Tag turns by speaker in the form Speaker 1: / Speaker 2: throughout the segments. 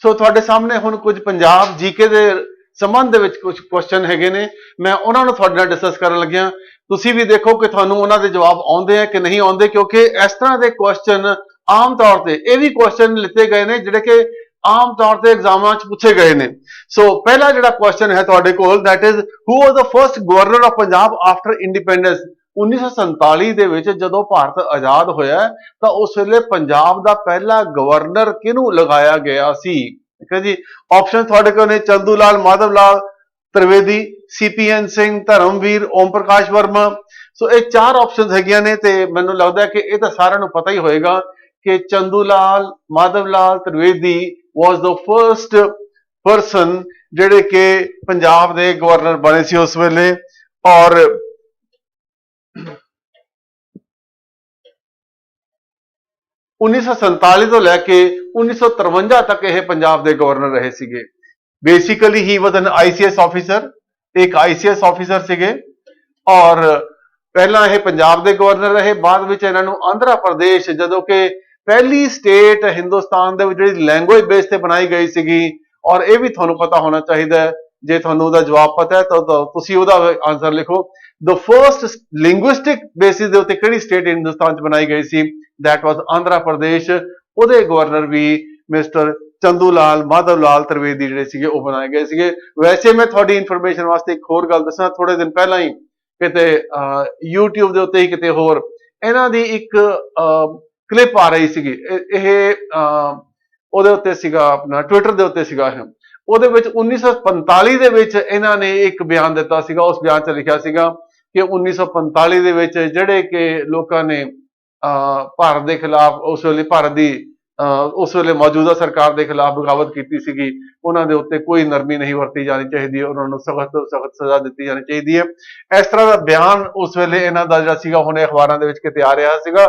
Speaker 1: ਸੋ ਤੁਹਾਡੇ ਸਾਹਮਣੇ ਹੁਣ ਕੁਝ ਪੰਜਾਬ ਜੀਕੇ ਦੇ ਸੰਬੰਧ ਦੇ ਵਿੱਚ ਕੁਝ ਕੁਐਸਚਨ ਹੈਗੇ ਨੇ, ਮੈਂ ਉਹਨਾਂ ਨੂੰ ਤੁਹਾਡੇ ਨਾਲ ਡਿਸਕਸ ਕਰਨ ਲੱਗਿਆ। ਤੁਸੀਂ ਵੀ ਦੇਖੋ ਕਿ ਤੁਹਾਨੂੰ ਉਹਨਾਂ ਦੇ ਜਵਾਬ ਆਉਂਦੇ ਆ ਕਿ ਨਹੀਂ ਆਉਂਦੇ, ਕਿਉਂਕਿ ਇਸ ਤਰ੍ਹਾਂ ਦੇ ਕੁਐਸਚਨ ਆਮ ਤੌਰ ਤੇ ਇਹ ਵੀ ਕੁਐਸਚਨ ਲਿੱਤੇ ਗਏ ਨੇ ਜਿਹੜੇ ਕਿ ਆਮ ਤੌਰ ਤੇ ਐਗਜ਼ਾਮਾਂ 'ਚ ਪੁੱਛੇ ਗਏ ਨੇ। ਸੋ ਪਹਿਲਾ ਜਿਹੜਾ ਕੁਐਸਚਨ ਹੈ ਤੁਹਾਡੇ ਕੋਲ, that is who was the first governor of Punjab after independence. 1947 ਦੇ ਵਿੱਚ ਜਦੋਂ ਭਾਰਤ ਆਜ਼ਾਦ ਹੋਇਆ ਤਾਂ ਉਸ ਵੇਲੇ ਪੰਜਾਬ ਦਾ ਪਹਿਲਾ ਗਵਰਨਰ ਕਿਹਨੂੰ ਲਗਾਇਆ ਗਿਆ ਸੀ? ਠੀਕ ਹੈ ਜੀ। ਆਪਸ਼ਨ ਤੁਹਾਡੇ ਕੋਲ ਨੇ ਚੰਦੂ ਲਾਲ, ਮਾਧਵ ਲਾਲ ਤ੍ਰਿਵੇਦੀ, CPN ਸਿੰਘ, ਧਰਮਵੀਰ, ਓਮ ਪ੍ਰਕਾਸ਼ ਵਰਮਾ। ਸੋ ਇਹ ਚਾਰ ਆਪਸ਼ਨਸ ਹੈਗੀਆਂ ਨੇ ਤੇ ਮੈਨੂੰ ਲੱਗਦਾ ਕਿ ਇਹ ਤਾਂ ਸਾਰਿਆਂ ਨੂੰ ਪਤਾ ਹੀ ਹੋਏਗਾ ਕਿ ਚੰਦੂ ਲਾਲ, ਮਾਧਵ ਲਾਲ ਤ੍ਰਿਵੇਦੀ ਵਾਸ ਦ ਫਰਸਟ ਪਰਸਨ ਜਿਹੜੇ ਕਿ ਪੰਜਾਬ ਦੇ ਗਵਰਨਰ ਬਣੇ ਸੀ ਉਸ ਵੇਲੇ। ਔਰ 1947 ਤੋਂ ਲੈ ਕੇ 1953 ਤੱਕ ਇਹ ਪੰਜਾਬ ਦੇ ਗਵਰਨਰ ਰਹੇ ਸੀਗੇ। ਬੇਸਿਕਲੀ ਹੀ ਵਾਸ ਐਨ ICS ਆਫੀਸਰ, ਇੱਕ ICS ਆਫੀਸਰ ਸੀਗੇ। ਔਰ ਪਹਿਲਾਂ ਇਹ ਪੰਜਾਬ ਦੇ ਗਵਰਨਰ ਰਹੇ, ਬਾਅਦ ਵਿੱਚ ਇਹਨਾਂ ਨੂੰ ਆਂਧਰਾ ਪ੍ਰਦੇਸ਼, ਜਦੋਂ ਕਿ ਪਹਿਲੀ ਸਟੇਟ ਹਿੰਦੁਸਤਾਨ ਦੇ ਵਿੱਚ ਜਿਹੜੀ ਲੈਂਗੁਏਜ ਬੇਸ ਤੇ ਬਣਾਈ ਗਈ ਸੀਗੀ। ਔਰ ਇਹ ਵੀ ਤੁਹਾਨੂੰ ਪਤਾ ਹੋਣਾ ਚਾਹੀਦਾ ਹੈ, ਜੇ ਤੁਹਾਨੂੰ ਉਹਦਾ ਜਵਾਬ ਪਤਾ ਹੈ ਤਾਂ ਤੁਸੀਂ ਉਹਦਾ ਆਨਸਰ ਲਿਖੋ। ਦ ਫਰਸਟ ਲਿੰਗੁਇਸਟਿਕ ਬੇਸਿਸ ਦੇ ਉੱਤੇ ਕਿਹੜੀ ਸਟੇਟ ਹਿੰਦੁਸਤਾਨ 'ਚ ਬਣਾਈ ਗਈ ਸੀ? That was Andhra Pradesh. ਉਹਦੇ ਗਵਰਨਰ ਵੀ ਮਿਸਟਰ ਚੰਦੂ ਲਾਲ, ਮਾਧਵ ਲਾਲ ਤ੍ਰਿਵੇਦੀ ਜਿਹੜੇ ਸੀਗੇ ਉਹ ਬਣਾਏ ਗਏ ਸੀਗੇ। ਵੈਸੇ ਮੈਂ ਤੁਹਾਡੀ ਇਨਫੋਰਮੇਸ਼ਨ ਵਾਸਤੇ ਇੱਕ ਹੋਰ ਗੱਲ ਦੱਸਾਂ, ਥੋੜੇ ਦਿਨ ਪਹਿਲਾਂ ਹੀ ਕਿਤੇ YouTube ਦੇ ਉੱਤੇ ਹੀ ਕਿਤੇ ਹੋਰ ਇਹਨਾਂ ਦੀ ਇੱਕ ਕਲਿੱਪ ਆ ਰਹੀ ਸੀਗੀ। ਇਹ ਉਹਦੇ ਉੱਤੇ ਸੀਗਾ, ਆਪਣਾ ਟਵਿੱਟਰ ਦੇ ਉੱਤੇ ਸੀਗਾ ਇਹ। ਉਹਦੇ ਵਿੱਚ 1945 ਦੇ ਵਿੱਚ ਇਹਨਾਂ ਨੇ ਇੱਕ ਬਿਆਨ ਦਿੱਤਾ ਸੀਗਾ। ਉਸ ਬਿਆਨ 'ਚ ਲਿਖਿਆ ਸੀਗਾ ਕਿ 1945 ਦੇ ਵਿੱਚ ਜਿਹੜੇ ਕਿ ਲੋਕਾਂ ਨੇ ਭਾਰਤ ਦੇ ਖਿਲਾਫ, ਉਸ ਵੇਲੇ ਭਾਰਤ ਦੀ ਉਸ ਵੇਲੇ ਮੌਜੂਦਾ ਸਰਕਾਰ ਦੇ ਖਿਲਾਫ ਬਗਾਵਤ ਕੀਤੀ ਸੀਗੀ, ਉਹਨਾਂ ਦੇ ਉੱਤੇ ਕੋਈ ਨਰਮੀ ਨਹੀਂ ਵਰਤੀ ਜਾਣੀ ਚਾਹੀਦੀ, ਉਹਨਾਂ ਨੂੰ ਸਖਤ ਤੋਂ ਸਖਤ ਸਜ਼ਾ ਦਿੱਤੀ ਜਾਣੀ ਚਾਹੀਦੀ ਹੈ। ਇਸ ਤਰ੍ਹਾਂ ਦਾ ਬਿਆਨ ਉਸ ਵੇਲੇ ਇਹਨਾਂ ਦਾ ਜਿਹੜਾ ਸੀਗਾ, ਹੁਣੇ ਅਖਬਾਰਾਂ ਦੇ ਵਿੱਚ ਕਿਤੇ ਆ ਰਿਹਾ ਸੀਗਾ।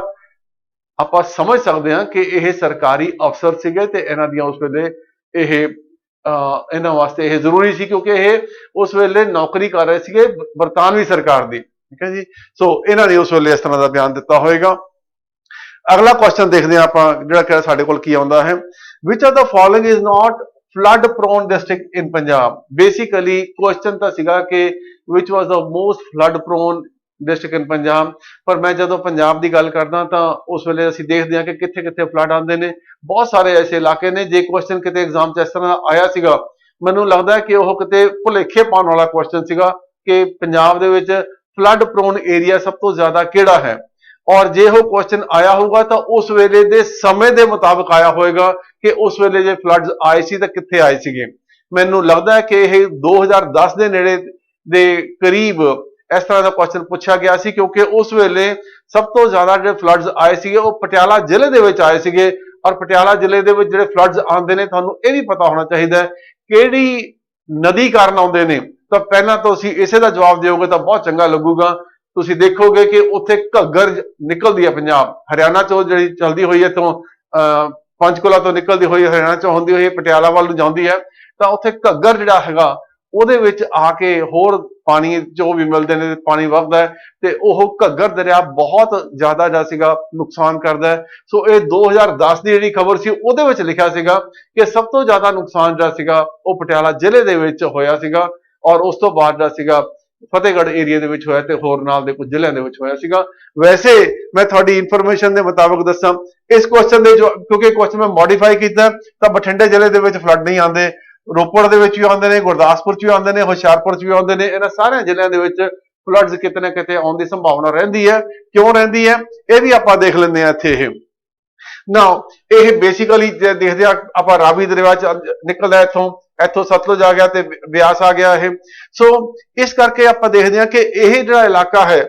Speaker 1: ਆਪਾਂ ਸਮਝ ਸਕਦੇ ਹਾਂ ਕਿ ਇਹ ਸਰਕਾਰੀ ਅਫਸਰ ਸੀਗੇ ਤੇ ਇਹਨਾਂ ਦੀਆਂ ਉਸ ਵੇਲੇ ਇਹ ਇਹਨਾਂ ਵਾਸਤੇ ਇਹ ਜ਼ਰੂਰੀ ਸੀ, ਕਿਉਂਕਿ ਇਹ ਉਸ ਵੇਲੇ ਨੌਕਰੀ ਕਰ ਰਹੇ ਸੀਗੇ ਬਰਤਾਨਵੀ ਸਰਕਾਰ ਦੀ। ਠੀਕ ਹੈ ਜੀ। ਸੋ ਇਹਨਾਂ ਨੇ ਉਸ ਵੇਲੇ ਇਸ ਤਰ੍ਹਾਂ ਦਾ ਬਿਆਨ ਦਿੱਤਾ ਹੋਏਗਾ। ਅਗਲਾ ਕੁਐਸਚਨ ਦੇਖਦੇ ਹਾਂ ਆਪਾਂ, ਜਿਹੜਾ ਕਿ ਸਾਡੇ ਕੋਲ ਕੀ ਆਉਂਦਾ ਹੈ। Which of the following is not flood prone district in Punjab. Basically question ਤਾਂ ਸੀਗਾ ਕਿ which was the most flood prone district in Punjab. ਪਰ ਮੈਂ ਜਦੋਂ ਪੰਜਾਬ ਦੀ ਗੱਲ ਕਰਦਾ ਤਾਂ ਉਸ ਵੇਲੇ ਅਸੀਂ ਦੇਖਦੇ ਹਾਂ ਕਿ ਕਿੱਥੇ ਕਿੱਥੇ ਫਲੱਡ ਆਉਂਦੇ ਨੇ। ਬਹੁਤ ਸਾਰੇ ਐਸੇ ਇਲਾਕੇ ਨੇ, ਜੇ ਕੁਐਸਚਨ ਕਿਤੇ ਐਗਜ਼ਾਮ 'ਚ ਇਸ ਤਰ੍ਹਾਂ ਆਇਆ ਸੀਗਾ, ਮੈਨੂੰ ਲੱਗਦਾ ਕਿ ਉਹ ਕਿਤੇ ਭੁਲੇਖੇ ਪਾਉਣ ਵਾਲਾ ਕੁਐਸਚਨ ਸੀਗਾ ਕਿ ਪੰਜਾਬ ਦੇ ਵਿੱਚ ਫਲੱਡ ਪ੍ਰੋਨ ਏਰੀਆ ਸਭ ਤੋਂ ਜ਼ਿਆਦਾ ਕਿਹੜਾ ਹੈ। ਔਰ ਜੇ ਉਹ ਕੁਐਸਚਨ ਆਇਆ ਹੋਊਗਾ ਤਾਂ ਉਸ ਵੇਲੇ ਦੇ ਸਮੇਂ ਦੇ ਮੁਤਾਬਕ ਆਇਆ ਹੋਏਗਾ ਕਿ ਉਸ ਵੇਲੇ ਜੇ ਫਲੱਡਸ ਆਏ ਸੀ ਤਾਂ ਕਿੱਥੇ ਆਏ ਸੀਗੇ। ਮੈਨੂੰ ਲੱਗਦਾ ਹੈ ਕਿ ਇਹ 2010 ਦੇ ਨੇੜੇ ਦੇ ਕਰੀਬ ਇਸ ਤਰ੍ਹਾਂ ਦਾ ਕੁਐਸਚਨ ਪੁੱਛਿਆ ਗਿਆ ਸੀ, ਕਿਉਂਕਿ ਉਸ ਵੇਲੇ ਸਭ ਤੋਂ ਜ਼ਿਆਦਾ ਜਿਹੜੇ ਫਲੱਡਸ ਆਏ ਸੀਗੇ ਉਹ ਪਟਿਆਲਾ ਜ਼ਿਲ੍ਹੇ ਦੇ ਵਿੱਚ ਆਏ ਸੀਗੇ। ਔਰ ਪਟਿਆਲਾ ਜ਼ਿਲ੍ਹੇ ਦੇ ਵਿੱਚ ਜਿਹੜੇ ਫਲੱਡਸ ਆਉਂਦੇ ਨੇ, ਤੁਹਾਨੂੰ ਇਹ ਵੀ ਪਤਾ ਹੋਣਾ ਚਾਹੀਦਾ ਹੈ ਕਿਹੜੀ ਨਦੀ ਕਾਰਨ ਆਉਂਦੇ ਨੇ। ਤਾਂ ਪਹਿਲਾਂ ਤੁਸੀਂ ਇਸੇ ਦਾ ਜਵਾਬ ਦਿਓਗੇ ਤਾਂ ਬਹੁਤ ਚੰਗਾ ਲੱਗੂਗਾ। ਤੁਸੀਂ ਦੇਖੋਗੇ ਕਿ ਉੱਥੇ ਘੱਗਰ ਨਿਕਲਦੀ ਹੈ ਪੰਜਾਬ, ਹਰਿਆਣਾ ਚੋਂ ਜਿਹੜੀ ਚਲਦੀ ਹੋਈ ਹੈ, ਤੋਂ ਪੰਚਕੂਲਾ ਤੋਂ ਨਿਕਲਦੀ ਹੋਈ ਹਰਿਆਣਾ ਚੋਂ ਹੁੰਦੀ ਹੋਈ ਪਟਿਆਲਾ ਵੱਲ ਨੂੰ ਜਾਂਦੀ ਹੈ। ਤਾਂ ਉੱਥੇ ਘੱਗਰ ਜਿਹੜਾ ਹੈਗਾ ਉਹਦੇ ਵਿੱਚ ਆ ਕੇ ਹੋਰ ਪਾਣੀ ਜੋ ਵੀ ਮਿਲਦੇ ਨੇ, ਪਾਣੀ ਵਗਦਾ ਹੈ ਤੇ ਉਹ ਘੱਗਰ ਦਰਿਆ ਬਹੁਤ ਜ਼ਿਆਦਾ ਜਿਹੜਾ ਸੀਗਾ ਨੁਕਸਾਨ ਕਰਦਾ ਹੈ। ਸੋ ਇਹ 2010 ਦੀ ਜਿਹੜੀ ਖਬਰ ਸੀ ਉਹਦੇ ਵਿੱਚ ਲਿਖਿਆ ਸੀਗਾ ਕਿ ਸਭ ਤੋਂ ਜ਼ਿਆਦਾ ਨੁਕਸਾਨ ਜਿਹੜਾ ਸੀਗਾ ਉਹ ਪਟਿਆਲਾ ਜ਼ਿਲ੍ਹੇ ਦੇ ਵਿੱਚ ਹੋਇਆ ਸੀਗਾ। ਔਰ ਉਸ ਤੋਂ ਬਾਅਦ ਜਿਹੜਾ ਸੀਗਾ ਫਤਿਹਗੜ੍ਹ ਏਰੀਆ ਦੇ ਵਿੱਚ ਹੋਇਆ ਤੇ ਹੋਰ ਨਾਲ ਦੇ ਕੁਝ ਜ਼ਿਲ੍ਹਿਆਂ ਦੇ ਵਿੱਚ ਹੋਇਆ ਸੀਗਾ। ਵੈਸੇ ਮੈਂ ਤੁਹਾਡੀ ਇਨਫੋਰਮੇਸ਼ਨ ਦੇ ਮੁਤਾਬਕ ਦੱਸਾਂ, ਇਸ ਕੁਐਸਚਨ ਦੇ ਜੋ, ਕਿਉਂਕਿ ਕੁਐਸਚਨ ਮੈਂ ਮੋਡੀਫਾਈ ਕੀਤਾ, ਤਾਂ ਬਠਿੰਡੇ ਜ਼ਿਲ੍ਹੇ ਦੇ ਵਿੱਚ ਫਲੱਡ ਨਹੀਂ ਆਉਂਦੇ, ਰੋਪੜ ਦੇ ਵਿੱਚ ਵੀ ਆਉਂਦੇ ਨੇ, ਗੁਰਦਾਸਪੁਰ 'ਚ ਵੀ ਆਉਂਦੇ ਨੇ, ਹੁਸ਼ਿਆਰਪੁਰ 'ਚ ਵੀ ਆਉਂਦੇ ਨੇ। ਇਹਨਾਂ ਸਾਰਿਆਂ ਜ਼ਿਲ੍ਹਿਆਂ ਦੇ ਵਿੱਚ ਫਲੱਡਸ ਕਿਤੇ ਨਾ ਕਿਤੇ ਆਉਣ ਦੀ ਸੰਭਾਵਨਾ ਰਹਿੰਦੀ ਹੈ। ਕਿਉਂ ਰਹਿੰਦੀ ਹੈ ਇਹ ਵੀ ਆਪਾਂ ਦੇਖ ਲੈਂਦੇ ਹਾਂ ਇੱਥੇ। ਇਹ ਨਾਓ ਇਹ ਬੇਸਿਕਲੀ ਦੇਖਦੇ ਆ ਆਪਾਂ, ਰਾਵੀ ਦਰਿਆ 'ਚ ਨਿਕਲਦਾ ਇੱਥੋਂ ਸਤਲੁਜ ਆ ਗਿਆ ਤੇ ਬਿਆਸ ਆ ਗਿਆ ਇਹ। ਸੋ ਇਸ ਕਰਕੇ ਆਪਾਂ ਦੇਖਦੇ ਹਾਂ ਕਿ ਇਹ ਜਿਹੜਾ ਇਲਾਕਾ ਹੈ,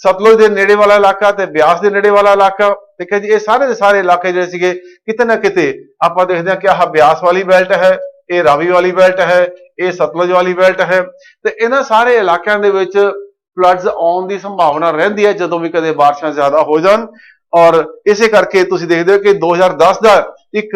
Speaker 1: ਸਤਲੁਜ ਦੇ ਨੇੜੇ ਵਾਲਾ ਇਲਾਕਾ ਤੇ ਬਿਆਸ ਦੇ ਨੇੜੇ ਵਾਲਾ ਇਲਾਕਾ, ਠੀਕ ਹੈ ਜੀ, ਇਹ ਸਾਰੇ ਦੇ ਸਾਰੇ ਇਲਾਕੇ ਜਿਹੜੇ ਸੀਗੇ ਕਿਤੇ ਨਾ ਕਿਤੇ ਆਪਾਂ ਦੇਖਦੇ ਹਾਂ ਕਿ ਆਹ ਬਿਆਸ ਵਾਲੀ ਬੈਲਟ ਹੈ, ਇਹ ਰਾਵੀ ਵਾਲੀ ਬੈਲਟ ਹੈ, ਇਹ ਸਤਲੁਜ ਵਾਲੀ ਬੈਲਟ ਹੈ। ਤੇ ਇਹਨਾਂ ਸਾਰੇ ਇਲਾਕਿਆਂ ਦੇ ਵਿੱਚ ਫਲੱਡਸ ਆਉਣ ਦੀ ਸੰਭਾਵਨਾ ਰਹਿੰਦੀ ਹੈ ਜਦੋਂ ਵੀ ਕਦੇ ਬਾਰਿਸ਼ਾਂ ਜ਼ਿਆਦਾ ਹੋ ਜਾਣ। ਔਰ ਇਸੇ ਕਰਕੇ ਤੁਸੀਂ ਦੇਖਦੇ ਹੋ ਕਿ 2010 ਦਾ ਇੱਕ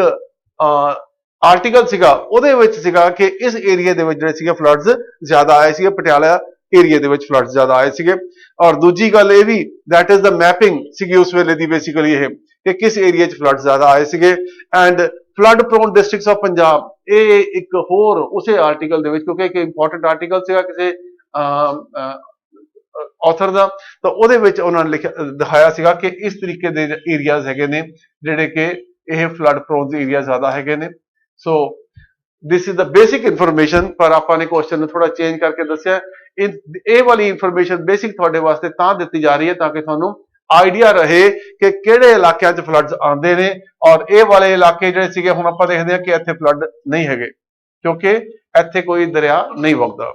Speaker 1: ਆਰਟੀਕਲ ਸੀਗਾ, ਉਹਦੇ ਵਿੱਚ ਸੀਗਾ ਕਿ ਇਸ ਏਰੀਆ ਦੇ ਵਿੱਚ ਜਿਹੜੇ ਸੀਗੇ ਫਲੱਡਸ ਜ਼ਿਆਦਾ ਆਏ ਸੀਗੇ, ਪਟਿਆਲਾ ਏਰੀਆ ਦੇ ਵਿੱਚ ਫਲੱਡਸ ਜ਼ਿਆਦਾ ਆਏ ਸੀਗੇ। ਔਰ ਦੂਜੀ ਗੱਲ ਇਹ ਵੀ, ਦੈਟ ਇਜ਼ ਦ ਮੈਪਿੰਗ ਸੀਗੀ ਉਸ ਵੇਲੇ ਦੀ। ਬੇਸਿਕਲੀ ਇਹ ਕਿ ਕਿਸ ਏਰੀਆ 'ਚ ਫਲੱਡ ਜ਼ਿਆਦਾ ਆਏ ਸੀਗੇ। And flood prone districts of Punjab, ਇਹ ਇੱਕ ਹੋਰ ਉਸੇ ਆਰਟੀਕਲ ਦੇ ਵਿੱਚ, ਕਿਉਂਕਿ ਇੱਕ ਇੰਪੋਰਟੈਂਟ ਆਰਟੀਕਲ ਸੀਗਾ ਕਿਸੇ ਆਥਰ ਦਾ, ਤਾਂ ਉਹਦੇ ਵਿੱਚ ਉਹਨਾਂ ਨੇ ਦਿਖਾਇਆ ਸੀਗਾ ਕਿ ਇਸ ਤਰੀਕੇ ਦੇ ਏਰੀਆਜ਼ ਹੈਗੇ ਨੇ ਜਿਹੜੇ ਕਿ ਇਹ ਫਲੱਡ ਪ੍ਰੋਨ ਏਰੀਆ ਜ਼ਿਆਦਾ ਹੈਗੇ ਨੇ। So this is the basic information, ਪਰ ਆਪਾਂ ਨੇ ਕੁਐਸਚਨ ਨੂੰ ਥੋੜਾ ਚੇਂਜ ਕਰਕੇ ਦੱਸਿਆ। ਇਹ ਵਾਲੀ ਇਨਫੋਰਮੇਸ਼ਨ ਬੇਸਿਕ ਤੁਹਾਡੇ ਵਾਸਤੇ ਤਾਂ ਦਿੱਤੀ ਜਾ ਰਹੀ ਹੈ ਤਾਂ ਕਿ ਤੁਹਾਨੂੰ ਆਈਡੀਆ ਰਹੇ ਕਿ ਕਿਹੜੇ ਇਲਾਕਿਆਂ 'ਚ ਫਲੱਡਸ ਆਉਂਦੇ ਨੇ, ਔਰ ਇਹ ਵਾਲੇ ਇਲਾਕੇ ਜਿਹੜੇ ਸੀਗੇ, ਹੁਣ ਆਪਾਂ ਦੇਖਦੇ ਹਾਂ ਕਿ ਇੱਥੇ ਫਲੱਡ ਨਹੀਂ ਹੈਗੇ ਕਿਉਂਕਿ ਇੱਥੇ ਕੋਈ ਦਰਿਆ ਨਹੀਂ ਵਗਦਾ।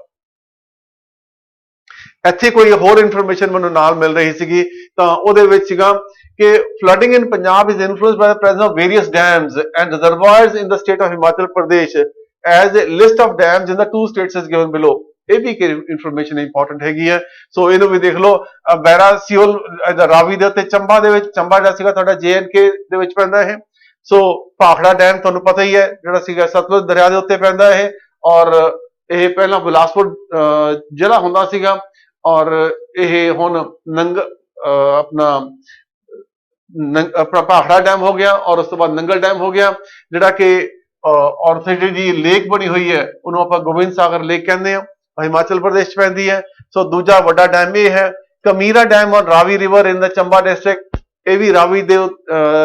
Speaker 1: ਇੱਥੇ ਕੋਈ ਹੋਰ ਇਨਫੋਰਮੇਸ਼ਨ ਮੈਨੂੰ ਨਾਲ ਮਿਲ ਰਹੀ ਸੀਗੀ, ਤਾਂ ਉਹਦੇ ਵਿੱਚ ਸੀਗਾ ਕਿ flooding in Punjab is influenced by the presence of various dams and reservoirs in the state of Himachal Pradesh, as a list of dams in the two states is given below। ਇਹ ਵੀ information important ਹੈਗੀ ਹੈ। ਸੋ ਇਹਨੂੰ ਵੀ ਦੇਖ ਲਓ, ਬੈਰਾ Seoul Ravi ਦੇ ਉੱਤੇ, ਚੰਬਾ ਦੇ ਵਿੱਚ, ਚੰਬਾ ਜਿਹੜਾ ਸੀਗਾ ਤੁਹਾਡਾ JNK ਦੇ ਵਿੱਚ ਪੈਂਦਾ ਹੈ। ਸੋ ਭਾਖੜਾ ਡੈਮ ਤੁਹਾਨੂੰ ਪਤਾ ਹੀ ਹੈ ਜਿਹੜਾ ਸੀਗਾ ਸਤਲੁਜ ਦਰਿਆ ਦੇ ਉੱਤੇ ਪੈਂਦਾ ਹੈ, ਔਰ ਇਹ ਪਹਿਲਾਂ ਬਿਲਾਸਪੁਰ ਜ਼ਿਲ੍ਹਾ ਹੁੰਦਾ ਸੀਗਾ, ਔਰ ਇਹ ਹੁਣ ਆਪਣਾ ਭਾਖੜਾ ਡੈਮ ਹੋ ਗਿਆ, ਔਰ ਉਸ ਤੋਂ ਬਾਅਦ ਨੰਗਲ ਡੈਮ ਹੋ ਗਿਆ, ਜਿਹੜਾ ਕਿ ਔਰ ਉੱਥੇ ਜਿਹੜੀ ਲੇਕ ਬਣੀ ਹੋਈ ਹੈ ਉਹਨੂੰ ਆਪਾਂ ਗੋਬਿੰਦ ਸਾਗਰ ਲੇਕ ਕਹਿੰਦੇ ਆ, ਹਿਮਾਚਲ ਪ੍ਰਦੇਸ਼ 'ਚ ਪੈਂਦੀ ਹੈ। ਸੋ ਦੂਜਾ ਵੱਡਾ ਡੈਮ ਇਹ ਹੈ। ਕਮੀਰਾ ਡੈਮ ਔਰ ਰਾਵੀ ਰਿਵਰ ਇਨ ਦਾ ਚੰਬਾ ਡਿਸਟ੍ਰਿਕਟ, ਇਹ ਵੀ ਰਾਵੀ ਦੇ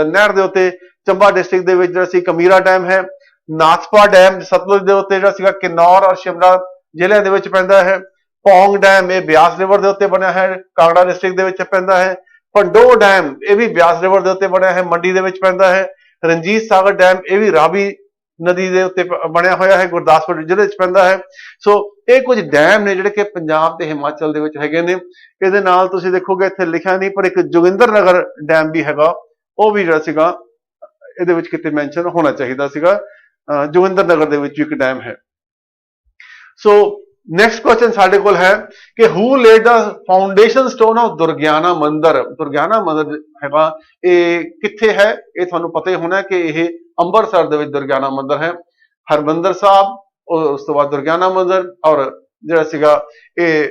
Speaker 1: ਨਹਿਰ ਦੇ ਉੱਤੇ ਚੰਬਾ ਡਿਸਟ੍ਰਿਕਟ ਦੇ ਵਿੱਚ ਜਿਹੜਾ ਸੀ ਕਮੀਰਾ ਡੈਮ ਹੈ। ਨਾਥਪਾ ਡੈਮ ਸਤਲੁਜ ਦੇ ਉੱਤੇ ਜਿਹੜਾ ਸੀਗਾ ਕਿਨੌਰ ਔਰ ਸ਼ਿਮਲਾ ਜ਼ਿਲ੍ਹਿਆਂ ਦੇ ਵਿੱਚ ਪੈਂਦਾ ਹੈ। ਪੌਂਗ ਡੈਮ ਇਹ ਬਿਆਸ ਰਿਵਰ ਦੇ ਉੱਤੇ ਬਣਿਆ ਹੈ, ਕਾਂਗੜਾ ਡਿਸਟ੍ਰਿਕਟ ਦੇ ਵਿੱਚ ਪੈਂਦਾ ਹੈ। ਪੰਡੋ ਡੈਮ ਇਹ ਵੀ ਬਿਆਸ ਰਿਵਰ ਦੇ ਉੱਤੇ ਬਣਿਆ ਹੈ, ਮੰਡੀ ਦੇ ਵਿੱਚ ਪੈਂਦਾ ਹੈ। ਰਣਜੀਤ ਸਾਗਰ ਡੈਮ ਇਹ ਵੀ ਰਾਵੀ ਨਦੀ ਦੇ ਉੱਤੇ ਬਣਿਆ ਹੋਇਆ ਹੈ, ਗੁਰਦਾਸਪੁਰ ਜ਼ਿਲ੍ਹੇ 'ਚ ਪੈਂਦਾ ਹੈ। ਸੋ ਇਹ ਕੁਝ ਡੈਮ ਨੇ ਜਿਹੜੇ ਕਿ ਪੰਜਾਬ ਤੇ ਹਿਮਾਚਲ ਦੇ ਵਿੱਚ ਹੈਗੇ ਨੇ। ਇਹਦੇ ਨਾਲ ਤੁਸੀਂ ਦੇਖੋਗੇ ਇੱਥੇ ਲਿਖਿਆ ਨਹੀਂ, ਪਰ ਇੱਕ ਜੋਗਿੰਦਰ ਨਗਰ ਡੈਮ ਵੀ ਹੈਗਾ, ਉਹ ਵੀ ਜਿਹੜਾ ਸੀਗਾ ਇਹਦੇ ਵਿੱਚ ਕਿਤੇ ਮੈਂਸ਼ਨ ਹੋਣਾ ਚਾਹੀਦਾ ਸੀਗਾ। ਜੋਗਿੰਦਰ ਨਗਰ ਦੇ ਵਿੱਚ ਇੱਕ ਡੈਮ ਹੈ। ਸੋ ਨੈਕਸਟ ਕੁਐਸਚਨ ਸਾਡੇ ਕੋਲ ਹੈ ਕਿ who laid the foundation stone of Durgiana Mandir. Durgiana ਮੰਦਿਰ ਹੈਗਾ, ਇਹ ਕਿੱਥੇ ਹੈ? ਇਹ ਤੁਹਾਨੂੰ ਪਤਾ ਹੀ ਹੋਣਾ ਕਿ ਇਹ ਅੰਮ੍ਰਿਤਸਰ ਦੇ ਵਿੱਚ ਦੁਰਗਿਆਨਾ ਮੰਦਿਰ ਹੈ। ਹਰਮੰਦਰ ਸਾਹਿਬ, ਉਸ ਤੋਂ ਬਾਅਦ ਦੁਰਗਿਆਨਾ ਮੰਦਿਰ, ਔਰ ਜਿਹੜਾ ਸੀਗਾ ਇਹ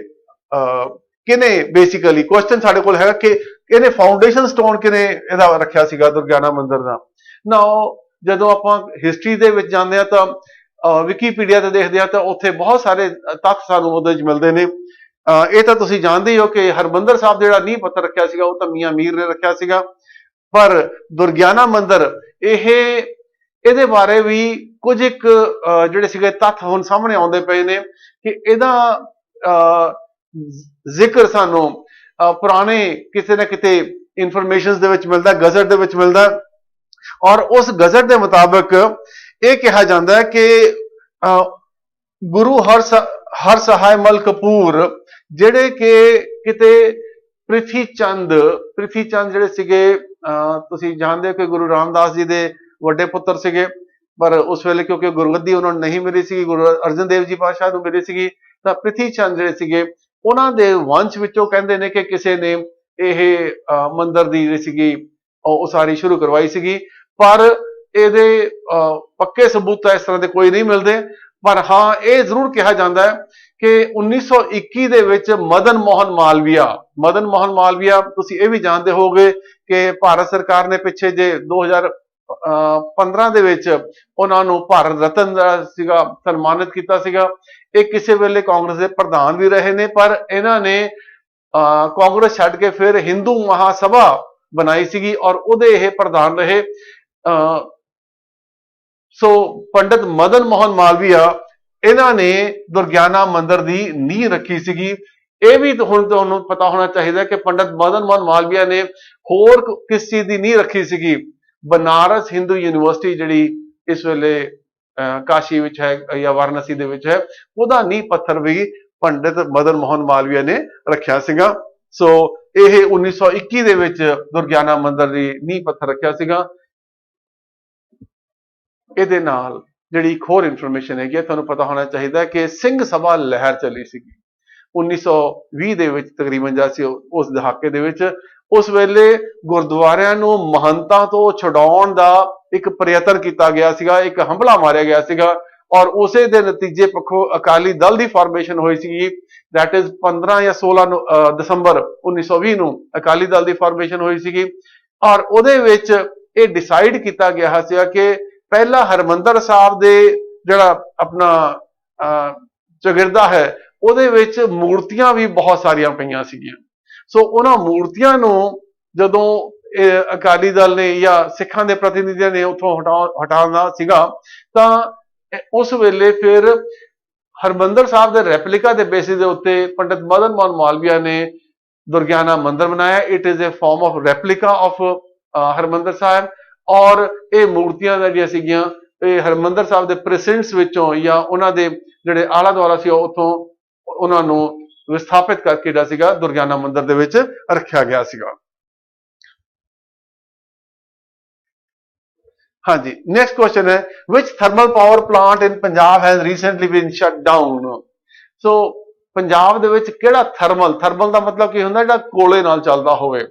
Speaker 1: ਕਿਨੇ ਬੇਸਿਕਲੀ ਕੁਐਸਚਨ ਸਾਡੇ ਕੋਲ ਹੈਗਾ ਕਿ ਇਹਨੇ ਫਾਊਂਡੇਸ਼ਨ ਸਟੋਨ ਕਿਨੇ ਇਹਦਾ ਰੱਖਿਆ ਸੀਗਾ ਦੁਰਗਿਆਨਾ ਮੰਦਿਰ ਦਾ। ਨਾ ਜਦੋਂ ਆਪਾਂ ਹਿਸਟਰੀ ਦੇ ਵਿੱਚ ਜਾਂਦੇ ਆ ਤਾਂ ਵਿਕੀਪੀਡੀਆ ਤੇ ਦੇਖਦੇ ਆ ਤਾਂ ਉੱਥੇ ਬਹੁਤ ਸਾਰੇ ਤੱਥ ਸਾਨੂੰ ਉਹਦੇ ਵਿੱਚ ਮਿਲਦੇ ਨੇ। ਇਹ ਤਾਂ ਤੁਸੀਂ ਜਾਣਦੇ ਹੋ ਕਿ ਹਰਮੰਦਰ ਸਾਹਿਬ ਜਿਹੜਾ ਨੀਂਹ ਪੱਥਰ ਰੱਖਿਆ ਸੀਗਾ ਉਹ ਤਾਂ ਮੀਆਂ ਮੀਰ ਨੇ ਰੱਖਿਆ ਸੀਗਾ, ਪਰ ਦੁਰਗਿਆਨਾ ਮੰਦਿਰ ਇਹਦੇ ਬਾਰੇ ਵੀ ਕੁਝ ਇੱਕ ਜਿਹੜੇ ਸੀਗੇ ਤੱਥ ਹੁਣ ਸਾਹਮਣੇ ਆਉਂਦੇ ਪਏ ਨੇ ਕਿ ਇਹਦਾ ਜ਼ਿਕਰ ਸਾਨੂੰ ਪੁਰਾਣੇ ਕਿਤੇ ਨਾ ਕਿਤੇ ਇਨਫੋਰਮੇਸ਼ਨ ਦੇ ਵਿੱਚ ਮਿਲਦਾ, ਗਜ਼ਟ ਦੇ ਵਿੱਚ ਮਿਲਦਾ, ਔਰ ਉਸ ਗਜ਼ਟ ਦੇ ਮੁਤਾਬਕ ਇਹ ਕਿਹਾ ਜਾਂਦਾ ਹੈ ਕਿ ਗੁਰੂ ਹਰਸਹਾਏ ਮਲ ਕਪੂਰ ਜਿਹੜੇ ਕਿ ਕਿਤੇ ਪ੍ਰਿਥੀ ਚੰਦ ਜਿਹੜੇ ਸੀਗੇ, ਤੁਸੀਂ ਜਾਣਦੇ ਹੋ ਕਿ ਗੁਰੂ ਰਾਮਦਾਸ ਜੀ ਦੇ ਵੱਡੇ ਪੁੱਤਰ ਸੀਗੇ, ਪਰ ਉਸ ਵੇਲੇ ਕਿਉਂਕਿ ਗੁਰਗੱਦੀ ਉਹਨਾਂ ਨੂੰ ਨਹੀਂ ਮਿਲੀ ਸੀ, ਗੁਰੂ ਅਰਜਨ ਦੇਵ ਜੀ ਪਾਤਸ਼ਾਹ ਨੂੰ ਮਿਲੀ ਸੀਗੀ, ਤਾਂ ਪ੍ਰਿਥੀ ਚੰਦ ਜਿਹੜੇ ਸੀਗੇ ਉਹਨਾਂ ਦੇ ਵੰਸ਼ ਵਿੱਚੋਂ ਕਹਿੰਦੇ ਨੇ ਕਿ ਕਿਸੇ ਨੇ ਇਹ ਮੰਦਿਰ ਦੀ ਜਿਹੜੀ ਸੀਗੀ ਉਸਾਰੀ ਸ਼ੁਰੂ ਕਰਵਾਈ ਸੀਗੀ, ਪਰ ਇਹਦੇ ਪੱਕੇ ਸਬੂਤ ਤਾਂ ਇਸ ਤਰ੍ਹਾਂ ਦੇ ਕੋਈ ਨਹੀਂ ਮਿਲਦੇ। ਪਰ ਹਾਂ ਇਹ ਜ਼ਰੂਰ ਕਿਹਾ ਜਾਂਦਾ ਹੈ ਕਿ 1921 ਦੇ ਵਿੱਚ ਮਦਨ ਮੋਹਨ ਮਾਲਵੀਆ ਤੁਸੀਂ ਇਹ ਵੀ ਜਾਣਦੇ ਹੋਗੇ ਕਿ ਭਾਰਤ ਸਰਕਾਰ ਨੇ ਪਿੱਛੇ ਜੇ 2015 ਦੇ ਵਿੱਚ ਉਹਨਾਂ ਨੂੰ ਭਾਰਤ ਰਤਨ ਸੀਗਾ ਸਨਮਾਨਿਤ ਕੀਤਾ ਸੀਗਾ। ਇਹ ਕਿਸੇ ਵੇਲੇ ਕਾਂਗਰਸ ਦੇ ਪ੍ਰਧਾਨ ਵੀ ਰਹੇ ਨੇ, ਪਰ ਇਹਨਾਂ ਨੇ ਕਾਂਗਰਸ ਛੱਡ ਕੇ ਫਿਰ ਹਿੰਦੂ ਮਹਾਸਭਾ ਬਣਾਈ ਸੀਗੀ ਔਰ ਉਹਦੇ ਇਹ ਪ੍ਰਧਾਨ ਰਹੇ। ਸੋ ਪੰਡਿਤ ਮਦਨ ਮੋਹਨ ਮਾਲਵੀਆ ਇਹਨਾਂ ਨੇ ਦੁਰਗਿਆਨਾ ਮੰਦਿਰ ਦੀ ਨੀਂਹ ਰੱਖੀ ਸੀਗੀ। ਇਹ ਵੀ ਹੁਣ ਤੁਹਾਨੂੰ ਪਤਾ ਹੋਣਾ ਚਾਹੀਦਾ ਕਿ ਪੰਡਿਤ ਮਦਨ ਮੋਹਨ ਮਾਲਵੀਆ ਨੇ ਹੋਰ ਕਿਸ ਚੀਜ਼ ਦੀ ਨੀਂਹ ਰੱਖੀ ਸੀਗੀ? ਬਨਾਰਸ ਹਿੰਦੂ ਯੂਨੀਵਰਸਿਟੀ ਜਿਹੜੀ ਇਸ ਵੇਲੇ ਕਾਸ਼ੀ ਵਿੱਚ ਹੈ ਜਾਂ ਵਾਰਾਣਸੀ ਦੇ ਵਿੱਚ ਹੈ, ਉਹਦਾ ਨੀਂਹ ਪੱਥਰ ਵੀ ਪੰਡਿਤ ਮਦਨ ਮੋਹਨ ਮਾਲਵੀਆ ਨੇ ਰੱਖਿਆ ਸੀਗਾ। ਸੋ ਇਹ 1921 ਦੇ ਵਿੱਚ ਦੁਰਗਿਆਨਾ ਮੰਦਿਰ ਦੀ ਨੀਂਹ ਪੱਥਰ ਰੱਖਿਆ ਸੀਗਾ। ਇਹਦੇ ਨਾਲ ਜਿਹੜੀ ਇੱਕ ਹੋਰ ਇਨਫੋਰਮੇਸ਼ਨ ਹੈਗੀ, ਤੁਹਾਨੂੰ ਪਤਾ ਹੋਣਾ ਚਾਹੀਦਾ ਕਿ ਸਿੰਘ ਸਭਾ ਲਹਿਰ ਚੱਲੀ ਸੀਗੀ 1920 ਦੇ ਵਿੱਚ ਤਕਰੀਬਨ, ਜਾਂ ਸੀ ਉਸ ਦਹਾਕੇ ਦੇ ਵਿੱਚ। ਉਸ ਵੇਲੇ ਗੁਰਦੁਆਰਿਆਂ ਨੂੰ ਮਹੰਤਾਂ ਤੋਂ ਛਡਾਉਣ ਦਾ ਇੱਕ ਪ੍ਰਯਤਨ ਕੀਤਾ ਗਿਆ ਸੀਗਾ, ਇੱਕ ਹੰਭਲਾ ਮਾਰਿਆ ਗਿਆ ਸੀਗਾ, ਔਰ ਉਸੇ ਦੇ ਨਤੀਜੇ ਪੱਖੋਂ ਅਕਾਲੀ ਦਲ ਦੀ ਫਾਰਮੇਸ਼ਨ ਹੋਈ ਸੀਗੀ। ਦੈਟ ਇਜ਼ 15 ਜਾਂ 16 ਦਸੰਬਰ 1920 ਨੂੰ ਅਕਾਲੀ ਦਲ ਦੀ ਫਾਰਮੇਸ਼ਨ ਹੋਈ ਸੀਗੀ। ਔਰ ਉਹਦੇ ਵਿੱਚ ਇਹ ਡਿਸਾਈਡ ਕੀਤਾ ਗਿਆ ਸੀ ਕਿ ਪਹਿਲਾ ਹਰਮੰਦਰ ਸਾਹਿਬ ਦੇ ਜਿਹੜਾ ਆਪਣਾ ਚੌਗਿਰਦਾ ਹੈ ਉਹਦੇ ਵਿੱਚ ਮੂਰਤੀਆਂ ਵੀ ਬਹੁਤ ਸਾਰੀਆਂ ਪਈਆਂ ਸੀਗੀਆਂ। ਸੋ ਉਹਨਾਂ ਮੂਰਤੀਆਂ ਨੂੰ ਜਦੋਂ ਅਕਾਲੀ ਦਲ ਨੇ ਜਾਂ ਸਿੱਖਾਂ ਦੇ ਪ੍ਰਤੀਨਿਧੀਆਂ ਨੇ ਉੱਥੋਂ ਹਟਾਉਣਾ ਸੀਗਾ ਤਾਂ ਉਸ ਵੇਲੇ ਫਿਰ ਹਰਮੰਦਰ ਸਾਹਿਬ ਦੇ ਰੈਪਲੀਕਾ ਦੇ ਬੇਸਿਸ ਦੇ ਉੱਤੇ ਪੰਡਿਤ ਮਦਨ ਮੋਹਨ ਮਾਲਵੀਆ ਨੇ ਦੁਰਗਿਆਨਾ ਮੰਦਿਰ ਬਣਾਇਆ। It is a form of replica of Harmandir Sahib ਔਰ ਇਹ ਮੂਰਤੀਆਂ ਜਿਹੜੀਆਂ ਸੀਗੀਆਂ ਇਹ ਹਰਮੰਦਰ ਸਾਹਿਬ ਦੇ ਪ੍ਰੈਸਿਡੈਂਟਸ ਵਿੱਚੋਂ ਜਾਂ ਉਹਨਾਂ ਦੇ ਜਿਹੜੇ ਆਲਾ ਦੁਆਲਾ ਸੀ ਉੱਥੋਂ ਉਹਨਾਂ ਨੂੰ ਵਿਸਥਾਪਿਤ ਕਰਕੇ ਜਿਹੜਾ ਸੀਗਾ ਦੁਰਗਿਆਨਾ ਮੰਦਿਰ ਦੇ ਵਿੱਚ ਰੱਖਿਆ ਗਿਆ ਸੀਗਾ। हाँ जी, नेक्स्ट क्वेश्चन है which thermal power plant in Punjab has recently been shut down. So Punjab दे विच किहड़ा थर्मल दा मतलब की हुंदा जिहड़ा कोले नाल चलदा होवे।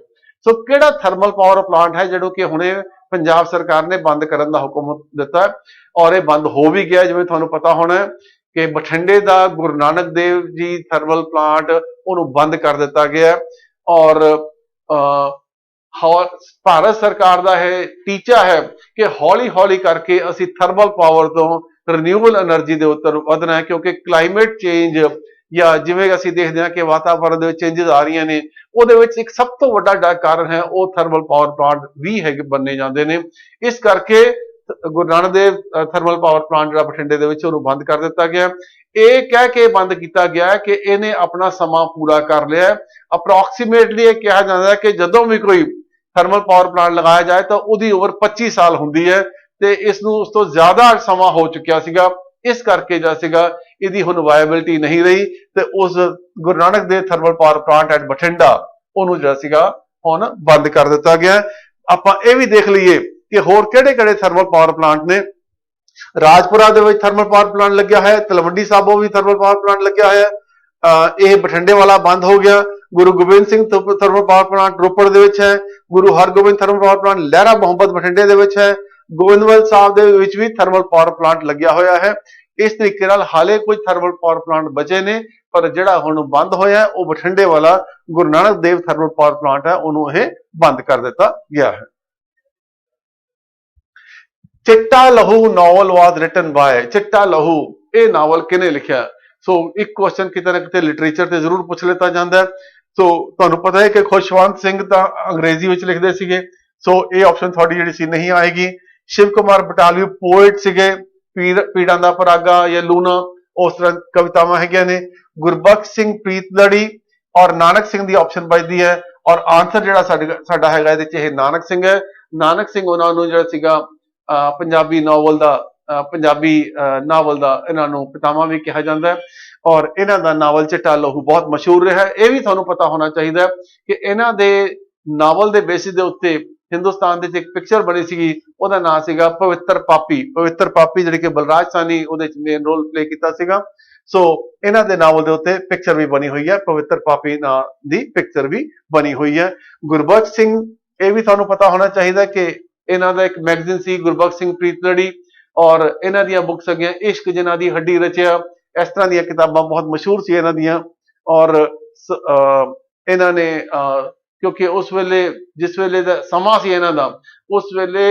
Speaker 1: सो किहड़ा थर्मल पावर प्लांट है जिहड़ो कि हुणे पंजाब सरकार ने बंद करन दा हुक्म दिता और ये बंद हो भी गया। जिवें तुहानूं पता होना कि बठिंडे दा गुरु नानक देव जी थर्मल प्लांट उहनूं बंद कर दिता गया और भारत सरकार का यह टीचा है कि हौली हौली करके असी थर्मल पावर तो रिन्यूएबल एनर्जी के उत्तर वधना है क्योंकि क्लाइमेट चेंज या जिवें असी देखते हैं कि वातावरण में चेंजेस आ रही ने वो एक सब तो वड्डा कारण है वो थर्मल पावर प्लांट भी है बने जाते हैं। इस करके गुरु Nanak Dev thermal power plant जो बठिंडे बंद कर दिता गया। ये कह के बंद किया गया कि इन्हें अपना समा पूरा कर लिया। अप्रोक्सीमेटली यह कहा जाता है कि जदों भी कोई थर्मल पावर प्लांट लगाया जाए तो उसकी उम्र 25 साल होंगी है तो इसनूं उस तो ज्यादा समा हो चुकिया सीगा। इस करके जो सीगा इसकी हुण वायबिलिटी नहीं रही तो उस Guru Nanak Dev thermal power plant at Bathinda उन्होंने जो सीगा हुण बंद कर दिता गया। आपां ये भी देख लीए कि होर किहड़े-किहड़े थर्मल पावर प्लांट ने। राजपुरा दे विच थर्मल पावर प्लांट लग्या है, तलवंडी साबो भी थर्मल पावर प्लांट लग्या है, यह बठिंडे वाला बंद हो गया। Guru Gobind Singh thermal power plant Ropar दे विच है, Guru Hargobind thermal power plant लहरा मोहम्मद बठिंडे दे विच है, गोविंदवल साहब दे विच भी थर्मल पावर प्लांट लग्या होया है। इस तरीके नाल हाले कुछ थर्मल पावर प्लांट बचे ने पर जिहड़ा हुण बंद होया वो बठिंडे वाला गुरु Nanak Dev thermal power plant है उन्होंने यह बंद कर दिता गया है। चिट्टा लहू नॉवल वाज रिटन बाय, चिट्टा लहू ये नावल किने लिखिया। सो एक क्वेश्चन किते ना किते लिटरेचर ते जरूर पूछ लेता जाता है। सो तुहानूं पता है कि खुशवंत सिंह तां अंग्रेजी विच लिखदे सीगे। सो ये ऑप्शन थोड़ी जिहड़ी सी नहीं आएगी। शिव कुमार बटालवी पोएट सीगे, पीड़ां दा परागा या लूना उस तरह कवितावां हैगियां ने। गुरबख्श सिंह प्रीतलड़ी और नानक सिंह दी ऑप्शन बचदी है और आंसर जिहड़ा साडा हैगा इहदे च नानक सिंह है। नानक सिंह उन्हां नूं जिहड़ा सीगा पंजाबी नावल दा इन्हां नूं पितामह भी कहा जाता है और इन्हां दा नावल चिट्टा लहू बहुत मशहूर रहा है। यह भी तुहानूं पता होना चाहिए कि इन्हां दे नावल दे बेसिस दे उत्ते हिंदुस्तान दे एक पिक्चर बनी सी, उहदा नाम सीगा पवित्र पापी। पवित्र पापी जिहड़ी कि बलराज सानी उहदे च मेन रोल प्ले कीता सीगा। सो इन्हां दे नावल दे उत्ते पिक्चर भी बनी हुई है, पवित्र पापी नाम दी पिक्चर भी बनी हुई है। गुरबख्श सिंह यह भी तुहानूं पता होना चाहिए कि इन्हां दा एक मैगजीन सी गुरबख्श सिंह प्रीतलड़ी और इन्हां दियां बुक्स अगे इश्क जिन्हां दी हड्डी रचिया, इस तरह दी किताबां बहुत मशहूर सी इन्हां दियां। और इन्हां ने क्योंकि उस वेले जिस वेले दा समा सी इन्हां दा उस वेले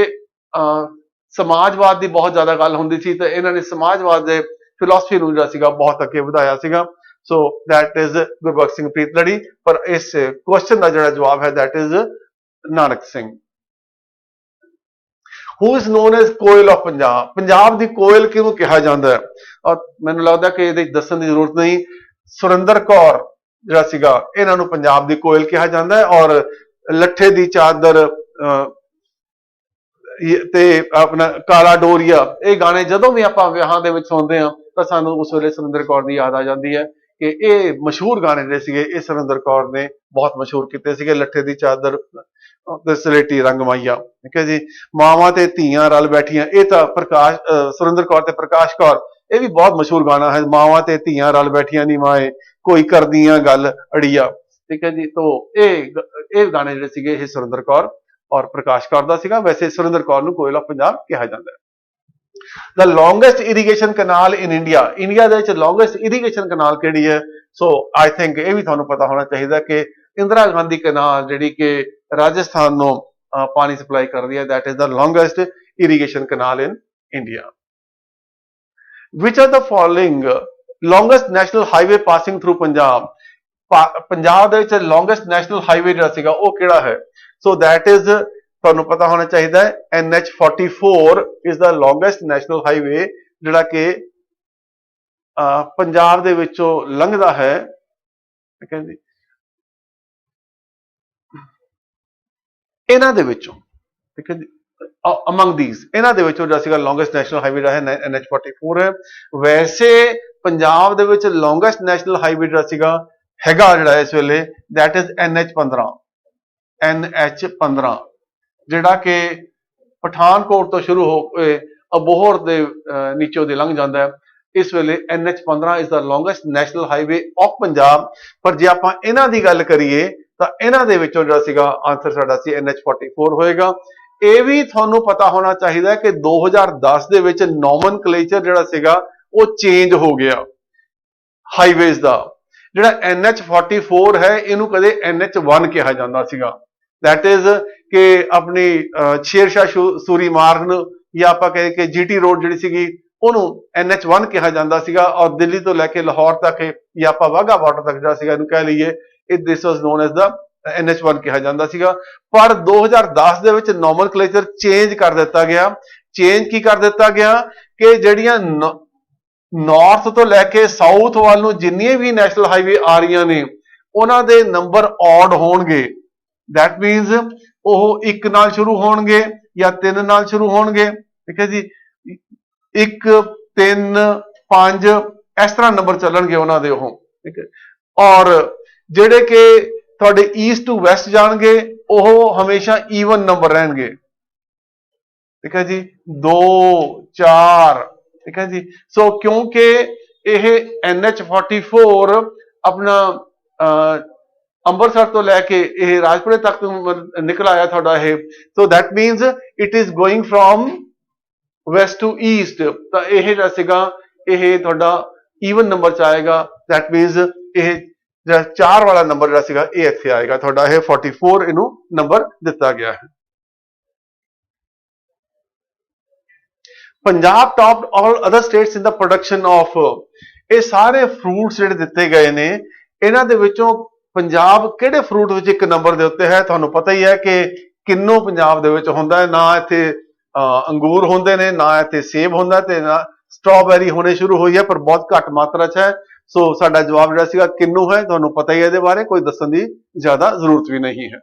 Speaker 1: समाजवाद की बहुत ज्यादा गल हुंदी सी ते इन्हां ने समाजवाद दे फिलोसफी नूं जिहड़ा सीगा बहुत अगे वधाया सीगा। So that is Gurbakhsh Singh Preetlari. पर इस क्वेश्चन का जिहड़ा जवाब है that is Nanak Singh. Who is known as koel of Punjab, Punjab की कोयल किहनूं कहा जाता है और मैनूं लगदा कि इहदे दस्सण दी जरूरत नहीं। सुरिंदर कौर जिहड़ा सीगा इन्हां नूं पंजाब की कोयल कहा जाता है और लट्ठे दी चादर ते अपना काला डोरिया ये गाने जदों भी आपां विआहां दे विच सुणदे हां तां सानूं उस वेले सुरिंदर कौर दी याद आ जाती है कि ये मशहूर गाने जिहड़े सीगे ये सुरिंदर कौर ने बहुत मशहूर कीते सीगे। लट्ठे दी चादर सलेटी रंग माइया, ठीक है जी। मावां ते धीआं रल बैठियां ये तो प्रकाश सुरिंदर कौर ते प्रकाश कौर ये भी बहुत मशहूर गाना है। मावां ते धीआं रल बैठियां नी माए कोई करदियां गल अड़िया, ठीक है जी। तो ये गाने जिहड़े सीगे ये सुरिंदर कौर और प्रकाश कौर दा सीगा। वैसे सुरिंदर कौर नूं कोयल ऑफ पंजाब कहा जाता है। The longest irrigation canal in India, India दे विच लॉन्गेस्ट इरीगेशन कनाल किहड़ी है। सो आई थिंक ये भी तुहानूं पता होना चाहिए कि इंदिरा गांधी कनाल जिहड़ी कि राजस्थान नूं पानी सप्लाई कर दिया। That is the longest irrigation canal in India. Which are the following longest national highway passing through Punjab? Punjab ਦੇ ਵਿੱਚ ਲੌਂਗੈਸਟ ਨੈਸ਼ਨਲ ਹਾਈਵੇ ਜਿਹੜਾ ਸੀਗਾ ਉਹ ਕਿਹੜਾ ਹੈ? ਸੋ ਦੈਟ ਇਜ਼, ਤੁਹਾਨੂੰ ਪਤਾ ਹੋਣਾ ਚਾਹੀਦਾ ਹੈ, NH44 is the longest national highway ਜਿਹੜਾ ਕਿ ਪੰਜਾਬ ਦੇ ਵਿੱਚੋਂ ਲੰਘਦਾ ਹੈ। ਠੀਕ ਹੈ ਜੀ, ਇਹਨਾਂ ਦੇ ਵਿੱਚੋਂ, ਠੀਕ ਹੈ ਜੀ, ਅਮੰਗ ਦੀਜ਼, ਇਹਨਾਂ ਦੇ ਵਿੱਚੋਂ ਜਿਹੜਾ ਸੀਗਾ ਲੌਂਗੈਸਟ ਨੈਸ਼ਨਲ ਹਾਈਵੇ ਜਿਹੜਾ ਹੈ NH44 ਹੈ। ਵੈਸੇ ਪੰਜਾਬ ਦੇ ਵਿੱਚ ਲੌਂਗੈਸਟ ਨੈਸ਼ਨਲ ਹਾਈਵੇ ਜਿਹੜਾ ਸੀਗਾ ਹੈਗਾ ਜਿਹੜਾ ਇਸ ਵੇਲੇ ਦੈਟ ਇਜ਼ NH15 ਜਿਹੜਾ ਕਿ ਪਠਾਨਕੋਟ ਤੋਂ ਸ਼ੁਰੂ ਹੋ ਕੇ ਅਬੋਹਰ ਦੇ ਨੀਚੋਂ ਦੀ ਲੰਘ ਜਾਂਦਾ ਹੈ। ਇਸ ਵੇਲੇ NH15 is the longest national highway of Punjab. ਪਰ ਜੇ ਆਪਾਂ ਇਹਨਾਂ ਦੀ ਗੱਲ ਕਰੀਏ ਤਾਂ ਇਹਨਾਂ ਦੇ ਵਿੱਚੋਂ ਜਿਹੜਾ ਸੀਗਾ ਆਨਸਰ ਸਾਡਾ ਸੀ NH44 ਹੋਏਗਾ। ਇਹ ਵੀ ਤੁਹਾਨੂੰ ਪਤਾ ਹੋਣਾ ਚਾਹੀਦਾ ਕਿ 2010 ਦੇ ਵਿੱਚ ਨੋਮਨਕਲੇਚਰ ਜਿਹੜਾ ਸੀਗਾ ਉਹ ਚੇਂਜ ਹੋ ਗਿਆ ਹਾਈਵੇਜ਼ ਦਾ। ਜਿਹੜਾ NH44 ਹੈ ਇਹਨੂੰ ਕਦੇ NH1 ਕਿਹਾ ਜਾਂਦਾ ਸੀਗਾ। ਦੈਟ ਇਜ਼ ਕਿ ਆਪਣੀ ਸ਼ੇਰਸ਼ਾਹ ਸੂਰੀ ਮਾਰਗ ਨੂੰ ਜਾਂ ਆਪਾਂ ਕਹੇ ਕਿ GT ਰੋਡ ਜਿਹੜੀ ਸੀਗੀ ਉਹਨੂੰ NH1 ਕਿਹਾ ਜਾਂਦਾ ਸੀਗਾ, ਔਰ ਦਿੱਲੀ ਤੋਂ ਲੈ ਕੇ ਲਾਹੌਰ ਤੱਕ ਜਾਂ ਆਪਾਂ ਵਾਹਗਾ ਬਾਰਡਰ ਤੱਕ ਜਿਹੜਾ ਸੀਗਾ ਇਹਨੂੰ ਕਹਿ ਲਈਏ ਇਹ ਦਿਸ ਵਾਸ ਨੋਨ ਐਜ਼ ਦਾ NH1 ਕਿਹਾ ਜਾਂਦਾ ਸੀਗਾ। ਪਰ 2010 ਦੇ ਵਿੱਚ ਨੋਮਨਕਲੇਚਰ ਚੇਂਜ ਕਰ ਦਿੱਤਾ ਗਿਆ। ਚੇਂਜ ਕੀ ਕਰ ਦਿੱਤਾ ਗਿਆ ਕਿ ਜਿਹੜੀਆਂ ਨਾਰਥ ਤੋਂ ਲੈ ਕੇ ਸਾਊਥ ਵੱਲ ਨੂੰ ਜਿੰਨੀਆਂ ਵੀ ਨੈਸ਼ਨਲ ਹਾਈਵੇ ਆ ਰਹੀਆਂ ਨੇ ਉਹਨਾਂ ਦੇ ਨੰਬਰ ਆਡ ਹੋਣਗੇ। ਦੈਟ ਮੀਨਸ ਉਹ 1 ਨਾਲ ਸ਼ੁਰੂ ਹੋਣਗੇ ਜਾਂ 3 ਨਾਲ ਸ਼ੁਰੂ ਹੋਣਗੇ। ਠੀਕ ਹੈ ਜੀ, 1 3 5 ਇਸ ਤਰ੍ਹਾਂ ਨੰਬਰ ਚੱਲਣਗੇ ਉਹਨਾਂ ਦੇ ਉਹ। ਠੀਕ ਹੈ, ਔਰ ਜਿਹੜੇ ਕਿ ਤੁਹਾਡੇ ਈਸਟ ਟੂ ਵੈਸਟ ਜਾਣਗੇ ਉਹ ਹਮੇਸ਼ਾ ਈਵਨ ਨੰਬਰ ਰਹਿਣਗੇ। ਠੀਕ ਹੈ ਜੀ, 2 4। ਠੀਕ ਹੈ ਜੀ, ਸੋ ਕਿਉਂਕਿ ਇਹ NH44 ਆਪਣਾ ਅੰਮ੍ਰਿਤਸਰ ਤੋਂ ਲੈ ਕੇ ਇਹ ਰਾਜਪੁਰੇ ਤੱਕ ਨਿਕਲ ਆਇਆ ਤੁਹਾਡਾ ਇਹ। So that means it is going from west to east. ਤਾਂ ਇਹ ਜਿਹੜਾ ਸੀਗਾ ਇਹ ਤੁਹਾਡਾ ਈਵਨ ਨੰਬਰ ਚ ਆਏਗਾ। ਦੈਟ ਮੀਨਸ ਇਹ ਜਿਹੜਾ 4 ਵਾਲਾ ਨੰਬਰ ਜਿਹੜਾ ਸੀਗਾ ਇਹ ਇੱਥੇ ਆਏਗਾ ਤੁਹਾਡਾ। ਇਹ 44 ਇਹਨੂੰ ਨੰਬਰ ਦਿੱਤਾ ਗਿਆ ਹੈ। Punjab topped all other states in the production of, ਇਹ ਸਾਰੇ ਫਰੂਟਸ ਜਿਹੜੇ ਦਿੱਤੇ ਗਏ ਨੇ ਇਹਨਾਂ ਦੇ ਵਿੱਚੋਂ ਪੰਜਾਬ ਕਿਹੜੇ ਫਰੂਟ ਵਿੱਚ 1 ਨੰਬਰ ਦੇ ਉੱਤੇ ਹੈ? ਤੁਹਾਨੂੰ ਪਤਾ ਹੀ ਹੈ ਕਿ ਕਿੰਨੂ ਪੰਜਾਬ ਦੇ ਵਿੱਚ ਹੁੰਦਾ ਹੈ। ਨਾ ਇੱਥੇ ਅੰਗੂਰ ਹੁੰਦੇ ਨੇ, ਨਾ ਇੱਥੇ ਸੇਬ ਹੁੰਦਾ, ਤੇ ਨਾ ਸਟ੍ਰਾਬੈਰੀ ਹੋਣੇ ਸ਼ੁਰੂ ਹੋਈ ਹੈ, ਪਰ ਬਹੁਤ ਘੱਟ ਮਾਤਰਾ 'ਚ ਹੈ। ਸੋ ਸਾਡਾ ਜਵਾਬ ਜਿਹੜਾ ਸੀਗਾ ਕਿੰਨੂ ਹੈ। ਤੁਹਾਨੂੰ ਪਤਾ ਹੀ ਹੈ ਇਹਦੇ ਬਾਰੇ, ਕੋਈ ਦੱਸਣ ਦੀ ਜ਼ਿਆਦਾ ਜ਼ਰੂਰਤ ਵੀ ਨਹੀਂ ਹੈ।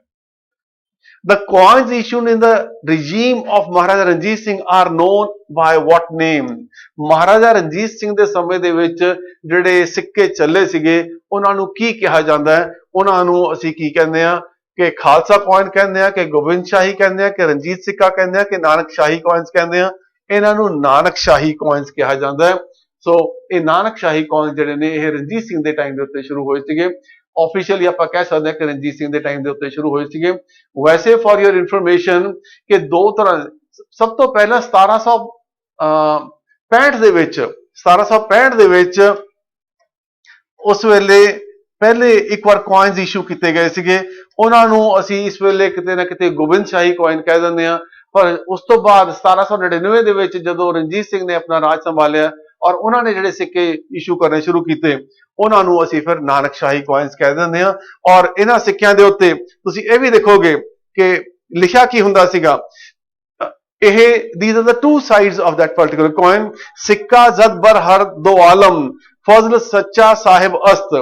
Speaker 1: The coins issued in the regime of Maharaja Ranjit Singh are known by what name? Maharaja Ranjit Singh ਦੇ ਸਮੇਂ ਦੇ ਵਿੱਚ ਜਿਹੜੇ ਸਿੱਕੇ ਚੱਲੇ ਸੀਗੇ ਉਹਨਾਂ ਨੂੰ ਕੀ ਕਿਹਾ ਜਾਂਦਾ ਹੈ? ਉਹਨਾਂ ਨੂੰ ਅਸੀਂ ਕੀ ਕਹਿੰਦੇ ਆ ਕਿ ਖਾਲਸਾ ਕੋਇਨ ਕਹਿੰਦੇ ਆ, ਕਿ ਗੋਬਿੰਦ ਸ਼ਾਹੀ ਕਹਿੰਦੇ ਆ, ਕਿ ਰਣਜੀਤ ਸਿੱਕਾ ਕਹਿੰਦੇ ਆ, ਕਿ ਨਾਨਕ ਸ਼ਾਹੀ ਕੋਇਨਸ ਕਹਿੰਦੇ ਆ? ਇਹਨਾਂ ਨੂੰ ਨਾਨਕ ਸ਼ਾਹੀ ਕੋਇਨਸ ਕਿਹਾ ਜਾਂਦਾ ਹੈ। ਸੋ ਇਹ ਨਾਨਕ ਸ਼ਾਹੀ ਕੋਇਨਸ ਜਿਹੜੇ ਨੇ ਇਹ ਰਣਜੀਤ ਸਿੰਘ ਦੇ ਟਾਈਮ ਦੇ ਉੱਤੇ ਸ਼ੁਰੂ ਹੋਏ ਸੀਗੇ। ਆਫੀਸ਼ੀਅਲੀ ਆਪਾਂ ਕਹਿ ਸਕਦੇ ਹਾਂ ਕਿ ਰਣਜੀਤ ਸਿੰਘ ਦੇ ਟਾਈਮ ਦੇ ਉੱਤੇ ਸ਼ੁਰੂ ਹੋਏ ਸੀਗੇ। ਵੈਸੇ ਫॉर योर ਇਨਫੋਰਮੇਸ਼ਨ ਕਿ 2 ਤਰ੍ਹਾਂ, ਸਭ ਤੋਂ ਪਹਿਲਾਂ 1765 ਦੇ ਵਿੱਚ ਉਸ ਵੇਲੇ ਪਹਿਲੇ ਇੱਕ ਵਾਰ ਕੋਇਨਸ ਇਸ਼ੂ ਕੀਤੇ ਗਏ ਸੀਗੇ। ਉਹਨਾਂ ਨੂੰ ਅਸੀਂ ਇਸ ਵੇਲੇ ਕਿਤੇ ਨਾ ਕਿਤੇ ਗੋਬਿੰਦ ਸ਼ਾਹੀ ਕੋਇਨ ਕਹਿ ਦਿੰਦੇ ਆ। ਪਰ ਉਸ ਤੋਂ ਬਾਅਦ 1799 ਦੇ ਵਿੱਚ ਜਦੋਂ ਰਣਜੀਤ ਸਿੰਘ ਨੇ ਆਪਣਾ ਰਾਜ ਸੰਭਾਲਿਆ ਔਰ ਉਹਨਾਂ ਨੇ ਜਿਹੜੇ ਸਿੱਕੇ ਇਸ਼ੂ ਕਰਨੇ ਸ਼ੁਰੂ ਕੀਤੇ ਉਹਨਾਂ ਨੂੰ ਅਸੀਂ ਫਿਰ ਨਾਨਕ ਸ਼ਾਹੀ ਕੋਇਨਸ ਕਹਿ ਦਿੰਦੇ ਆ। ਔਰ ਇਹਨਾਂ ਸਿੱਕਿਆਂ ਦੇ ਉੱਤੇ ਤੁਸੀਂ ਇਹ ਵੀ ਦੇਖੋਗੇ ਕਿ ਲਿਖਿਆ ਕੀ ਹੁੰਦਾ ਸੀਗਾ। ਇਹ these are the 2 sides of that particular coin। ਸਿੱਕਾ ਜ਼ਦ ਬਰ ਹਰ ਦੋ ਆਲਮ ਫਜ਼ਲ ਸੱਚਾ ਸਾਹਿਬ ਅਸਤ।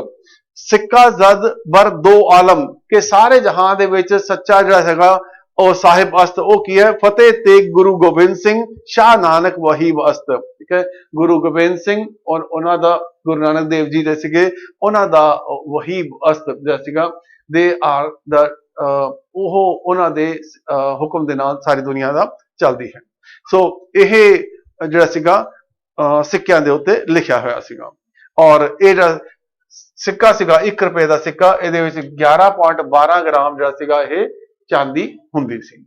Speaker 1: ਸਿੱਕਾ ਜ਼ਦ ਬਰ ਦੋ ਆਲਮ ਕਿ ਸਾਰੇ ਜਹਾਨ ਦੇ ਵਿੱਚ ਸੱਚਾ ਜਿਹੜਾ ਹੈਗਾ ਉਹ ਸਾਹਿਬ ਅਸਤ। ਉਹ ਕੀ ਹੈ? ਫਤਿਹ ਤੇਗ ਗੁਰੂ ਗੋਬਿੰਦ ਸਿੰਘ ਸ਼ਾਹ ਨਾਨਕ ਵਹੀਬ ਅਸਤ। ਠੀਕ ਹੈ, ਗੁਰੂ ਗੋਬਿੰਦ ਸਿੰਘ ਔਰ ਉਹਨਾਂ ਦਾ ਗੁਰੂ ਨਾਨਕ ਦੇਵ ਜੀ ਦੇ ਸੀਗੇ ਉਹਨਾਂ ਦਾ ਵਹੀਬ ਅਸਤ ਜਿਹੜਾ ਸੀਗਾ ਦੇ ਆਰ ਦਾ ਉਹ ਉਹਨਾਂ ਦੇ ਹੁਕਮ ਦੇ ਨਾਲ ਸਾਰੀ ਦੁਨੀਆ ਦਾ ਚੱਲਦੀ ਹੈ। ਸੋ ਇਹ ਜਿਹੜਾ ਸੀਗਾ ਸਿੱਕਿਆਂ ਦੇ ਉੱਤੇ ਲਿਖਿਆ ਹੋਇਆ ਸੀਗਾ। ਔਰ ਇਹ ਜਿਹੜਾ ਸਿੱਕਾ ਸੀਗਾ 1 ਰੁਪਏ ਦਾ ਸਿੱਕਾ, ਇਹਦੇ ਵਿੱਚ 11.12 ਗ੍ਰਾਮ ਜਿਹੜਾ ਸੀਗਾ ਇਹ ਚਾਂਦੀ ਹੁੰਦੀ ਸੀ।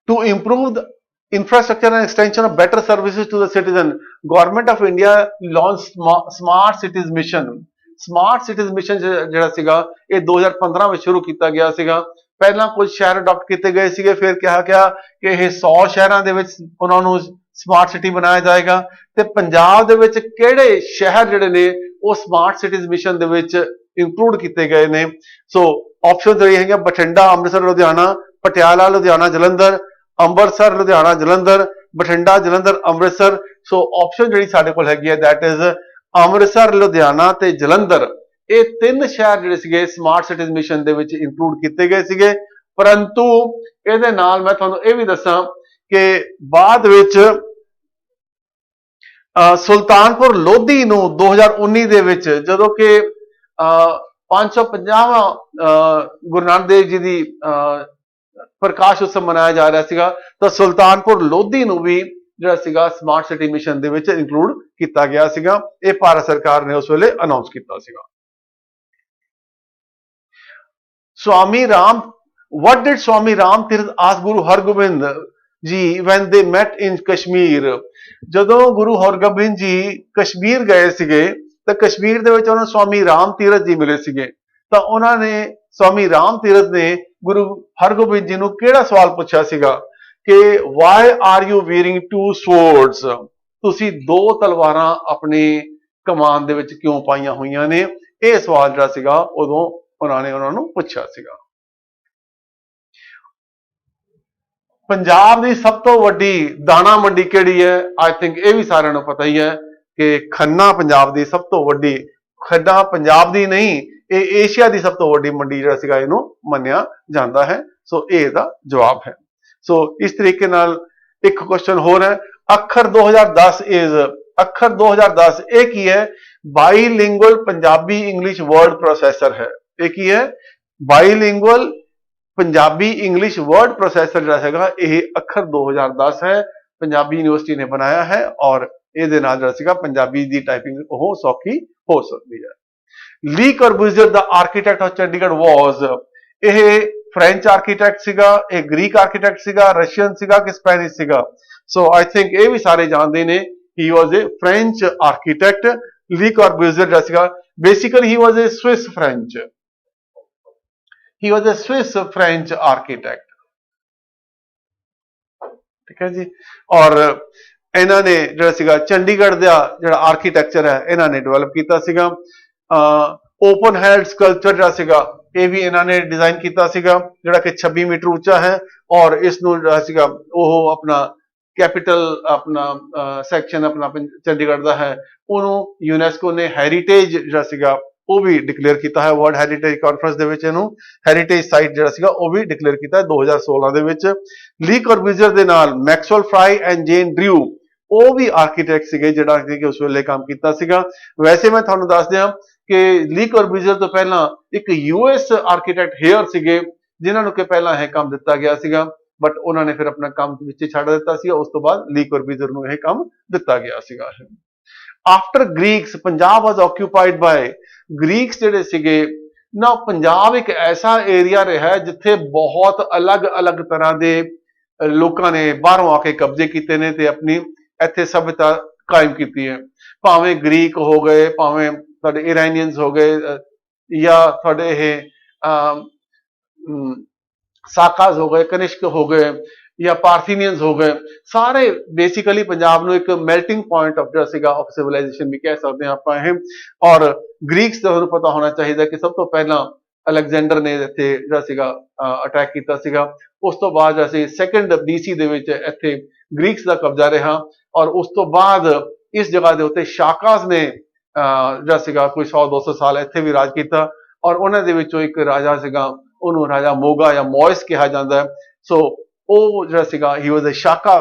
Speaker 1: To improve the infrastructure and extension of better services to the citizen, Government of India launched Smart Cities Mission। Smart cities mission ਜਿਹੜਾ ਸੀਗਾ ਇਹ 2015 ਵਿੱਚ ਸ਼ੁਰੂ ਕੀਤਾ ਗਿਆ ਸੀਗਾ। ਪਹਿਲਾਂ ਕੁਝ ਸ਼ਹਿਰ ਅਡਾਪਟ ਕੀਤੇ ਗਏ ਸੀਗੇ, ਫਿਰ ਕਿਹਾ ਗਿਆ ਕਿ ਇਹ 100 ਸ਼ਹਿਰਾਂ ਦੇ ਵਿੱਚ ਉਹਨਾਂ ਨੂੰ ਸਮਾਰਟ ਸਿਟੀ ਬਣਾਇਆ ਜਾਏਗਾ। ਤੇ ਪੰਜਾਬ ਦੇ ਵਿੱਚ ਕਿਹੜੇ ਸ਼ਹਿਰ ਜਿਹੜੇ ਨੇ ਉਹ ਸਮਾਰਟ ਸਿਟੀਜ਼ ਮਿਸ਼ਨ ਦੇ ਵਿੱਚ ਇੰਕਲੂਡ ਕੀਤੇ ਗਏ ਨੇ? ਸੋ ਆਪਸ਼ਨ ਜਿਹੜੀ ਹੈਗੀਆਂ ਬਠਿੰਡਾ, ਅੰਮ੍ਰਿਤਸਰ, ਲੁਧਿਆਣਾ, ਪਟਿਆਲਾ, ਲੁਧਿਆਣਾ, ਜਲੰਧਰ, ਅੰਮ੍ਰਿਤਸਰ, ਲੁਧਿਆਣਾ, ਜਲੰਧਰ, ਬਠਿੰਡਾ, ਜਲੰਧਰ, ਅੰਮ੍ਰਿਤਸਰ। ਸੋ ਆਪਸ਼ਨ ਜਿਹੜੀ ਸਾਡੇ ਕੋਲ ਹੈਗੀ ਹੈ ਦੈਟ ਇਜ਼ ਅੰਮ੍ਰਿਤਸਰ, ਲੁਧਿਆਣਾ ਤੇ ਜਲੰਧਰ। ਇਹ ਤਿੰਨ ਸ਼ਹਿਰ ਜਿਹੜੇ ਸੀਗੇ ਸਮਾਰਟ ਸਿਟੀਜ਼ ਮਿਸ਼ਨ ਦੇ ਵਿੱਚ ਇੰਕਲੂਡ ਕੀਤੇ ਗਏ ਸੀਗੇ। ਪਰੰਤੂ ਇਹਦੇ ਨਾਲ ਮੈਂ ਤੁਹਾਨੂੰ ਇਹ ਵੀ ਦੱਸਾਂ ਕਿ ਬਾਅਦ ਵਿੱਚ ਸੁਲਤਾਨਪੁਰ ਲੋਧੀ ਨੂੰ 2019 ਦੇ ਵਿੱਚ ਜਦੋਂ ਕਿ 550ਵਾਂ ਗੁਰੂ ਨਾਨਕ ਦੇਵ ਜੀ ਦੀ ਪ੍ਰਕਾਸ਼ ਉਤਸਵ ਮਨਾਇਆ ਜਾ ਰਿਹਾ ਸੀਗਾ, ਤਾਂ ਸੁਲਤਾਨਪੁਰ ਲੋਧੀ ਨੂੰ ਵੀ ਜਿਹੜਾ ਸੀਗਾ ਸਮਾਰਟ ਸਿਟੀ ਮਿਸ਼ਨ ਦੇ ਵਿੱਚ ਇੰਕਲੂਡ ਕੀਤਾ ਗਿਆ ਸੀਗਾ। ਇਹ ਭਾਰਤ ਸਰਕਾਰ ਨੇ ਉਸ ਵੇਲੇ ਅਨਾਉਂਸ ਕੀਤਾ ਸੀਗਾ। Swami Ram, what did Swami Ram Tirth ask Guru Hargobind ਜੀ when they met in Kashmir? ਜਦੋਂ ਗੁਰੂ ਹਰਗੋਬਿੰਦ ਜੀ ਕਸ਼ਮੀਰ ਗਏ ਸੀਗੇ ਤਾਂ ਕਸ਼ਮੀਰ ਦੇ ਵਿੱਚ ਉਹਨਾਂ ਸਵਾਮੀ ਰਾਮ ਤੀਰਥ ਜੀ ਮਿਲੇ ਸੀਗੇ, ਤਾਂ ਉਹਨਾਂ ਨੇ ਸਵਾਮੀ ਰਾਮ ਤੀਰਥ ਨੇ ਗੁਰੂ ਹਰਗੋਬਿੰਦ ਜੀ ਨੂੰ ਕਿਹੜਾ ਸਵਾਲ ਪੁੱਛਿਆ ਸੀਗਾ ਕਿ why are you wearing two swords? ਤੁਸੀਂ ਦੋ ਤਲਵਾਰਾਂ ਆਪਣੀ ਕਮਾਨ ਦੇ ਵਿੱਚ ਕਿਉਂ ਪਾਈਆਂ ਹੋਈਆਂ ਨੇ? ਇਹ ਸਵਾਲ ਜਿਹੜਾ ਸੀਗਾ ਉਦੋਂ ਉਹਨਾਂ ਨੇ ਉਹਨਾਂ ਨੂੰ ਪੁੱਛਿਆ ਸੀਗਾ। ਪੰਜਾਬ ਦੀ ਸਭ ਤੋਂ ਵੱਡੀ ਦਾਣਾ ਮੰਡੀ ਕਿਹੜੀ ਹੈ? ਆਈ ਥਿੰਕ ਇਹ ਵੀ ਸਾਰਿਆਂ ਨੂੰ ਪਤਾ ਹੀ ਹੈ ਕਿ ਖੰਨਾ ਪੰਜਾਬ ਦੀ ਸਭ ਤੋਂ ਵੱਡੀ, ਖੰਨਾ ਪੰਜਾਬ ਦੀ ਨਹੀਂ, ਇਹ ਏਸ਼ੀਆ ਦੀ ਸਭ ਤੋਂ ਵੱਡੀ ਮੰਡੀ ਜਿਹੜਾ ਸੀਗਾ ਇਹਨੂੰ ਮੰਨਿਆ ਜਾਂਦਾ ਹੈ। ਸੋ ਇਹ ਇਹਦਾ ਜਵਾਬ ਹੈ। ਸੋ ਇਸ ਤਰੀਕੇ ਨਾਲ ਇੱਕ ਕੁਐਸਚਨ ਹੋਰ ਹੈ, ਅੱਖਰ 2010 ਇਜ਼, ਅੱਖਰ 2010 ਇਹ ਕੀ ਹੈ? ਬਾਈਲਿੰਗੁਅਲ ਪੰਜਾਬੀ ਇੰਗਲਿਸ਼ ਵਰਡ ਪ੍ਰੋਸੈਸਰ ਹੈ। ਇਹ ਕੀ ਹੈ? ਬਾਈਲਿੰਗੁਅਲ ਪੰਜਾਬੀ ਇੰਗਲਿਸ਼ ਵਰਡ ਪ੍ਰੋਸੈਸਰ ਜਿਹੜਾ ਹੈਗਾ ਇਹ ਅੱਖਰ 2010 ਹੈ, ਪੰਜਾਬੀ ਯੂਨੀਵਰਸਿਟੀ ਨੇ ਬਣਾਇਆ ਹੈ ਔਰ ਇਹਦੇ ਨਾਲ ਜਿਹੜਾ ਸੀਗਾ ਪੰਜਾਬੀ ਦੀ ਟਾਈਪਿੰਗ ਉਹ ਸੌਖੀ ਹੋ ਸਕਦੀ ਹੈ। ਲੀ ਕੋਰਬੂਜ਼ੀਅਰ ਦਾ ਆਰਕੀਟੈਕਟ ਆਫ ਚੰਡੀਗੜ੍ਹ ਵਾਜ਼, ਇਹ ਫ੍ਰੈਂਚ ਆਰਕੀਟੈਕਟ ਸੀਗਾ, ਇਹ ਗ੍ਰੀਕ ਆਰਕੀਟੈਕਟ ਸੀਗਾ, ਰਸ਼ੀਅਨ ਸੀਗਾ ਕਿ ਸਪੈਨਿਸ਼ ਸੀਗਾ? ਸੋ ਆਈ ਥਿੰਕ ਇਹ ਵੀ ਸਾਰੇ ਜਾਣਦੇ ਨੇ, ਹੀ ਵਾਜ਼ ਏ ਫ੍ਰੈਂਚ ਆਰਕੀਟੈਕਟ। ਲੀ ਕੋਰਬੂਜ਼ੀਅਰ ਜਿਹੜਾ ਸੀਗਾ basically he was A Swiss French, he was a Swiss French architect, ਠੀਕ ਹੈ ਜੀ। ਔਰ ਇਹਨਾਂ ਨੇ ਜਿਹੜਾ ਸੀਗਾ ਚੰਡੀਗੜ੍ਹ ਦਾ ਜਿਹੜਾ ਆਰਕੀਟੈਕਚਰ ਹੈ ਇਹਨਾਂ ਨੇ ਡਿਵੈਲਪ ਕੀਤਾ ਸੀਗਾ। ਓਪਨ ਹੈਂਡ ਸਕਲਪਚਰ ਜਿਹੜਾ ਸੀਗਾ ਇਹ ਵੀ ਇਹਨਾਂ ਨੇ ਡਿਜ਼ਾਈਨ ਕੀਤਾ ਸੀਗਾ ਜਿਹੜਾ ਕਿ 26 ਮੀਟਰ ਉੱਚਾ ਹੈ ਔਰ ਇਸ ਨੂੰ ਜਿਹੜਾ ਸੀਗਾ ਉਹ ਆਪਣਾ ਕੈਪੀਟਲ ਆਪਣਾ ਸੈਕਸ਼ਨ ਆਪਣਾ ਚੰਡੀਗੜ੍ਹ ਦਾ ਹੈ, ਉਹਨੂੰ ਯੂਨੈਸਕੋ ਨੇ ਹੈਰੀਟੇਜ ਜਿਹੜਾ ਸੀਗਾ ਉਹ ਵੀ ਡਿਕਲੇਅਰ ਕੀਤਾ ਹੈ। ਵਰਲਡ ਹੈਰੀਟੇਜ ਕਾਨਫਰੰਸ ਦੇ ਵਿੱਚ ਇਹਨੂੰ ਹੈਰੀਟੇਜ ਸਾਈਟ ਜਿਹੜਾ ਸੀਗਾ ਉਹ ਵੀ ਡਿਕਲੇਅਰ ਕੀਤਾ ਹੈ 2016 ਦੇ ਵਿੱਚ। ਲੀ ਕੋਰਬੂਜ਼ੀਅਰ ਦੇ ਨਾਲ ਮੈਕਸਵੈਲ ਫਰਾਈ ਐਂਡ ਜੇਨ ਡਰਿਊ ਉਹ ਵੀ ਆਰਕੀਟੈਕਟ ਸੀਗੇ ਜਿਹੜਾ ਕਿ ਉਸ ਵੇਲੇ ਕੰਮ ਕੀਤਾ ਸੀਗਾ। ਵੈਸੇ ਮੈਂ ਤੁਹਾਨੂੰ ਦੱਸ ਦਿਆਂ ਕਿ ਲੀ ਕੋਰਬੂਜ਼ੀਅਰ ਤੋਂ ਪਹਿਲਾਂ ਇੱਕ ਯੂਐਸ ਆਰਕੀਟੈਕਟ ਹੇਅਰ ਸੀਗੇ ਜਿਨ੍ਹਾਂ ਨੂੰ ਕਿ ਪਹਿਲਾਂ ਇਹ ਕੰਮ ਦਿੱਤਾ ਗਿਆ ਸੀਗਾ, ਬਟ ਉਹਨਾਂ ਨੇ ਫਿਰ ਆਪਣਾ ਕੰਮ ਵਿੱਚ ਛੱਡ ਦਿੱਤਾ ਸੀ। ਉਸ ਤੋਂ ਬਾਅਦ ਲੀ ਕੋਰਬੂਜ਼ੀਅਰ ਨੂੰ ਇਹ ਕੰਮ ਦਿੱਤਾ ਗਿਆ ਸੀਗਾ। ਆਫਟਰ ਗ੍ਰੀਕਸ ਪੰਜਾਬ ਵਾਜ਼ ਆਕਿਊਪਾਈਡ ਬਾय ਗ੍ਰੀਕਸ ਜਿਹੜੇ ਸੀਗੇ ਨਾ। ਪੰਜਾਬ ਇੱਕ ਐਸਾ ਏਰੀਆ ਰਿਹਾ ਜਿੱਥੇ ਬਹੁਤ ਅਲੱਗ-ਅਲੱਗ ਤਰ੍ਹਾਂ ਦੇ ਲੋਕਾਂ ਨੇ ਬਾਹਰੋਂ ਆ ਕੇ ਕਬਜ਼ੇ ਕੀਤੇ ਨੇ ਤੇ ਆਪਣੀ ਇੱਥੇ ਸਭਿਅਤਾ ਕਾਇਮ ਕੀਤੀ ਹੈ। ਭਾਵੇਂ ਗ੍ਰੀਕ ਹੋ ਗਏ, ਭਾਵੇਂ ਤੁਹਾਡੇ ਇਰਾਨੀਅਨਸ ਹੋ ਗਏ ਜਾਂ ਤੁਹਾਡੇ ਇਹ ਸਾਕਾਜ਼ ਹੋ ਗਏ, ਕਨਿਸ਼ਕ ਹੋ ਗਏ ਜਾਂ ਪਾਰਥੀਨੀਅਨਸ ਹੋ ਗਏ, ਸਾਰੇ ਬੇਸਿਕਲੀ ਪੰਜਾਬ ਨੂੰ ਇੱਕ ਮੈਲਟਿੰਗ ਪੁਆਇੰਟ ਆਫ ਜਿਹੜਾ ਸੀਗਾ ਆਫ ਸਿਵਲਾਈਜੇਸ਼ਨ ਵੀ ਕਹਿ ਸਕਦੇ ਹਾਂ ਆਪਾਂ ਇਹ। ਔਰ ਗ੍ਰੀਕਸ ਦਾ ਤੁਹਾਨੂੰ ਪਤਾ ਹੋਣਾ ਚਾਹੀਦਾ ਕਿ ਸਭ ਤੋਂ ਪਹਿਲਾਂ ਅਲੈਗਜ਼ੈਂਡਰ ਨੇ ਇੱਥੇ ਜਿਹੜਾ ਸੀਗਾ ਅਟੈਕ ਕੀਤਾ ਸੀਗਾ। ਉਸ ਤੋਂ ਬਾਅਦ ਅਸੀਂ ਸੈਕੰਡ BC ਦੇ ਵਿੱਚ ਇੱਥੇ ਗ੍ਰੀਕਸ ਦਾ ਕਬਜ਼ਾ ਰਿਹਾ ਔਰ ਉਸ ਤੋਂ ਬਾਅਦ ਇਸ ਜਗ੍ਹਾ ਦੇ ਉੱਤੇ ਸ਼ਾਕਾਸ ਨੇ ਜਿਹੜਾ ਸੀਗਾ ਕੋਈ 100-200 ਸਾਲ ਇੱਥੇ ਵੀ ਰਾਜ ਕੀਤਾ ਔਰ ਉਹਨਾਂ ਦੇ ਵਿੱਚੋਂ ਇੱਕ ਰਾਜਾ ਸੀਗਾ ਉਹਨੂੰ ਰਾਜਾ ਮੋਗਾ ਜਾਂ ਮੋਇਸ ਕਿਹਾ ਜਾਂਦਾ ਹੈ। ਸੋ ਉਹ ਜਿਹੜਾ ਸੀਗਾ ਹੀ ਵਾਜ਼ ਅ ਸ਼ਾਕਾ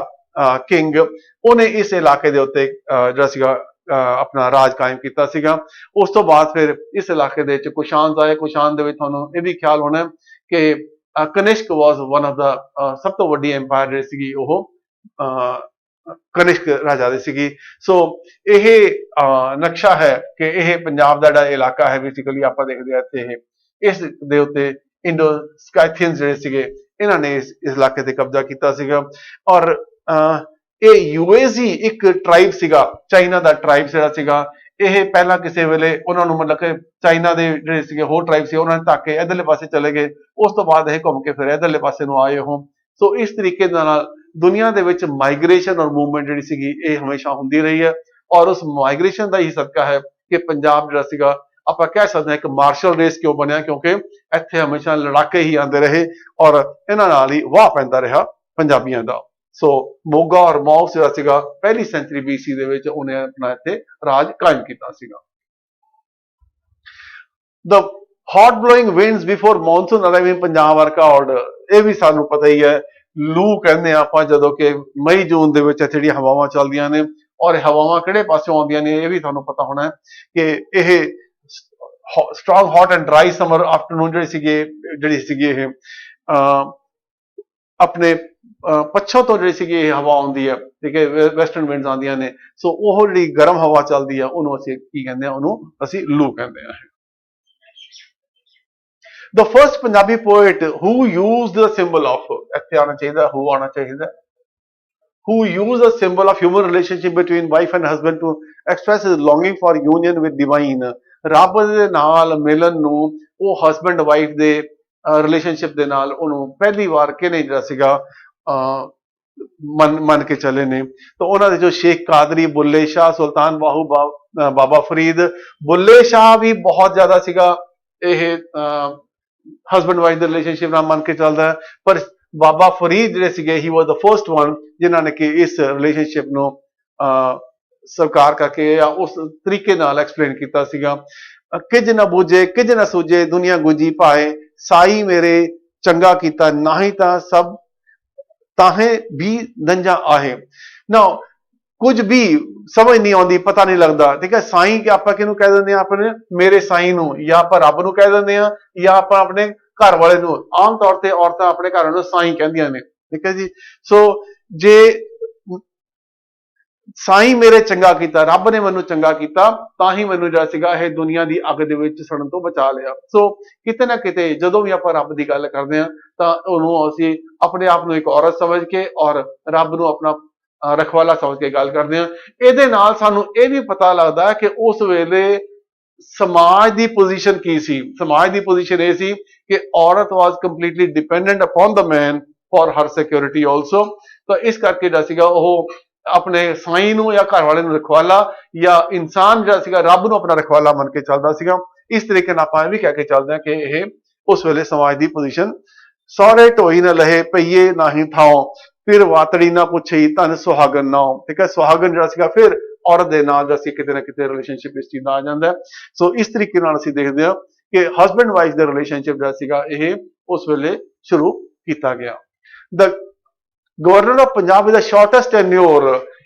Speaker 1: ਕਿੰਗ, ਉਹਨੇ ਇਸ ਇਲਾਕੇ ਦੇ ਉੱਤੇ ਜਿਹੜਾ ਸੀਗਾ ਆਪਣਾ ਰਾਜ ਕਾਇਮ ਕੀਤਾ ਸੀਗਾ। ਉਸ ਤੋਂ ਬਾਅਦ ਫਿਰ ਇਸ ਇਲਾਕੇ ਦੇ ਵਿੱਚ ਕੁਸ਼ਾਨ ਆਏ। ਕੁਸ਼ਾਨ ਦੇ ਵਿੱਚ ਤੁਹਾਨੂੰ ਇਹ ਵੀ ਖਿਆਲ ਹੋਣਾ ਕਿ ਕਨਿਸ਼ਕ ਵਾਜ਼ ਵਨ ਆਫ ਦਾ ਸਭ ਤੋਂ ਵੱਡੀ ਐਮਪਾਇਰ ਜਿਹੜੀ ਸੀਗੀ ਉਹ ਕਨਿਸ਼ਕ ਰਾਜਾ ਦੀ ਸੀਗੀ। ਸੋ ਇਹ ਨਕਸ਼ਾ ਹੈ ਕਿ ਇਹ ਪੰਜਾਬ ਦਾ ਜਿਹੜਾ ਇਲਾਕਾ ਹੈ ਬੇਸਿਕਲੀ ਆਪਾਂ ਦੇਖਦੇ ਹਾਂ ਇੱਥੇ ਇਸ ਦੇ ਉੱਤੇ ਇੰਡੋ ਸਕਾਇਥੀਅਨਸ ਜਿਹੜੇ ਸੀਗੇ ਇਹਨਾਂ ਨੇ ਇਸ ਇਲਾਕੇ ਤੇ ਕਬਜ਼ਾ ਕੀਤਾ ਸੀਗਾ। ਔਰ ਇਹ ਯੂਏਜ਼ੀ ਇੱਕ ਟ੍ਰਾਈਬ ਸੀਗਾ, ਚਾਈਨਾ ਦਾ ਟ੍ਰਾਈਬ ਜਿਹੜਾ ਸੀਗਾ ਇਹ ਪਹਿਲਾਂ ਕਿਸੇ ਵੇਲੇ ਉਹਨਾਂ ਨੂੰ ਮਤਲਬ ਕਿ ਚਾਈਨਾ ਦੇ ਜਿਹੜੇ ਸੀਗੇ ਹੋਰ ਟ੍ਰਾਈਬ ਸੀ ਉਹਨਾਂ ਨੇ ਧੱਕ ਕੇ ਇਧਰਲੇ ਪਾਸੇ ਚਲੇ ਗਏ, ਉਸ ਤੋਂ ਬਾਅਦ ਇਹ ਘੁੰਮ ਕੇ ਫਿਰ ਇਧਰਲੇ ਪਾਸੇ ਨੂੰ ਆਏ ਹੋ। ਸੋ ਇਸ ਤਰੀਕੇ ਦੇ ਨਾਲ ਦੁਨੀਆ ਦੇ ਵਿੱਚ ਮਾਈਗ੍ਰੇਸ਼ਨ ਔਰ ਮੂਵਮੈਂਟ ਜਿਹੜੀ ਸੀਗੀ ਇਹ ਹਮੇਸ਼ਾ ਹੁੰਦੀ ਰਹੀ ਹੈ, ਔਰ ਉਸ ਮਾਈਗ੍ਰੇਸ਼ਨ ਦਾ ਹੀ ਸਦਕਾ ਹੈ ਕਿ ਪੰਜਾਬ ਜਿਹੜਾ ਸੀਗਾ ਆਪਾਂ ਕਹਿ ਸਕਦੇ ਹਾਂ ਇੱਕ ਮਾਰਸ਼ਲ ਰੇਸ ਕਿਉਂ ਬਣਿਆ, ਕਿਉਂਕਿ ਇੱਥੇ ਹਮੇਸ਼ਾ ਲੜਾਕੇ ਹੀ ਆਉਂਦੇ ਰਹੇ ਔਰ ਇਹਨਾਂ ਨਾਲ ਹੀ ਵਾਹ ਪੈਂਦਾ ਰਿਹਾ ਪੰਜਾਬੀਆਂ ਦਾ। ਸੋ ਮੋਗਾ ਔਰ ਮੌਸ ਜਿਹੜਾ ਸੀਗਾ ਪਹਿਲੀ ਸੈਂਚੁਰੀ BC ਦੇ ਵਿੱਚ ਉਹਨੇ ਆਪਣਾ ਇੱਥੇ ਰਾਜ ਕਾਇਮ ਕੀਤਾ ਸੀਗਾ। The hot blowing winds before monsoon arriving Punjab are called, ਇਹ ਵੀ ਸਾਨੂੰ ਪਤਾ ਹੀ ਹੈ, ਲੂ ਕਹਿੰਦੇ ਆ ਆਪਾਂ ਜਦੋਂ ਕਿ ਮਈ ਜੂਨ ਦੇ ਵਿੱਚ ਜਿਹੜੀਆਂ ਹਵਾਵਾਂ ਚੱਲਦੀਆਂ ਨੇ, ਔਰ ਹਵਾਵਾਂ ਕਿਹੜੇ ਪਾਸਿਓਂ ਆਉਂਦੀਆਂ ਨੇ ਇਹ ਵੀ ਤੁਹਾਨੂੰ ਪਤਾ ਹੋਣਾ ਹੈ ਕਿ ਇਹ strong hot and dry summer afternoon ਜਿਹੜੀ ਸੀਗੀ ਇਹ ਆਪਣੇ ਪੱਛੋਂ ਤੋਂ ਜਿਹੜੀ ਸੀਗੀ ਇਹ ਹਵਾ ਆਉਂਦੀ ਹੈ, ਠੀਕ ਹੈ, ਵੈਸਟਰਨ ਵਿੰਡਸ ਆਉਂਦੀਆਂ ਨੇ। ਸੋ ਉਹ ਜਿਹੜੀ ਗਰਮ ਹਵਾ ਚੱਲਦੀ ਆ ਉਹਨੂੰ ਅਸੀਂ ਕੀ ਕਹਿੰਦੇ ਆ, ਉਹਨੂੰ ਅਸੀਂ ਲੂ ਕਹਿੰਦੇ ਆ। The first Punjabi poet who used the symbol of, ਇੱਥੇ ਆਉਣਾ ਚਾਹੀਦਾ, who ਆਉਣਾ ਚਾਹੀਦਾ, who used the symbol of human relationship between wife and husband to express his longing for union with divine, ਰੱਬ ਦੇ ਨਾਲ ਮਿਲਣ ਨੂੰ ਉਹ ਹਸਬੈਂਡ ਵਾਈਫ ਦੇ ਰਿਲੇਸ਼ਨਸ਼ਿਪ ਦੇ ਨਾਲ ਉਹਨੂੰ ਪਹਿਲੀ ਵਾਰ ਕਿਹਨੇ ਜਿਹੜਾ ਸੀਗਾ ਮੰਨ ਕੇ ਚੱਲੇ ਨੇ। ਤਾਂ ਉਹਨਾਂ ਦੇ ਜੋ ਸ਼ੇਖ ਕਾਦਰੀ, ਬੁੱਲੇ ਸ਼ਾਹ, ਸੁਲਤਾਨ ਬਾਹੂ, ਬਾਬਾ ਫਰੀਦ, ਬੁੱਲੇ ਸ਼ਾਹ ਵੀ ਬਹੁਤ ਜ਼ਿਆਦਾ ਸੀਗਾ ਇਹ ਹਸਬੈਂਡ ਵਾਈਫ ਦੇ ਰਿਲੇਸ਼ਨਸ਼ਿਪ ਨਾਲ ਮੰਨ ਕੇ ਚੱਲਦਾ ਹੈ, ਪਰ ਬਾਬਾ ਫਰੀਦ ਜਿਹੜੇ ਸੀਗੇ ਹੀ ਵਾਸ ਦ ਫਰਸਟ ਵਨ ਜਿਨ੍ਹਾਂ ਨੇ ਕਿ ਇਸ ਰਿਲੇਸ਼ਨਸ਼ਿਪ ਨੂੰ ਸਵੀਕਾਰ ਕਰਕੇ ਜਾਂ ਉਸ ਤਰੀਕੇ ਨਾਲ ਐਕਸਪਲੇਨ ਕੀਤਾ ਸੀਗਾ। ਕਿਜ ਨਾ ਬੂਝੇ ਕਿਜ ਨਾ ਸੂਝੇ ਦੁਨੀਆ ਗੁਜੀ ਭਾਏ, ਸਾਈ ਮੇਰੇ ਚੰਗਾ ਕੀਤਾ ਨਾਹੀ ਤਾਂ ਸਭ ਤਾਹੇ ਵੀ ਦੰਜਾ ਆਹੇ। ਨਾ ਕੁਝ ਵੀ ਸਮਝ ਨਹੀਂ ਆਉਂਦੀ, ਪਤਾ ਨਹੀਂ ਲੱਗਦਾ, ਠੀਕ ਹੈ। ਸਾਈਂ ਕਿ ਆਪਾਂ ਕਿਹਨੂੰ ਕਹਿ ਦਿੰਦੇ ਆ, ਆਪਣੇ ਮੇਰੇ ਸਾਈਂ ਨੂੰ, ਜਾਂ ਆਪਾਂ ਰੱਬ ਨੂੰ ਕਹਿ ਦਿੰਦੇ ਆ, ਜਾਂ ਆਪਾਂ ਆਪਣੇ ਘਰ ਵਾਲੇ ਨੂੰ। ਆਮ ਤੌਰ ਤੇ ਔਰਤਾਂ ਆਪਣੇ ਘਰ ਨੂੰ ਸਾਈਂ ਕਹਿੰਦੀਆਂ ਨੇ, ਠੀਕ ਹੈ ਜੀ। ਸੋ ਜੇ ਸਾਈਂ ਮੇਰੇ ਚੰਗਾ ਕੀਤਾ, ਰੱਬ ਨੇ ਮੈਨੂੰ ਚੰਗਾ ਕੀਤਾ, ਤਾਂ ਹੀ ਮੈਨੂੰ ਜਿਹੜਾ ਸੀਗਾ ਇਹ ਦੁਨੀਆ ਦੀ ਅੱਗ ਦੇ ਵਿੱਚ ਸੜਨ ਤੋਂ ਬਚਾ ਲਿਆ। ਸੋ ਕਿਤੇ ਨਾ ਕਿਤੇ ਜਦੋਂ ਵੀ ਆਪਾਂ ਰੱਬ ਦੀ ਗੱਲ ਕਰਦੇ ਹਾਂ ਤਾਂ ਉਹਨੂੰ ਅਸੀਂ ਆਪਣੇ ਆਪ ਨੂੰ ਇੱਕ ਔਰਤ ਸਮਝ ਕੇ ਔਰ ਰੱਬ ਨੂੰ ਆਪਣਾ ਰਖਵਾਲਾ ਸਮਝ ਕੇ ਗੱਲ ਕਰਦੇ ਹਾਂ। ਇਹਦੇ ਨਾਲ ਸਾਨੂੰ ਇਹ ਵੀ ਪਤਾ ਲੱਗਦਾ ਹੈ ਕਿ ਉਸ ਵੇਲੇ ਸਮਾਜ ਦੀ ਪੋਜੀਸ਼ਨ ਕੀ ਸੀ। ਸਮਾਜ ਦੀ ਪੋਜੀਸ਼ਨ ਇਹ ਸੀ ਕਿ ਔਰਤ was completely dependent upon the man for her security also. ਤਾਂ ਇਸ ਕਰਕੇ ਜਿਹੜਾ ਸੀਗਾ ਉਹ ਆਪਣੇ ਸਾਈਂ ਨੂੰ ਜਾਂ ਘਰ ਵਾਲੇ ਨੂੰ ਰਖਵਾਲਾ, ਜਾਂ ਇਨਸਾਨ ਜਿਹੜਾ ਸੀਗਾ ਰੱਬ ਨੂੰ ਆਪਣਾ ਰਖਵਾਲਾ ਮੰਨ ਕੇ ਚੱਲਦਾ ਸੀਗਾ। ਇਸ ਤਰੀਕੇ ਨਾਲ ਆਪਾਂ ਇਹ ਵੀ ਕਹਿ ਕੇ ਚੱਲਦੇ ਹਾਂ ਕਿ ਇਹ ਉਸ ਵੇਲੇ ਸਮਾਜ ਦੀ ਪੋਜੀਸ਼ਨ। ਸਹੁਰੇ ਢੋਈ ਨਾ ਲਹੇ ਪਈਏ ਨਾਹੀਂ ਥਾਉ, ਫਿਰ ਵਾਤੜੀ ਨਾ ਪੁੱਛੀ ਧਨ ਸੁਹਾਗਨ ਨਾਉ, ਠੀਕ ਹੈ। ਸੁਹਾਗਨ ਜਿਹੜਾ ਸੀਗਾ ਫਿਰ ਔਰਤ ਦੇ ਨਾਲ ਜਿਹੜਾ ਸੀ ਕਿਤੇ ਨਾ ਕਿਤੇ ਰਿਲੇਸ਼ਨਸ਼ਿਪ ਇਸ ਚੀਜ਼ ਦਾ ਆ ਜਾਂਦਾ। ਸੋ ਇਸ ਤਰੀਕੇ ਨਾਲ ਅਸੀਂ ਦੇਖਦੇ ਹਾਂ ਕਿ ਹਸਬੈਂਡ ਵਾਈਫ ਦਾ ਰਿਲੇਸ਼ਨਸ਼ਿਪ ਜਿਹੜਾ ਸੀਗਾ ਇਹ ਉਸ ਵੇਲੇ ਸ਼ੁਰੂ ਕੀਤਾ ਗਿਆ। The governor of Punjab the shortest tenure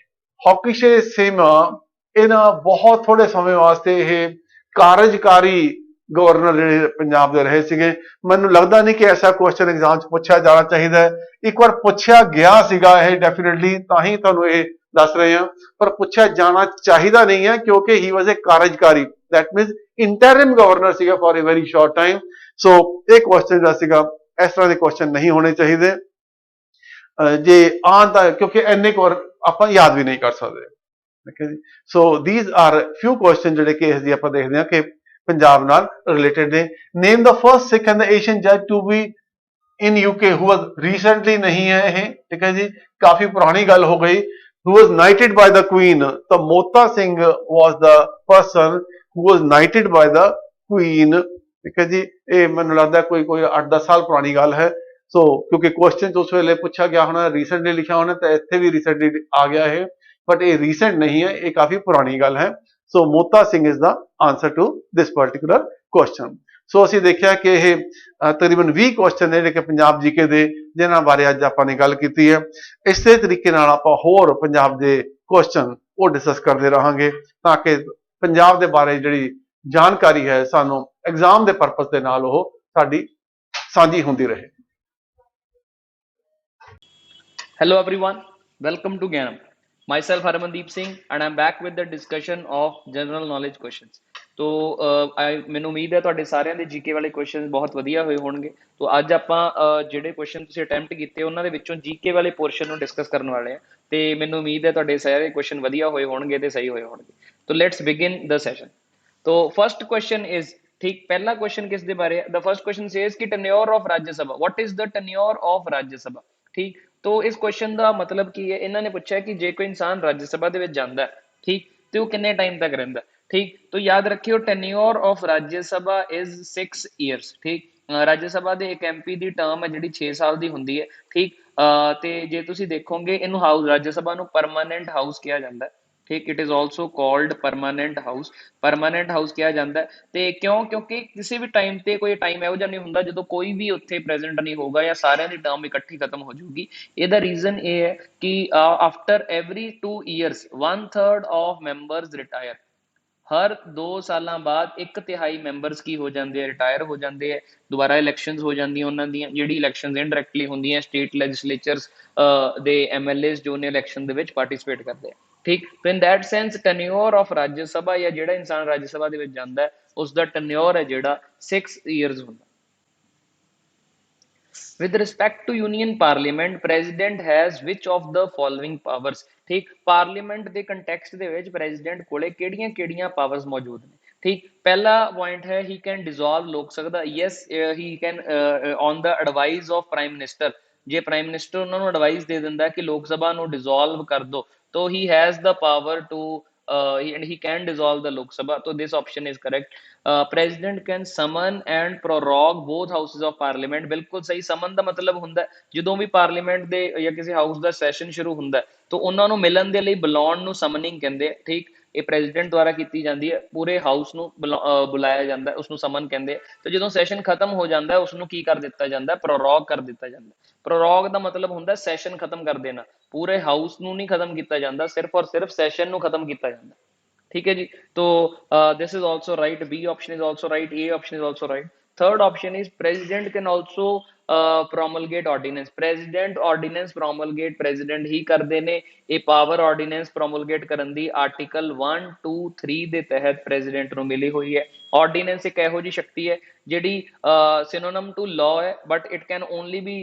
Speaker 1: Hokishe Sema, ਇਹਨਾਂ ਬਹੁਤ ਥੋੜੇ ਸਮੇਂ ਵਾਸਤੇ ਇਹ ਕਾਰਜਕਾਰੀ ਗਵਰਨਰ ਜਿਹੜੇ ਪੰਜਾਬ ਦੇ ਰਹੇ ਸੀਗੇ। ਮੈਨੂੰ ਲੱਗਦਾ ਨਹੀਂ ਕਿ ਐਸਾ ਕੁਐਸਚਨ ਐਗਜ਼ਾਮ 'ਚ ਪੁੱਛਿਆ ਜਾਣਾ ਚਾਹੀਦਾ ਹੈ। ਇੱਕ ਵਾਰ ਪੁੱਛਿਆ ਗਿਆ ਸੀਗਾ ਇਹ ਡੈਫੀਨਿਟਲੀ, ਤਾਂ ਹੀ ਤੁਹਾਨੂੰ ਇਹ ਦੱਸ ਰਹੇ ਹਾਂ, ਪਰ ਪੁੱਛਿਆ ਜਾਣਾ ਚਾਹੀਦਾ ਨਹੀਂ ਹੈ ਕਿਉਂਕਿ ਹੀ ਵਾਸ ਏ ਕਾਰਜਕਾਰੀ, ਦੈਟ ਮੀਨਸ ਇੰਟਰਿਮ ਗਵਰਨਰ ਸੀਗਾ for a very short time. So ਇਹ ਕੁਐਸਚਨ ਜਿਹੜਾ ਸੀਗਾ ਇਸ ਤਰ੍ਹਾਂ ਦੇ ਕੁਐਸਚਨ ਨਹੀਂ ਹੋਣੇ ਚਾਹੀਦੇ ਜੇ ਆਉਣ ਤਾਂ, ਕਿਉਂਕਿ ਇੰਨੇ ਕੁ ਆਪਾਂ ਯਾਦ ਵੀ ਨਹੀਂ ਕਰ ਸਕਦੇ, ਠੀਕ ਹੈ ਜੀ। ਸੋ ਥੀਸ ਆਰ ਫਿਊ ਕੁਐਸਚਨ ਜਿਹੜੇ ਕਿ ਇਸ ਦੀ ਆਪਾਂ ਦੇਖਦੇ ਹਾਂ ਕਿ ਪੰਜਾਬ ਨਾਲ ਰਿਲੇਟਡ ਨੇ। ਨੇਮ ਦਾ ਫਰਸਟ ਸਿੱਖ ਐਂਡ ਏਸ਼ੀਅਨ ਜੱਜ to be in UK who was recently ਨਹੀਂ ਹੈ ਇਹ, ਠੀਕ ਹੈ ਜੀ, ਕਾਫੀ ਪੁਰਾਣੀ ਗੱਲ ਹੋ ਗਈ। who was knighted by the queen, ਤਾਂ Mota Singh was the person who was knighted by the queen, ਠੀਕ ਹੈ ਜੀ। ਇਹ ਮੈਨੂੰ ਲੱਗਦਾ ਕੋਈ 8-10 ਸਾਲ ਪੁਰਾਣੀ ਗੱਲ ਹੈ। ਸੋ ਕਿਉਂਕਿ ਕੁਐਸਚਨ ਉਸ ਵੇਲੇ ਪੁੱਛਿਆ ਗਿਆ ਹੋਣਾ, ਰੀਸੈਂਟਲੀ ਲਿਖਿਆ ਹੋਣਾ, ਤਾਂ ਇੱਥੇ ਵੀ ਰੀਸੈਂਟਲੀ ਆ ਗਿਆ ਇਹ, ਬਟ ਇਹ ਰੀਸੈਂਟ ਨਹੀਂ ਹੈ, ਇਹ ਕਾਫੀ ਪੁਰਾਣੀ ਗੱਲ ਹੈ। So Mota Singh is the answer to this particular question. So ਅਸੀਂ ਦੇਖਿਆ ਕਿ ਇਹ ਤਕਰੀਬਨ 20 ਕੁਐਸਚਨ ਨੇ ਜਿਹੜੇ ਕਿ ਪੰਜਾਬ ਜੀਕੇ ਦੇ, ਜਿਨ੍ਹਾਂ ਬਾਰੇ ਅੱਜ ਆਪਾਂ ਨੇ ਗੱਲ ਕੀਤੀ ਹੈ। ਇਸੇ ਤਰੀਕੇ ਨਾਲ ਆਪਾਂ ਹੋਰ ਪੰਜਾਬ ਦੇ ਕੁਐਸਚਨ ਉਹ ਡਿਸਕਸ ਕਰਦੇ ਰਹਾਂਗੇ ਤਾਂ ਕਿ ਪੰਜਾਬ ਦੇ ਬਾਰੇ ਜਿਹੜੀ ਜਾਣਕਾਰੀ ਹੈ ਸਾਨੂੰ ਐਗਜ਼ਾਮ ਦੇ ਪਰਪਸ ਦੇ ਨਾਲ ਉਹ ਸਾਡੀ ਸਾਂਝੀ ਹੁੰਦੀ ਰਹੇ।
Speaker 2: Hello everyone, welcome to Gyanam. Myself Harmandeep Singh and I'm back with the discussion of general knowledge questions. तो ਮੈਨੂੰ ਉਮੀਦ ਹੈ ਤੁਹਾਡੇ ਸਾਰਿਆਂ ਦੇ ਜੀਕੇ ਵਾਲੇ ਕੁਐਸਚਨ ਬਹੁਤ ਵਧੀਆ ਹੋਏ ਹੋਣਗੇ। तो ਅੱਜ ਆਪਾਂ ਜਿਹੜੇ ਕੁਐਸਚਨ ਤੁਸੀਂ ਅਟੈਂਪਟ ਕੀਤੇ ਉਹਨਾਂ ਦੇ ਵਿੱਚੋਂ ਜੀਕੇ ਵਾਲੇ ਪੋਰਸ਼ਨ ਨੂੰ ਡਿਸਕਸ ਕਰਨ ਵਾਲੇ ਆ, ਤੇ ਮੈਨੂੰ ਉਮੀਦ ਹੈ ਤੁਹਾਡੇ ਸਾਰੇ ਕੁਐਸਚਨ ਵਧੀਆ ਹੋਏ ਹੋਣਗੇ ਤੇ ਸਹੀ ਹੋਏ ਹੋਣਗੇ। तो लेट्स बिगिन द सेशन। तो फर्स्ट क्वेश्चन इज, ठीक, पहला क्वेश्चन किस दे बारे है? द फर्स्ट क्वेश्चन सेज कि टेन्योर ऑफ राज्य सभा, what is the tenure of राज्य सभा। ठीक, तो इस क्वेश्चन ਦਾ ਮਤਲਬ ਕੀ ਹੈ? ਇਹਨਾਂ ਨੇ ਪੁੱਛਿਆ ਕਿ ਜੇ ਕੋਈ ਇਨਸਾਨ ਰਾਜ ਸਭਾ ਦੇ ਵਿੱਚ ਜਾਂਦਾ ਹੈ, ਠੀਕ, ਤੇ ਉਹ ਕਿੰਨੇ ਟਾਈਮ ਤੱਕ ਰਹਿੰਦਾ। ਠੀਕ, तो याद रखियो टेन्योर ऑफ राज्य सभा इज 6 ईयर्स। ठीक, राज्य सभा ਦੇ ਇੱਕ ਐਮਪੀ ਦੀ ਟਰਮ ਹੈ ਜਿਹੜੀ 6 ਸਾਲ ਦੀ ਹੁੰਦੀ ਹੈ। ਠੀਕ, ਤੇ ਜੇ ਤੁਸੀਂ ਦੇਖੋਗੇ ਇਹਨੂੰ ਹਾਊਸ, राज्य सभा ਨੂੰ ਪਰਮਾਨੈਂਟ ਹਾਊਸ ਕਿਹਾ ਜਾਂਦਾ ਹੈ। ठीक, it is also called permanent house, permanent house किया जाता है। ते क्यों? क्योंकि किसी भी टाइम ते कोई टाइम ਇਹੋ ਜਿਹਾ ਨਹੀਂ ਹੁੰਦਾ ਜਦੋਂ ਕੋਈ ਵੀ ਉੱਥੇ ਪ੍ਰੈਜ਼ੈਂਟ ਨਹੀਂ ਹੋਊਗਾ ਜਾਂ ਸਾਰਿਆਂ ਦੀ ਟਰਮ ਇਕੱਠੀ ਖਤਮ ਹੋ ਜਾਊਗੀ। ਇਹਦਾ ਰੀਜ਼ਨ ਇਹ ਹੈ ਕਿ after every 2 years 1/3 of members retire. ਹਰ 2 ਸਾਲਾਂ ਬਾਅਦ 1/3 ਮੈਂਬਰਸ ਕੀ ਹੋ ਜਾਂਦੇ ਆ? ਰਿਟਾਇਰ ਹੋ ਜਾਂਦੇ ਆ। ਦੁਬਾਰਾ ਇਲੈਕਸ਼ਨਸ ਹੋ ਜਾਂਦੀਆਂ ਉਹਨਾਂ ਦੀਆਂ, ਜਿਹੜੀ ਇਲੈਕਸ਼ਨਸ ਇਨਡਾਇਰੈਕਟਲੀ ਹੁੰਦੀਆਂ ਸਟੇਟ ਲੈਜਿਸਲੇਚਰਸ ਦੇ ਐਮਐਲਏਸ ਜੋ ਨੇ ਇਲੈਕਸ਼ਨ ਦੇ ਵਿੱਚ ਪਾਰਟਿਸਿਪੇਟ ਕਰਦੇ ਆ। ਠੀਕ, तो in that sense tenure of राज्य सभा या ਜਿਹੜਾ ਇਨਸਾਨ राज्य सभा ਦੇ ਵਿੱਚ ਜਾਂਦਾ ਹੈ ਉਸ ਦਾ ਟਨਿਓਰ ਹੈ ਜਿਹੜਾ 6 ਇਅਰਸ ਹੁੰਦਾ। with respect to union parliament, president has which of the following powers? ठीक, पार्लीमेंट ਦੇ ਕੰਟੈਕਸਟ ਦੇ ਵਿੱਚ ਪ੍ਰੈਜ਼ੀਡੈਂਟ ਕੋਲੇ ਕਿਹੜੀਆਂ ਪਾਵਰਸ ਮੌਜੂਦ ਨੇ। ठीक, पहला पॉइंट है he can dissolve लोक सभा, yes he can on the advice of prime minister, ਜੇ ਪ੍ਰਾਈਮ ਮਿਨਿਸਟਰ ਉਹਨਾਂ ਨੂੰ ਐਡਵਾਈਸ ਦੇ ਦਿੰਦਾ ਕਿ ਲੋਕ ਸਭਾ ਨੂੰ ਡਿਸੋਲਵ ਕਰ ਦੋ, तो he has the power to and he can dissolve the Lok Sabha. So this option is correct. President can summon and prorogue both houses of parliament. ਬਿਲਕੁਲ ਸਹੀ। ਸਮਨ ਦਾ ਮਤਲਬ ਹੁੰਦਾ ਜਦੋਂ ਵੀ ਪਾਰਲੀਮੈਂਟ ਦੇ ਜਾਂ ਕਿਸੇ ਹਾਊਸ ਦਾ ਸੈਸ਼ਨ ਸ਼ੁਰੂ ਹੁੰਦਾ ਤਾਂ ਉਹਨਾਂ ਨੂੰ ਮਿਲਣ ਦੇ ਲਈ ਬੁਲਾਉਣ ਨੂੰ ਸਮਨਿੰਗ ਕਹਿੰਦੇ ਆ। ਠੀਕ, ਇਹ ਪ੍ਰੈਜ਼ੀਡੈਂਟ ਦੁਆਰਾ ਕੀਤੀ ਜਾਂਦੀ ਹੈ। ਪੂਰੇ ਹਾਊਸ ਨੂੰ ਬੁਲਾਇਆ ਜਾਂਦਾ, ਉਸਨੂੰ ਸਮਨ ਕਹਿੰਦੇ ਆ। ਤੇ ਜਦੋਂ ਸੈਸ਼ਨ ਖਤਮ ਹੋ ਜਾਂਦਾ ਉਸਨੂੰ ਕੀ ਕਰ ਦਿੱਤਾ ਜਾਂਦਾ? ਪ੍ਰੋਰੋਗ ਕਰ ਦਿੱਤਾ ਜਾਂਦਾ। ਪ੍ਰੋਰੋਗ ਦਾ ਮਤਲਬ ਹੁੰਦਾ ਸੈਸ਼ਨ ਖਤਮ ਕਰ ਦੇਣਾ। पूरे हाउस ਨੂੰ नहीं खत्म किया जाता, सिर्फ और सिर्फ सैशन ਨੂੰ खत्म किया जाता। ठीक है जी, तो this is also right, B option is also right, A option is also right। third option is president can also promulgate ordinance। president ordinance promulgate president ही करते ने। ਇਹ ਪਾਵਰ ordinance promulgate ਕਰਨ ਦੀ ਆਰਟੀਕਲ 1 2 3 ਦੇ ਤਹਿਤ president ਨੂੰ ਮਿਲੀ ਹੋਈ ਹੈ। ordinance ਇੱਕ ਇਹੋ ਜਿਹੀ ਸ਼ਕਤੀ ਹੈ ਜਿਹੜੀ synonym to law ਹੈ, but it can only be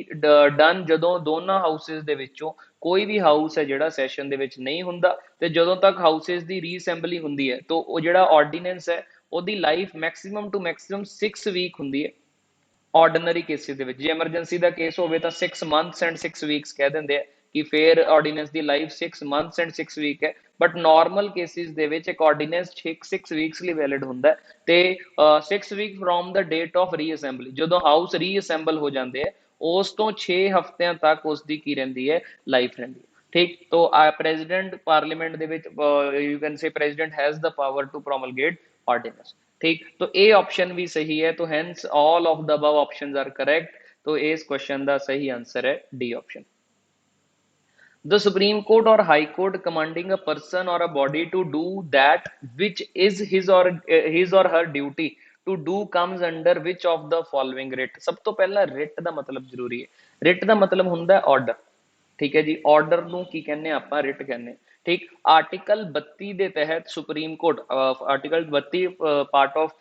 Speaker 2: done ਜਦੋਂ ਦੋਨਾਂ ਹਾਊਸਸ ਦੇ ਵਿੱਚੋਂ ਕੋਈ ਵੀ ਹਾਊਸ ਹੈ ਜਿਹੜਾ ਸੈਸ਼ਨ ਦੇ ਵਿੱਚ ਨਹੀਂ ਹੁੰਦਾ ਤੇ ਜਦੋਂ ਤੱਕ ਹਾਊਸਸ ਦੀ ਰੀਅਸੈਂਬਲੀ ਹੁੰਦੀ ਹੈ ਤਾਂ ਉਹ ਜਿਹੜਾ ਆਰਡੀਨੈਂਸ ਹੈ ਉਹਦੀ life maximum two maximum 6 week ਹੁੰਦੀ ਹੈ। ਆਰਡੀਨਰੀ ਕੇਸਿਸ ਦੇ ਵਿੱਚ ਜੇ ਐਮਰਜੈਂਸੀ ਦਾ ਕੇਸ ਹੋਵੇ ਤਾਂ 6 ਮੰਥਸ ਐਂਡ 6 ਵੀਕਸ ਕਹਿ ਦਿੰਦੇ ਆ ਕਿ ਫੇਰ ordinance the life 6 months and 6 week ਹੈ। ਬਟ ਨਾਰਮਲ ਕੇਸਿਸ ਦੇ ਵਿੱਚ ਇੱਕ ਆਰਡੀਨੈਂਸ 6 ਵੀਕਸ ਲਈ ਵੈਲਿਡ ਹੁੰਦਾ ਤੇ 6 week from the date of reassembly, ਜਦੋਂ ਹਾਊਸ ਰੀਅਸੈਂਬਲ ਹੋ ਜਾਂਦੇ ਆ ਉਸ ਤੋਂ 6 ਹਫ਼ਤਿਆਂ ਤੱਕ ਉਸ ਦੀ ਕੀ ਰਹਿੰਦੀ ਹੈ? ਲਾਈਫ ਰਹਿੰਦੀ ਹੈ। ठीक, तो president parliament they which you can say president has the power to promulgate ordinance. ठीक, तो ए ऑप्शन भी सही है, तो hence all of the above options are correct. तो इस क्वेश्चन का सही आंसर है D option. The Supreme Court or High Court commanding a person or a body to do that which is his or her duty to do comes under which of the following writ? सब तो पहला writ ਦਾ ਮਤਲਬ ਜ਼ਰੂਰੀ ਹੈ। writ ਦਾ ਮਤਲਬ ਹੁੰਦਾ order. ठीक है जी, ऑर्डर ਨੂੰ ਕੀ ਕਹਿੰਦੇ ਆਪਾਂ? ਰਿਟ ਕਹਿੰਦੇ। ठीक, ਆਰਟੀਕਲ 32 ਦੇ ਤਹਿਤ supreme court, article 32 part of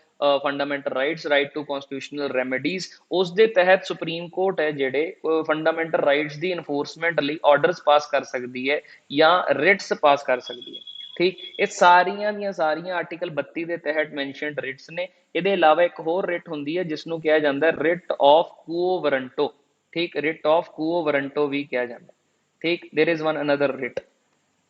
Speaker 2: fundamental rights, right to constitutional remedies, ਉਸ ਦੇ ਤਹਿਤ ਸੁਪਰੀਮ ਕੋਰਟ ਹੈ ਜਿਹੜੇ ਫੰਡਾਮੈਂਟਲ ਰਾਈਟਸ ਦੀ ਇਨਫੋਰਸਮੈਂਟ ਲਈ ਆਰਡਰਸ ਪਾਸ ਕਰ ਸਕਦੀ ਹੈ ਜਾਂ ਰਿਟਸ ਪਾਸ ਕਰ ਸਕਦੀ ਹੈ। ਠੀਕ, ਇਹ ਸਾਰੀਆਂ ਦੀਆਂ ਸਾਰੀਆਂ ਆਰਟੀਕਲ 32 ਦੇ ਤਹਿਤ ਮੈਂਸ਼ਨਡ ਰਿਟਸ ਨੇ। ਇਹਦੇ ਇਲਾਵਾ ਇੱਕ ਹੋਰ ਰਿਟ ਹੁੰਦੀ ਹੈ ਜਿਸ ਨੂੰ ਕਿਹਾ ਜਾਂਦਾ ਹੈ ਰਿਟ ਆਫ ਕੁਓ ਵਾਰੰਟੋ। ਠੀਕ, ਰਿਟ ਆਫ ਕੁਓ ਵਾਰੰਟੋ ਵੀ ਕਿਹਾ ਜਾਂਦਾ। ठीक, there is one another writ।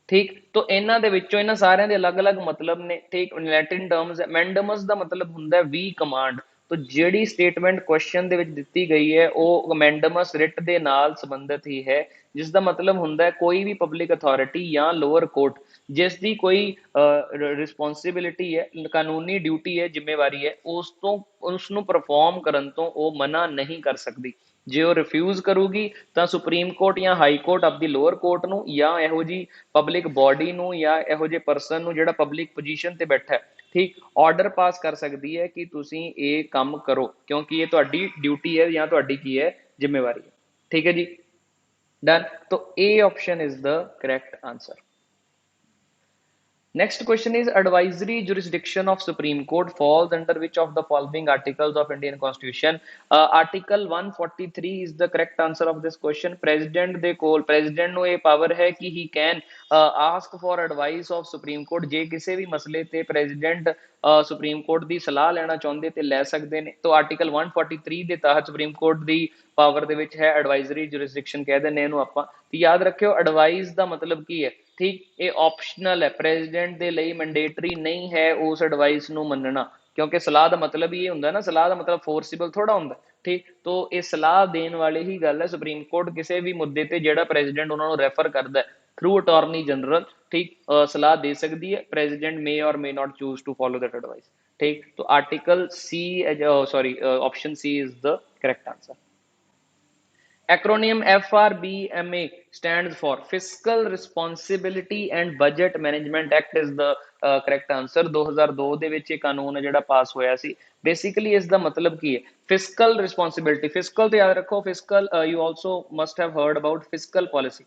Speaker 2: ठीक, तो ਇਹਨਾਂ ਦੇ ਵਿੱਚੋਂ ਇਹਨਾਂ ਸਾਰਿਆਂ ਦੇ ਅਲੱਗ-ਅਲੱਗ ਮਤਲਬ ਨੇ। ਠੀਕ, ਲੈਟਿਨ ਟਰਮਸ ਹੈ। ਮੈਂਡਮਸ ਦਾ ਮਤਲਬ ਹੁੰਦਾ ਵੀ ਕਮਾਂਡ। तो ਜਿਹੜੀ ਸਟੇਟਮੈਂਟ ਕੁਐਸਚਨ ਦੇ ਵਿੱਚ ਦਿੱਤੀ ਗਈ ਹੈ ਉਹ ਮੈਂਡਮਸ ਰਿਟ ਦੇ ਨਾਲ ਸੰਬੰਧਿਤ ਹੀ ਹੈ, ਜਿਸ ਦਾ ਮਤਲਬ ਹੁੰਦਾ ਹੈ ਕੋਈ ਵੀ ਪਬਲਿਕ ਅਥਾਰਟੀ ਜਾਂ ਲੋਅਰ ਕੋਰਟ ਜਿਸ ਦੀ ਕੋਈ ਰਿਸਪੌਂਸਿਬਿਲਿਟੀ ਹੈ, ਕਾਨੂੰਨੀ ਡਿਊਟੀ ਹੈ, ਜ਼ਿੰਮੇਵਾਰੀ ਹੈ, ਉਸ ਨੂੰ ਪਰਫਾਰਮ ਕਰਨ ਤੋਂ ਉਹ ਮਨਾ ਨਹੀਂ ਕਰ ਸਕਦੀ। ਜੇ ਉਹ ਰਿਫਿਊਜ਼ ਕਰੂਗੀ ਤਾਂ ਸੁਪਰੀਮ ਕੋਰਟ ਜਾਂ ਹਾਈ ਕੋਰਟ ਆਪਦੀ ਲੋਅਰ ਕੋਰਟ ਨੂੰ ਜਾਂ ਇਹੋ ਜਿਹੀ ਪਬਲਿਕ ਬੋਡੀ ਨੂੰ ਜਾਂ ਇਹੋ ਜਿਹੇ ਪਰਸਨ ਨੂੰ ਜਿਹੜਾ ਪਬਲਿਕ ਪੋਜੀਸ਼ਨ ਤੇ ਬੈਠਾ ਹੈ, ਠੀਕ, ਆਰਡਰ ਪਾਸ ਕਰ ਸਕਦੀ ਹੈ ਕਿ ਤੁਸੀਂ ਇਹ ਕੰਮ ਕਰੋ ਕਿਉਂਕਿ ਇਹ ਤੁਹਾਡੀ ਡਿਊਟੀ ਹੈ ਜਾਂ ਤੁਹਾਡੀ ਕੀ ਹੈ? ਜ਼ਿੰਮੇਵਾਰੀ ਹੈ। ਠੀਕ ਹੈ ਜੀ, ਡਨ। तो A option is the correct answer. Next question is advisory jurisdiction of Supreme Court falls under which of the following articles of Indian Constitution? Article 143 is the correct answer of this question. President ਦੇ ਕੋਲ president ਨੂੰ ਇਹ power ਹੈ ਕਿ he can ask for advice of Supreme Court ਜੇ ਕਿਸੇ ਵੀ ਮਸਲੇ ਤੇ president ਸੁਪਰੀਮ ਕੋਰਟ ਦੀ ਸਲਾਹ ਲੈਣਾ ਚਾਹੁੰਦੇ ਤੇ ਲੈ ਸਕਦੇ ਨੇ। ਤਾਂ ਆਰਟੀਕਲ 143 ਦੇ ਤਹਿਤ ਸੁਪਰੀਮ ਕੋਰਟ ਦੀ ਪਾਵਰ ਦੇ ਵਿੱਚ ਹੈ ਐਡਵਾਈਜ਼ਰੀ ਜੁਰਿਸਡਿਕਸ਼ਨ ਕਹਿ ਦਿੰਦੇ ਇਹਨੂੰ ਆਪਾਂ। ਤੇ ਯਾਦ ਰੱਖਿਓ ਐਡਵਾਈਸ ਦਾ ਮਤਲਬ ਕੀ ਹੈ, ਠੀਕ, ਇਹ ਆਪਸ਼ਨਲ ਹੈ, ਪ੍ਰੈਜ਼ੀਡੈਂਟ ਦੇ ਲਈ ਮੈਂਡੇਟਰੀ ਨਹੀਂ ਹੈ ਉਸ ਐਡਵਾਈਸ ਨੂੰ ਮੰਨਣਾ, ਕਿਉਂਕਿ ਸਲਾਹ ਦਾ ਮਤਲਬ ਇਹ ਹੁੰਦਾ ਨਾ, ਸਲਾਹ ਦਾ ਮਤਲਬ ਫੋਰਸੀਬਲ ਥੋੜਾ ਹੁੰਦਾ, ਠੀਕ। ਤੋ ਇਹ ਸਲਾਹ ਦੇਣ ਵਾਲੀ ਹੀ ਗੱਲ ਹੈ। ਸੁਪਰੀਮ ਕੋਰਟ ਕਿਸੇ ਵੀ ਮੁੱਦੇ ਤੇ ਜਿਹੜਾ ਪ੍ਰੈਜ਼ੀਡੈਂਟ ਉਹਨਾਂ ਨੂੰ ਰੈਫਰ ਕਰਦਾ ਥਰੂ ਅਟਾਰਨੀ ਜਨਰਲ, ਠੀਕ, ਸਲਾਹ ਦੇ ਸਕਦੀ ਹੈ। President may or may not choose to follow that advice, ठीक। तो article C, sorry, option C is the correct answer. Acronym FRBMA stands for Fiscal Responsibility and Budget Management Act is the correct answer। 2002 ਦੇ ਵਿੱਚ ਇਹ ਕਾਨੂੰਨ ਹੈ ਜਿਹੜਾ ਪਾਸ ਹੋਇਆ ਸੀ। Basically ਇਸ ਦਾ ਮਤਲਬ ਕੀ ਹੈ, ਫਿਸਕਲ ਰਿਸਪੌਂਸਿਬਿਲਿਟੀ, ਫਿਸਕਲ ਤੇ ਯਾਦ ਰੱਖੋ, fiscal you also must have heard about fiscal policy,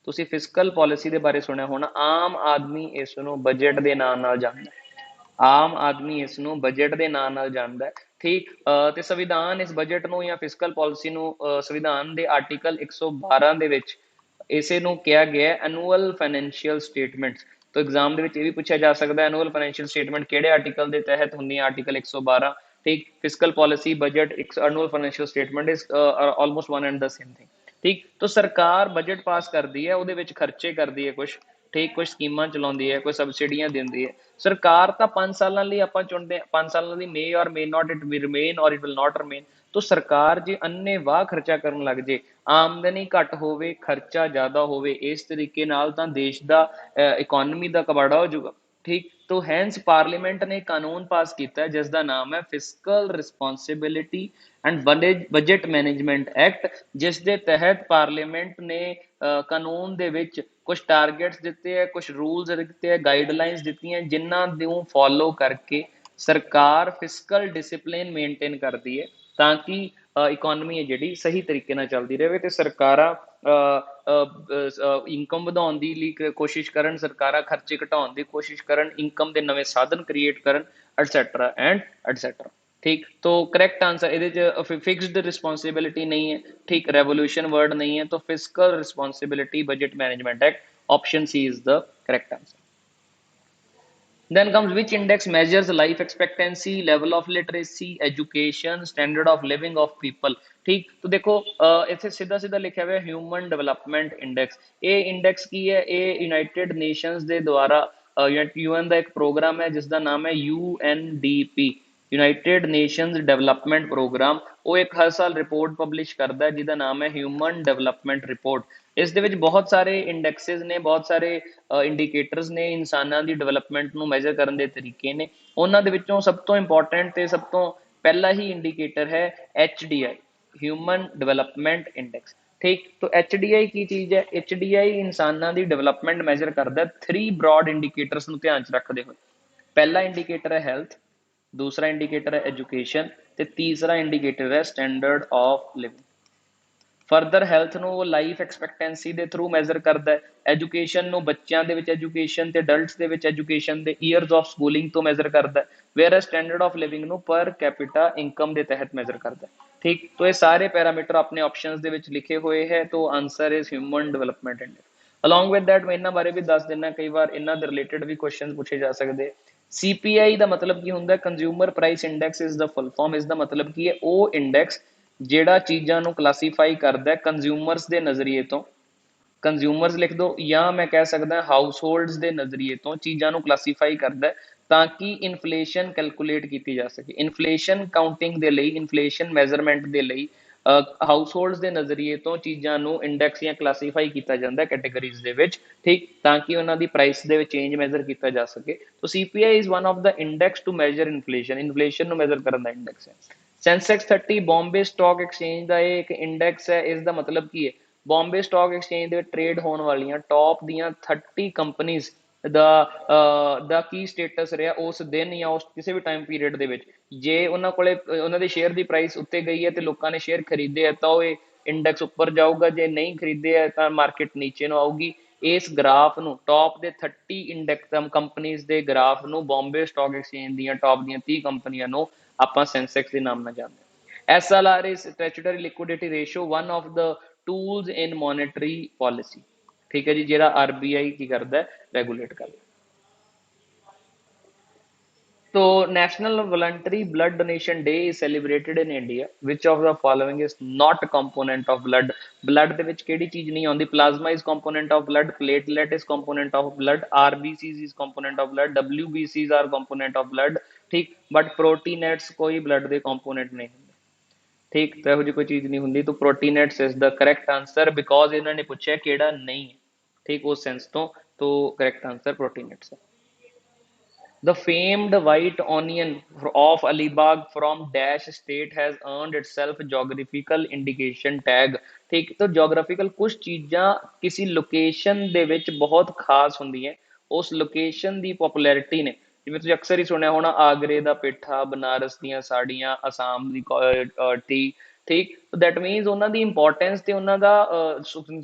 Speaker 2: ਤੁਸੀਂ ਫਿਸਕਲ ਪਾਲਿਸੀ ਦੇ ਬਾਰੇ ਸੁਣਿਆ ਹੋਣਾ। ਆਮ ਆਦਮੀ ਇਸ ਨੂੰ ਬਜਟ ਦੇ ਨਾਂ ਨਾਲ ਜਾਣਦਾ, ਆਮ ਆਦਮੀ ਇਸ ਨੂੰ ਬਜਟ ਦੇ ਨਾਂ ਨਾਲ ਜਾਣਦਾ, ਠੀਕ। ਤੇ ਸੰਵਿਧਾਨ ਇਸ ਬਜਟ ਨੂੰ ਜਾਂ ਫਿਸਕਲ ਪਾਲਿਸੀ ਨੂੰ ਸੰਵਿਧਾਨ ਦੇ ਆਰਟੀਕਲ 112 ਦੇ ਵਿੱਚ ਇਸੇ ਨੂੰ ਕਿਹਾ ਗਿਆ ਐਨੂਅਲ ਫਾਈਨੈਂਸ਼ੀਅਲ ਸਟੇਟਮੈਂਟਸ। तो एग्जाम ਦੇ ਵਿੱਚ ਇਹ ਵੀ ਪੁੱਛਿਆ ਜਾ ਸਕਦਾ ਐਨੂਅਲ ਫਾਈਨੈਂਸ਼ੀਅਲ ਸਟੇਟਮੈਂਟ ਕਿਹੜੇ ਆਰਟੀਕਲ ਦੇ ਤਹਿਤ ਹੁੰਦੀ ਹੈ, ਆਰਟੀਕਲ 112, ਠੀਕ। Fiscal policy, budget, annual financial statement is almost one and the same thing, ठीक। तो सरकार बजट पास करती है, ਉਹਦੇ ਵਿੱਚ ਖਰਚੇ ਕਰਦੀ ਹੈ ਕੁਝ, ਠੀਕ, ਕੁਝ ਸਕੀਮਾਂ ਚਲਾਉਂਦੀ ਹੈ, ਕੋਈ ਸਬਸਿਡੀਆਂ ਦਿੰਦੀ ਹੈ। ਸਰਕਾਰ ਤਾਂ 5 ਸਾਲਾਂ ਲਈ ਆਪਾਂ ਚੁਣਦੇ ਹਾਂ, 5 ਸਾਲਾਂ ਲਈ ਮੇ or may not it we remain ਔਰ ਇਟ ਵਿਲ ਨਾਟ ਰਿਮੇਨ। तो सरकार जे अन्ने वाह खर्चा करन लग जे, आमदनी घट होवे, खर्चा ज्यादा होवे, इस तरीके नाल तां देश दा इकोनॉमी दा कबाड़ा हो जाऊगा, ठीक। तो हैंस पार्लीमेंट ने कानून पास किया जिसका नाम है fiscal responsibility and budget management act, जिस दे तहत पार्लीमेंट ने कानून दे विच कुछ टारगेट्स दिते है, कुछ रूल्स दिते है, गाइडलाइंस दित्तियां जिन्हां नूं फॉलो करके सरकार फिस्कल डिसिपलिन मेनटेन करती है ਤਾਂ ਕਿ ਇਕੋਨਮੀ ਹੈ ਜਿਹੜੀ ਸਹੀ ਤਰੀਕੇ ਨਾਲ ਚੱਲਦੀ ਰਹੇ। ਤੇ ਸਰਕਾਰਾਂ ਇਨਕਮ ਵਧਾਉਣ ਦੀ ਲਈ ਕੋਸ਼ਿਸ਼ ਕਰਨ, ਸਰਕਾਰਾਂ ਖਰਚੇ ਘਟਾਉਣ ਦੀ ਕੋਸ਼ਿਸ਼ ਕਰਨ, ਇਨਕਮ ਦੇ ਨਵੇਂ ਸਾਧਨ ਕ੍ਰੀਏਟ ਕਰਨ, ਐਟਸੈਟਰਾ ਐਂਡ ਐਟਸੈਟਰਾ, ठीक। तो करेक्ट आंसर ये फिक्स्ड रिस्पॉन्सिबिलिटी नहीं है, ठीक, रेवोल्यूशन वर्ड नहीं है, तो fiscal responsibility budget management act, option C is the correct answer. Then comes which index measures life expectancy, level of literacy, education, standard of living of people, ठीक। तो देखो इतने सीधा सीधा लिखा हुआ है ह्यूमन डेवलपमेंट इंडेक्स। ये इंडेक्स की है, ये यूनाइटेड नेशंस के द्वारा यूएन का एक प्रोग्राम है जिसका नाम है UNDP, United Nations Development Programme. वो एक हर साल रिपोर्ट पब्लिश करता है जिसका नाम है ह्यूमन डेवलपमेंट रिपोर्ट। इस दे विच बहुत सारे इंडेक्सिस ने, बहुत सारे इंਡੀਕੇਟਰਸ ने इंसानों की डेवलपमेंट ਨੂੰ मैजर करने के तरीके ने। उन्हां दे विचों सब तो इंपॉर्टेंट ते सब तो पहला ही इंਡੀਕੇਟਰ है HDI, ह्यूमन डेवलपमेंट इंडेक्स, ठीक। तो HDI की चीज़ है, HDI इंसानों की डेवलपमेंट मैजर करता है 3 ब्रॉड इंਡੀਕੇਟਰਸ ਨੂੰ ध्यान च रखते हुए। पहला इंਡੀਕੇਟਰ है हैल्थ, दूसरा इंਡੀਕੇਟਰ है एजुकेशन, ते तीसरा इंਡੀਕੇਟਰ है standard of living. Further health ਨੂੰ ਲਾਈਫ ਐਕਸਪੈਕਟੈਂਸੀ ਦੇ ਥਰੂ ਮੈਜ਼ਰ ਕਰਦਾ ਹੈ, ਐਜੂਕੇਸ਼ਨ ਨੂੰ ਬੱਚਿਆਂ ਦੇ ਵਿੱਚ ਐਜੂਕੇਸ਼ਨ ਤੇ ਅਡਲਟਸ ਦੇ ਵਿੱਚ ਐਜੂਕੇਸ਼ਨ ਦੇ ਈਅਰਸ ਆਫ ਸਕੂਲਿੰਗ ਤੋਂ ਮੈਜ਼ਰ ਕਰਦਾ ਹੈ, ਵੇਅਰ ਸਟੈਂਡਰਡ ਆਫ ਲਿਵਿੰਗ ਨੂੰ ਪਰ ਕੈਪੀਟਾ ਇਨਕਮ ਦੇ ਤਹਿਤ ਮੈਜ਼ਰ ਕਰਦਾ ਹੈ, ठीक। तो ये सारे पैरामीटर अपने ऑप्शंस ਦੇ ਵਿੱਚ ਲਿਖੇ ਹੋਏ ਹੈ, तो answer is human development index. Along with that मैं ਇਹਨਾਂ ਬਾਰੇ ਵੀ ਦੱਸ ਦਿੰਦਾ, ਕਈ ਵਾਰ ਇਹਨਾਂ ਦੇ ਰਿਲੇਟਡ ਵੀ ਕੁਐਸਚਨਸ ਪੁੱਛੇ ਜਾ ਸਕਦੇ। CPI ਦਾ ਮਤਲਬ ਕੀ ਹੁੰਦਾ, consumer price index is the full form. ਇਸ ਦਾ ਮਤਲਬ ਕੀ ਹੈ, ਉਹ ਇੰਡੈਕਸ ਜਿਹੜਾ ਚੀਜ਼ਾਂ ਨੂੰ ਕਲਾਸੀਫਾਈ ਕਰਦਾ ਕੰਜ਼ਿਊਮਰਸ ਦੇ ਨਜ਼ਰੀਏ ਤੋਂ, ਕੰਜ਼ਿਊਮਰਸ ਲਿਖ ਦੋ, ਜਾਂ ਮੈਂ ਕਹਿ ਸਕਦਾ ਹਾਊਸ ਹੋਲਡਸ ਦੇ ਨਜ਼ਰੀਏ ਤੋਂ ਚੀਜ਼ਾਂ ਨੂੰ ਕਲਾਸੀਫਾਈ ਕਰਦਾ ਤਾਂ ਕਿ ਇਨਫਲੇਸ਼ਨ ਕੈਲਕੂਲੇਟ ਕੀਤੀ ਜਾ ਸਕੇ। ਇਨਫਲੇਸ਼ਨ ਕਾਊਂਟਿੰਗ ਦੇ ਲਈ, ਇਨਫਲੇਸ਼ਨ ਮੈਜ਼ਰਮੈਂਟ ਦੇ ਲਈ ਹਾਊਸ ਹੋਲਡਸ ਦੇ ਨਜ਼ਰੀਏ ਤੋਂ ਚੀਜ਼ਾਂ ਨੂੰ ਇੰਡੈਕਸ ਜਾਂ ਕਲਾਸੀਫਾਈ ਕੀਤਾ ਜਾਂਦਾ ਕੈਟਾਗਰੀਜ਼ ਦੇ ਵਿੱਚ, ਠੀਕ, ਤਾਂ ਕਿ ਉਹਨਾਂ ਦੀ ਪ੍ਰਾਈਸ ਦੇ ਵਿੱਚ ਚੇਂਜ ਮੈਜ਼ਰ ਕੀਤਾ ਜਾ ਸਕੇ। तो CPI is one of the index to measure inflation, inflation ਨੂੰ ਮੈਜ਼ਰ ਕਰਨ ਦਾ ਇੰਡੈਕਸ ਹੈ। ਸੈਂਸੈਕਸ 30 ਬੰਬੇ ਸਟਾਕ ਐਕਸਚੇਂਜ ਦਾ ਇਹ ਇੱਕ ਇੰਡੈਕਸ ਹੈ। ਇਸ ਦਾ ਮਤਲਬ ਕੀ ਹੈ, ਬੰਬੇ ਸਟਾਕ ਐਕਸਚੇਂਜ ਦੇ ਵਿੱਚ ਟ੍ਰੇਡ ਹੋਣ ਵਾਲੀਆਂ ਟੌਪ ਦੀਆਂ 30 ਕੰਪਨੀਜ਼ ਦਾ ਕੀ ਸਟੇਟਸ ਰਿਹਾ ਉਸ ਦਿਨ ਜਾਂ ਉਸ ਕਿਸੇ ਵੀ ਟਾਈਮ ਪੀਰੀਅਡ ਦੇ ਵਿੱਚ। ਜੇ ਉਹਨਾਂ ਕੋਲੇ ਉਹਨਾਂ ਦੇ ਸ਼ੇਅਰ ਦੀ ਪ੍ਰਾਈਸ ਉੱਤੇ ਗਈ ਹੈ ਤੇ ਲੋਕਾਂ ਨੇ ਸ਼ੇਅਰ ਖਰੀਦੇ ਹੈ ਤਾਂ ਉਹ ਇੰਡੈਕਸ ਉੱਪਰ ਜਾਊਗਾ, ਜੇ ਨਹੀਂ ਖਰੀਦੇ ਹੈ ਤਾਂ ਮਾਰਕੀਟ ਨੀਚੇ ਨੂੰ ਆਊਗੀ। ਇਸ ਗ੍ਰਾਫ ਨੂੰ ਟੌਪ ਦੇ 30 ਇੰਡੈਕਸ ਕੰਪਨੀਜ਼ ਦੇ ਗ੍ਰਾਫ ਨੂੰ ਬੰਬੇ ਸਟਾਕ ਐਕਸਚੇਂਜ ਦੀਆਂ ਟੌਪ ਦੀਆਂ 30 ਕੰਪਨੀਆਂ ਨੂੰ ਆਪਾਂ ਸੈਂਸੈਕਸ ਦੇ ਨਾਮ ਨਾਲ ਜਾਣਦੇ ਹਾਂ। SLR is statutory liquidity ratio, one of the tools in monetary policy। ठीक है जी, ਜਿਹੜਾ RBI ਕੀ ਕਰਦਾ ਹੈ, ਰੈਗੂਲੇਟ ਕਰਦਾ। So, National Voluntary Blood Donation Day is celebrated in India. Which of the following is not a component of blood? Blood ਦੇ ਵਿੱਚ ਕਿਹੜੀ ਚੀਜ਼ ਨਹੀਂ ਆਉਂਦੀ? Plasma is component of blood, platelet is component of blood, RBCs is component of blood, WBCs are component of blood, ठीक, but proteinets ਕੋਈ blood ਦੇ component ਨਹੀਂ ਹੁੰਦੇ। ठीक, तो ਇਹੋ ਜਿਹੀ ਕੋਈ ਚੀਜ਼ ਨਹੀਂ ਹੁੰਦੀ। तो proteinets is the correct answer, because ਇਹਨਾਂ ਨੇ ਪੁੱਛਿਆ ਕਿਹੜਾ ਨਹੀਂ ਹੈ, ठीक, ਉਸ sense ਤੋਂ। तो correct answer proteinets है। The famed white onion of Alibag from dash state has earned itself geographical indication tag। ठीक, तो geographical कुछ चीज़ां किसी location ਦੇ ਵਿੱਚ ਬਹੁਤ ਖਾਸ ਹੁੰਦੀਆਂ, ਉਸ location ਦੀ popularity ਨੇ, ਜਿਵੇਂ ਤੁਸੀਂ ਅਕਸਰ ਹੀ ਸੁਣਿਆ ਹੋਣਾ ਆਗਰੇ ਦਾ ਪੇਠਾ, ਬਨਾਰਸ ਦੀਆਂ ਸਾੜੀਆਂ, ਅਸਾਮ ਦੀ ਟੀ, ਠੀਕ। ਦੈਟ ਮੀਨਸ ਉਹਨਾਂ ਦੀ ਇੰਪੋਰਟੈਂਸ ਤੇ ਉਹਨਾਂ ਦਾ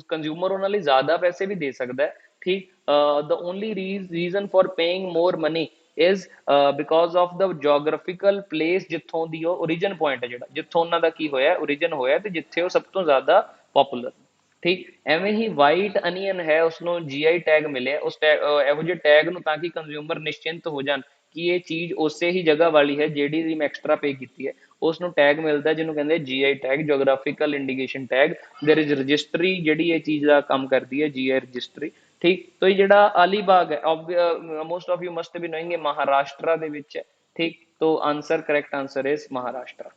Speaker 2: ਕੰਜ਼ਿਊਮਰ ਉਹਨਾਂ ਲਈ ਜ਼ਿਆਦਾ ਪੈਸੇ ਵੀ ਦੇ ਸਕਦਾ ਹੈ, ਠੀਕ। the only reason for paying more money is because of the geographical place ਜਿੱਥੋਂ ਦੀ ਉਹ origin point ਹੈ, ਜਿਹੜਾ ਜਿੱਥੋਂ ਉਹਨਾਂ ਦਾ ਕੀ ਹੋਇਆ, origin ਹੋਇਆ, ਤੇ ਜਿੱਥੇ ਉਹ ਸਭ ਤੋਂ ਜ਼ਿਆਦਾ popular, ਠੀਕ। ਐਵੇਂ ਹੀ ਵਾਈਟ ਅਨੀਅਨ ਹੈ, ਉਸਨੂੰ GI ਟੈਗ ਮਿਲਿਆ, ਉਸ ਇਹੋ ਜਿਹੇ ਟੈਗ ਨੂੰ, ਤਾਂ ਕਿ ਕੰਜ਼ਿਊਮਰ ਨਿਸ਼ਚਿੰਤ ਹੋ ਜਾਣ ਕਿ ਇਹ ਚੀਜ਼ ਉਸੇ ਹੀ ਜਗ੍ਹਾ ਵਾਲੀ ਹੈ ਜਿਹੜੀ ਦੀ ਮੈਂ ਐਕਸਟਰਾ ਪੇ ਕੀਤੀ ਹੈ, ਉਸ ਨੂੰ ਟੈਗ ਮਿਲਦਾ ਜਿਹਨੂੰ ਕਹਿੰਦੇ GI tag, geographical indication tag. There is registry ਜਿਹੜੀ ਇਹ ਚੀਜ਼ ਦਾ ਕੰਮ ਕਰਦੀ ਹੈ, GI ਰਜਿਸਟਰੀ, ਠੀਕ। तो ये ਜਿਹੜਾ ਅਲੀਬਾਗ ਹੈ, most of you must B knowing, Maharashtra ਦੇ ਵਿੱਚ ਹੈ, ਠੀਕ। तो answer, correct answer is Maharashtra.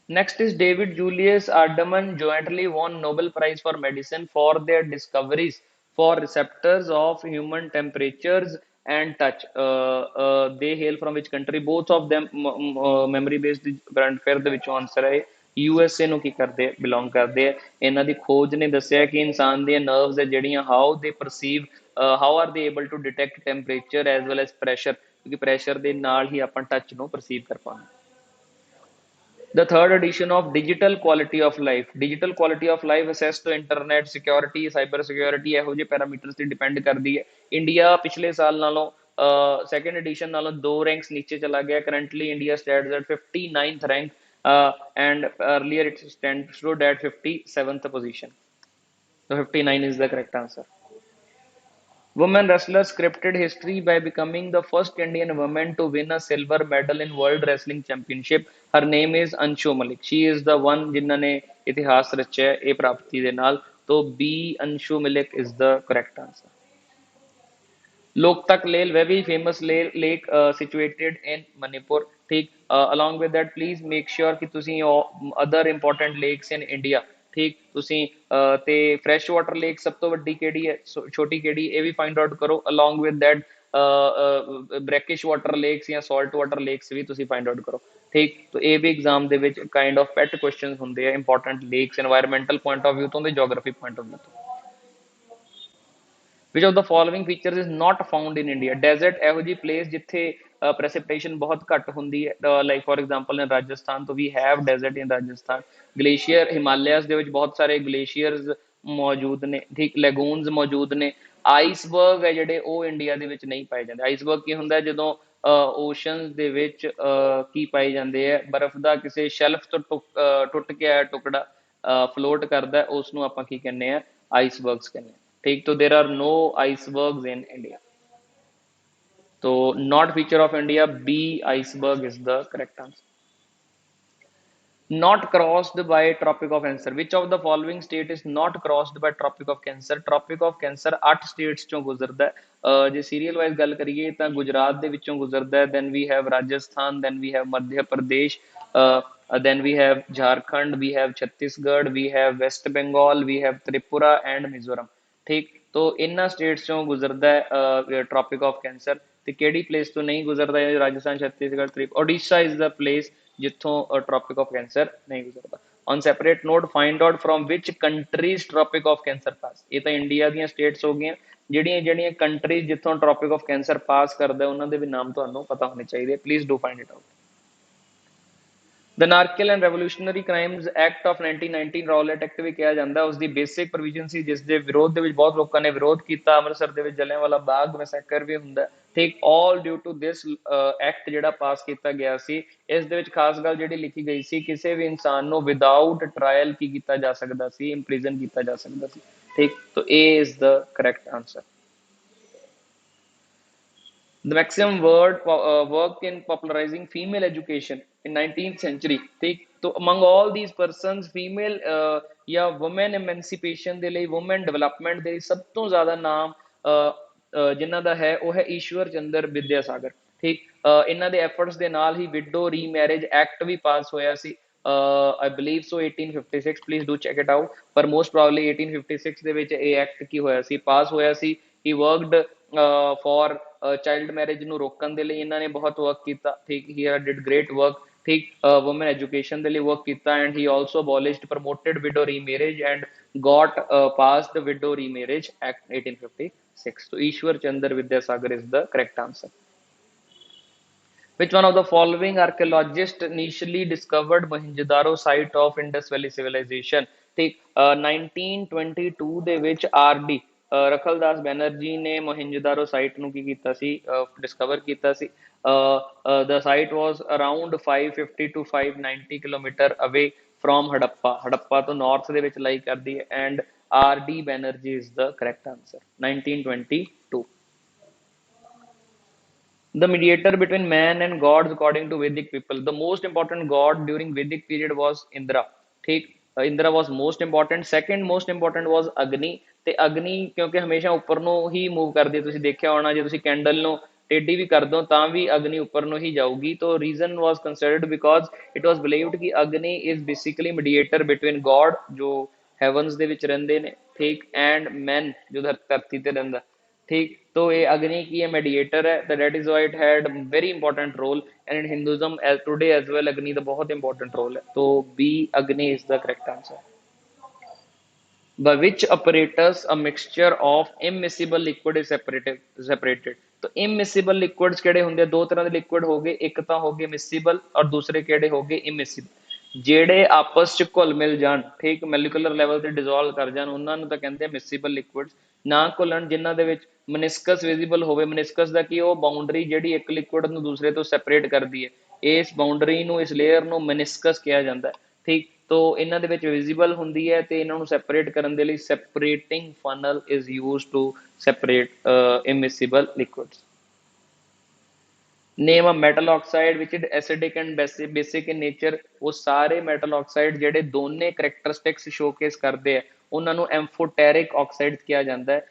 Speaker 2: Next is David Julius Ardman jointly won Nobel Prize for Medicine for their discoveries for receptors of human temperatures and touch। They hail from which country? Both of them memory based current affair ਦੇ ਵਿੱਚੋਂ answer ਹੈ। USA ਨੂੰ ਕੀ ਕਰਦੇ, belong ਕਰਦੇ ਆ। ਇਹਨਾਂ ਦੀ ਖੋਜ ਨੇ ਦੱਸਿਆ ਕਿ ਇਨਸਾਨ ਦੀਆਂ ਨਰਵਸ ਹੈ ਜਿਹੜੀਆਂ, how they perceive, how are they able to detect temperature as well as pressure, ਕਿਉਂਕਿ ਪ੍ਰੈਸ਼ਰ ਦੇ ਨਾਲ ਹੀ ਆਪਾਂ ਟੱਚ ਨੂੰ ਪਰਸੀਵ ਕਰ ਪਾਉਂਦੇ। The third edition of Digital Quality of Life। Digital Quality of Life assess to internet security, cyber security, ਇਹੋ ਜਿਹੇ parameters ਤੇ ਡਿਪੈਂਡ ਕਰਦੀ ਹੈ। ਇੰਡੀਆ ਪਿਛਲੇ ਸਾਲ ਨਾਲੋਂ ਸੈਕੰਡ ਐਡੀਸ਼ਨ ਨਾਲੋਂ 2 ਰੈਂਕਸ ਨੀਚੇ ਚਲਾ ਗਿਆ। Currently India stands at 59th rank and earlier it stood at 57th position। So 59 is the correct answer। Women wrestlers scripted history by becoming the first Indian woman to win a silver medal in World Wrestling Championship। Her name is Anshu Malik। She is the one जिन्हों ने इतिहास रचा है ये प्राप्ति दे नाल। तो B, Anshu Malik is the correct answer। Loktak Leh, very famous lake situated in Manipur, ठीक। Along with that please make sure कि तुसी other important lakes in India, ठीक, तुसी ते फ्रैश वाटर लेक सब तो वड्डी केड़ी है, छोटी केड़ी, ये भी फाइंड आउट करो। along with that brackish water lakes या salt water lakes भी तुसी फाइंड आउट करो, ठीक। तो ये भी एग्जाम दे विच काइंड ऑफ पेट क्वेश्चंस हुंदे आ, important lakes environmental point of view तो, जोग्राफी पॉइंट ऑफ व्यू तो। Which of the following features is not found in India? Desert, ਇਹੋ ਜਿਹੀ place ਜਿੱਥੇ precipitation ਬਹੁਤ ਘੱਟ ਹੁੰਦੀ ਹੈ, like for example in Rajasthan, तो we have desert in Rajasthan। Glacier, Himalayas ਦੇ ਵਿੱਚ ਬਹੁਤ ਸਾਰੇ glaciers ਮੌਜੂਦ ਨੇ, ਠੀਕ। Lagoons ਮੌਜੂਦ ਨੇ। Iceberg ਹੈ ਜਿਹੜੇ, ਉਹ ਇੰਡੀਆ ਦੇ ਵਿੱਚ ਨਹੀਂ ਪਾਏ ਜਾਂਦੇ। Iceberg ਕੀ ਹੁੰਦਾ, ਜਦੋਂ ਓਸ਼ਨਸ ਦੇ ਵਿੱਚ ਕੀ ਪਾਏ ਜਾਂਦੇ ਆ, ਬਰਫ਼ ਦਾ ਕਿਸੇ ਸ਼ੈਲਫ ਤੋਂ ਟੁੱਟ ਕੇ ਆਇਆ ਟੁਕੜਾ ਫਲੋਟ ਕਰਦਾ, ਉਸ ਨੂੰ ਆਪਾਂ ਕੀ ਕਹਿੰਦੇ ਆ, ਆਈਸਬਰਗਸ ਕਹਿੰਦੇ ਆ, ठीक। तो there are no icebergs in India। तो not feature of India, B, iceberg is the correct answer। Not crossed by Tropic of Cancer। Which of the following state is not crossed by Tropic of Cancer? Tropic of Cancer 8 states ਚੋਂ ਗੁਜ਼ਰਦਾ ਹੈ। ਜੇ serial wise ਗੱਲ ਕਰੀਏ ਤਾਂ ਗੁਜਰਾਤ ਦੇ ਵਿੱਚੋਂ ਗੁਜ਼ਰਦਾ ਹੈ, then we have Rajasthan, then we have Madhya Pradesh, then we have Jharkhand, we have Chhattisgarh, we have West Bengal, we have Tripura and Mizoram, ठीक। तो इन्ना स्टेट्स चों गुजरदा है ट्रॉपिक ऑफ कैंसर। ਤੇ ਕਿਹੜੀ ਪਲੇਸ ਤੋਂ ਨਹੀਂ ਗੁਜ਼ਰਦਾ? Rajasthan, Chhattisgarh, Tripura, Odisha is the place ਜਿੱਥੋਂ ਟ੍ਰੋਪਿਕ ਆਫ ਕੈਂਸਰ ਨਹੀਂ ਗੁਜ਼ਰਦਾ। On separate note find out from which countries tropic of cancer pass. ਇਹ ਤਾਂ ਇੰਡੀਆ ਦੀਆਂ ਸਟੇਟਸ ਹੋ ਗਈਆਂ। ਜਿਹੜੀਆਂ ਕੰਟਰੀਜ਼ ਜਿੱਥੋਂ ਟ੍ਰੋਪਿਕ ਆਫ ਕੈਂਸਰ ਪਾਸ ਕਰਦਾ ਉਹਨਾਂ ਦੇ ਵੀ ਨਾਮ ਤੁਹਾਨੂੰ ਪਤਾ ਹੋਣੇ ਚਾਹੀਦੇ। Please do find it out. The anarchical and revolutionary crimes act of 1919 Rowlatt act ਵੀ ਕਿਹਾ ਜਾਂਦਾ, ਉਸ ਦੀ ਬੇਸਿਕ ਪ੍ਰੋਵੀਜ਼ਨ ਸੀ ਜਿਸ ਦੇ ਵਿਰੋਧ ਦੇ ਵਿੱਚ ਬਹੁਤ ਲੋਕਾਂ ਨੇ ਵਿਰੋਧ ਕੀਤਾ। ਅੰਮ੍ਰਿਤਸਰ ਦੇ ਵਿੱਚ ਜਲਿਆਂਵਾਲਾ ਬਾਗ ਮੈਸੈਕਰ ਵੀ ਹੁੰਦਾ, ਠੀਕ। ਆਲ ਡਿਊ ਟੂ ਦਿਸ ਐਕਟ ਜਿਹੜਾ ਪਾਸ ਕੀਤਾ ਗਿਆ ਸੀ। ਇਸ ਦੇ ਵਿੱਚ ਖਾਸ ਗੱਲ ਜਿਹੜੀ ਲਿਖੀ ਗਈ ਸੀ, ਕਿਸੇ ਵੀ ਇਨਸਾਨ ਨੂੰ ਵਿਦਆਊਟ ਟ੍ਰਾਇਲ ਕੀ ਕੀਤਾ ਜਾ ਸਕਦਾ ਸੀ, ਇੰਪ੍ਰਿਜ਼ਨ ਕੀਤਾ ਜਾ ਸਕਦਾ ਸੀ, ਠੀਕ। ਤਾਂ ਇਹ is the correct answer. The maximum work in popularizing female education in 19th century, ठीक। तो among all these persons female या women emancipation ਦੇ ਲਈ women development ਦੇ ਲਈ ਸਭ ਤੋਂ ਜ਼ਿਆਦਾ ਨਾਮ ਜਿਨ੍ਹਾਂ ਦਾ ਹੈ ਉਹ ਹੈ ਈਸ਼ਵਰ ਚੰਦਰ ਵਿਦਿਆਸਾਗਰ, ਠੀਕ। ਇਹਨਾਂ ਦੇ ਐਫਰਟਸ ਦੇ ਨਾਲ ਹੀ ਵਿਡੋ ਰੀਮੈਰਿਜ ਐਕਟ ਵੀ ਪਾਸ ਹੋਇਆ ਸੀ। I believe so 1856, please do check it out, ਪਰ most probably 1856 ਦੇ ਵਿੱਚ ਇਹ ਐਕਟ ਕੀ ਹੋਇਆ ਸੀ, ਪਾਸ ਹੋਇਆ ਸੀ। He worked for child marriage ਨੂੰ ਰੋਕਣ ਦੇ ਲਈ ਇਹਨਾਂ ਨੇ ਬਹੁਤ ਵਰਕ ਕੀਤਾ, ਠੀਕ। ਹੀ ਡਿਡ ਗ੍ਰੇਟ ਵਰਕ, ਠੀਕ। ਵੂਮਨ ਐਜੂਕੇਸ਼ਨ ਦੇ ਲਈ ਵਰਕ ਕੀਤਾ and he also abolished promoted widow remarriage and got passed widow remarriage act 1856। so Ishwar Chandra Vidyasagar is the correct answer। Which one of the following archaeologists initially discovered Mohenjo-daro site of Indus Valley civilization, ठीक। 1922 ਦੇ ਵਿੱਚ RD ਰਖਲਦਾਸ Banerjee ਨੇ ਮੋਹਿੰਜੋਦਾਰੋ site ਨੂੰ ਕੀ ਕੀਤਾ ਸੀ, discover ਕੀਤਾ ਸੀ। the site was around 550 to 590 kilometre away from Harappa, Harappa ਤੋਂ north ਦੇ ਵਿੱਚ ਲਾਈ ਕਰਦੀ ਹੈ and RD Banerjee is the correct answer 1922। The mediator between man and gods according to Vedic people, the most important god during Vedic period was Indra, ठीक। Indra was most important, second most important was Agni, ਤੇ ਅਗਨੀ ਕਿਉਂਕਿ ਹਮੇਸ਼ਾ ਉੱਪਰ ਨੂੰ ਹੀ move ਕਰਦੀ ਹੈ, ਤੁਸੀਂ ਦੇਖਿਆ ਹੋਣਾ ਜੇ ਤੁਸੀਂ ਕੈਂਡਲ ਨੂੰ ਟੇਢੀ ਵੀ ਕਰ ਦੋ ਤਾਂ ਵੀ ਅਗਨੀ ਉੱਪਰ ਨੂੰ ਹੀ ਜਾਊਗੀ। ਤਾਂ reason was considered because it was believed ਕਿ Agni is basically mediator between god ਜੋ ਹੈਵਨਸ ਦੇ ਵਿੱਚ ਰਹਿੰਦੇ ਨੇ, ਠੀਕ, ਐਂਡ ਮੈਨ ਜੋ ਧਰਤੀ ਤੇ ਰਹਿੰਦਾ, ठीक। तो ये अग्नि की ये mediator है, that is why it had very important role and in Hinduism as today as well अग्नि का बहुत important role है। तो B अग्नि is the correct answer। By which apparatus a mixture of immiscible liquid is separated। तो immiscible liquids ਕਿਹੜੇ ਹੁੰਦੇ, ਦੋ ਤਰ੍ਹਾਂ ਦੇ liquid ਹੋ ਗਏ, ਇੱਕ ਤਾਂ ਹੋ ਗਏ miscible ਔਰ ਦੂਸਰੇ ਕਿਹੜੇ ਹੋ ਗਏ immiscible। ਜਿਹੜੇ ਆਪਸ ਚ ਘੁਲ ਮਿਲ ਜਾਣ, ਠੀਕ, molecular level ਤੇ dissolve ਕਰ ਜਾਣ ਉਹਨਾਂ ਨੂੰ ਤਾਂ ਕਹਿੰਦੇ ਆ miscible liquids। ਨਾ ਘੁਲਣ ਜਿਨ੍ਹਾਂ ਦੇ ਵਿੱਚ meniscus visible ਹੋਵੇ, meniscus ਦਾ ਕੀ ਉਹ ਬਾਉਂਡਰੀ ਜਿਹੜੀ ਇੱਕ liquid ਨੂੰ ਦੂਸਰੇ ਤੋਂ separate ਕਰਦੀ ਹੈ, ਇਸ ਬਾਉਂਡਰੀ ਨੂੰ ਇਸ layer ਨੂੰ meniscus ਕਿਹਾ ਜਾਂਦਾ ਹੈ, ਠੀਕ। तो ਇਹਨਾਂ ਦੇ ਵਿੱਚ ਵਿਜ਼ੀਬਲ ਹੁੰਦੀ ਹੈ ਤੇ ਇਹਨਾਂ ਨੂੰ ਸੈਪਰੇਟ ਕਰਨ ਦੇ ਲਈ separating funnel is used to separate immiscible liquids. Name a metal oxide which is acidic and basic in nature. ਉਹ ਸਾਰੇ ਮੈਟਲ ਆਕਸਾਈਡ ਜਿਹੜੇ ਦੋਨੇ ਕਰੈਕਟਰਿਸਟਿਕਸ ਸ਼ੋਕੇਸ ਕਰਦੇ ਆ ਉਹਨਾਂ ਨੂੰ ਐਮਫੋਟੈਰਿਕ ਆਕਸਾਈਡ ਕਿਹਾ ਜਾਂਦਾ ਹੈ।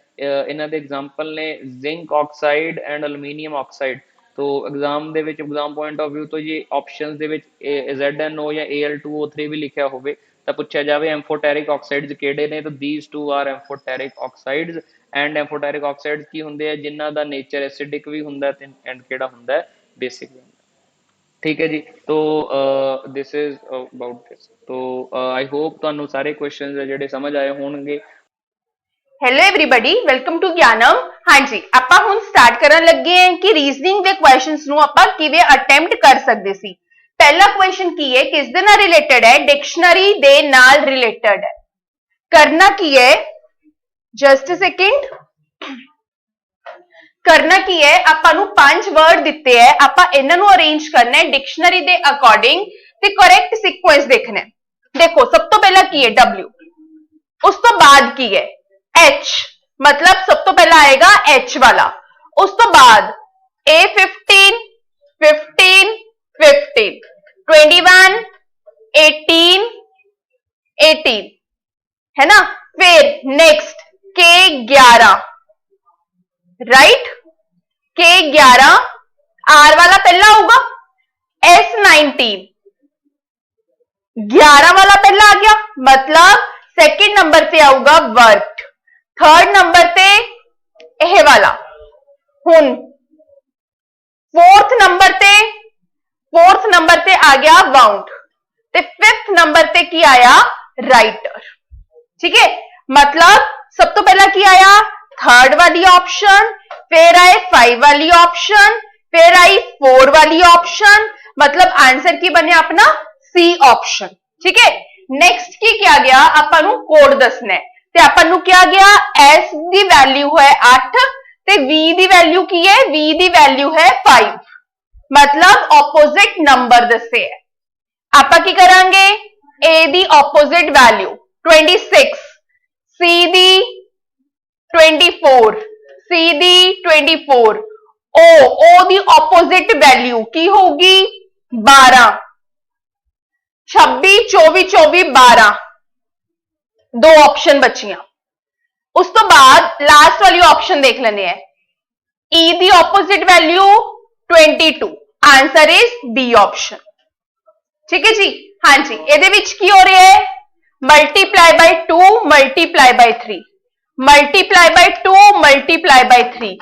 Speaker 2: ਇਹਨਾਂ ਦੇ ਐਗਜ਼ਾਮਪਲ ਨੇ zinc oxide and aluminium oxide. तो एग्जाम ਦੇ ਵਿੱਚ एग्जाम पॉइंट ऑफ व्यू ਤੋਂ ਜੇ ਆਪਸ਼ਨਸ ਦੇ ਵਿੱਚ ZnO ਜਾਂ Al2O3 ਵੀ ਲਿਖਿਆ ਹੋਵੇ ਤਾਂ ਪੁੱਛਿਆ ਜਾਵੇ ਐਮਫੋਟੈਰਿਕ ਆਕਸਾਈਡਸ ਕਿਹੜੇ ਨੇ, ਤਾਂ these two are ਐਮਫੋਟੈਰਿਕ ਆਕਸਾਈਡਸ ਐਂਡ ਐਮਫੋਟੈਰਿਕ ਆਕਸਾਈਡਸ ਕੀ ਹੁੰਦੇ ਆ ਜਿਨ੍ਹਾਂ ਦਾ ਨੇਚਰ ਐਸਿਡਿਕ ਵੀ ਹੁੰਦਾ ਤੇ ਐਂਡ ਕਿਹੜਾ ਹੁੰਦਾ ਬੇਸਿਕ ਵੀ ਹੁੰਦਾ, ਠੀਕ ਹੈ ਜੀ। ਤੋ ਦਿਸ ਇਜ਼ ਅਬਾਊਟ ਦਿਸ। ਤੋ ਆਈ ਹੋਪ ਤੁਹਾਨੂੰ ਸਾਰੇ ਕੁਐਸਚਨਸ ਜਿਹੜੇ ਸਮਝ ਆਏ ਹੋਣਗੇ।
Speaker 3: हेलो एवरीबॉडी, वेलकम टू ज्ञानम। हाँ जी, ਆਪਾਂ ਹੁਣ ਸਟਾਰਟ ਕਰਨ ਲੱਗੇ ਹਾਂ ਕਿ ਰੀਜ਼ਨਿੰਗ ਦੇ ਕੁਐਸਚਨਸ ਨੂੰ ਆਪਾਂ ਕਿਵੇਂ ਅਟੈਂਪਟ ਕਰ ਸਕਦੇ ਸੀ। ਪਹਿਲਾ ਕੁਐਸਚਨ ਕੀ ਹੈ, ਕਿਸ ਦੇ ਨਾਲ ਰਿਲੇਟਡ ਹੈ, ਡਿਕਸ਼ਨਰੀ ਦੇ ਨਾਲ ਰਿਲੇਟਡ ਹੈ। ਕਰਨਾ ਕੀ ਹੈ, ਜਸਟ ਅ ਸੈਕਿੰਡ, ਕਰਨਾ ਕੀ ਹੈ, ਆਪਾਂ ਨੂੰ 5 ਵਰਡ ਦਿੱਤੇ ਹੈ, ਆਪਾਂ ਇਹਨਾਂ ਨੂੰ ਅਰੇਂਜ ਕਰਨਾ ਹੈ ਡਿਕਸ਼ਨਰੀ ਦੇ ਅਕੋਰਡਿੰਗ ਤੇ ਕਰੈਕਟ ਸੀਕੁਐਂਸ ਦੇਖਣਾ ਹੈ। ਦੇਖੋ ਸਭ ਤੋਂ ਪਹਿਲਾਂ ਕੀ ਹੈ W, ਉਸ ਤੋਂ ਬਾਅਦ ਕੀ ਹੈ H, मतलब सब तो पहला आएगा H वाला, उस तो बाद A15, 15, 15, 21, 18, 18 है ना। फिर next K11, right, K11 R वाला पहला होगा, S19 11 वाला पहला आ गया, मतलब सेकंड नंबर पे आऊगा वर्क, थर्ड नंबर पे ਇਹ वाला, ਹੁਣ फोर्थ नंबर ਤੇ ਆ ਗਿਆ वाउंड ਤੇ फिफ्थ नंबर ਤੇ ਕੀ ਆਇਆ राइटर, ठीक है। मतलब सब तो पहला ਕੀ आया थर्ड वाली ऑप्शन, फिर आए 5 वाली ऑप्शन, फिर आई 4 वाली ऑप्शन, मतलब आंसर की बने अपना सी ऑप्शन। ठीक है, नेक्स्ट की क्या गया, ਆਪਾਂ ਨੂੰ ਕੋਡ ਦੱਸਣਾ ਹੈ ਤੇ ਆਪਾਂ ਨੂੰ ਕਿਹਾ ਗਿਆ s ਦੀ ਵੈਲਿਊ ਹੈ 8 ਤੇ v ਦੀ ਵੈਲਿਊ ਕੀ ਹੈ, v ਦੀ ਵੈਲਿਊ ਹੈ 5, मतलब ऑपोजिट नंबर दसे है। ਆਪਾਂ ਕੀ ਕਰਾਂਗੇ, a the opposite value 26, c the 24, c the 24, o the opposite value ਕੀ ਹੋਊਗੀ 12, 26 24 24 12, दो ऑप्शन बचियां। उस तो बाद लास्ट वाली ऑप्शन देख लेने हैं, e ਦੀ opposite value 22, answer is B option. ठीक है जी, हाँ जी, ਇਹਦੇ ਵਿੱਚ ਕੀ ਹੋ ਰਿਹਾ ਹੈ, multiply by 2 multiply by 3, multiply by 2 multiply by 3,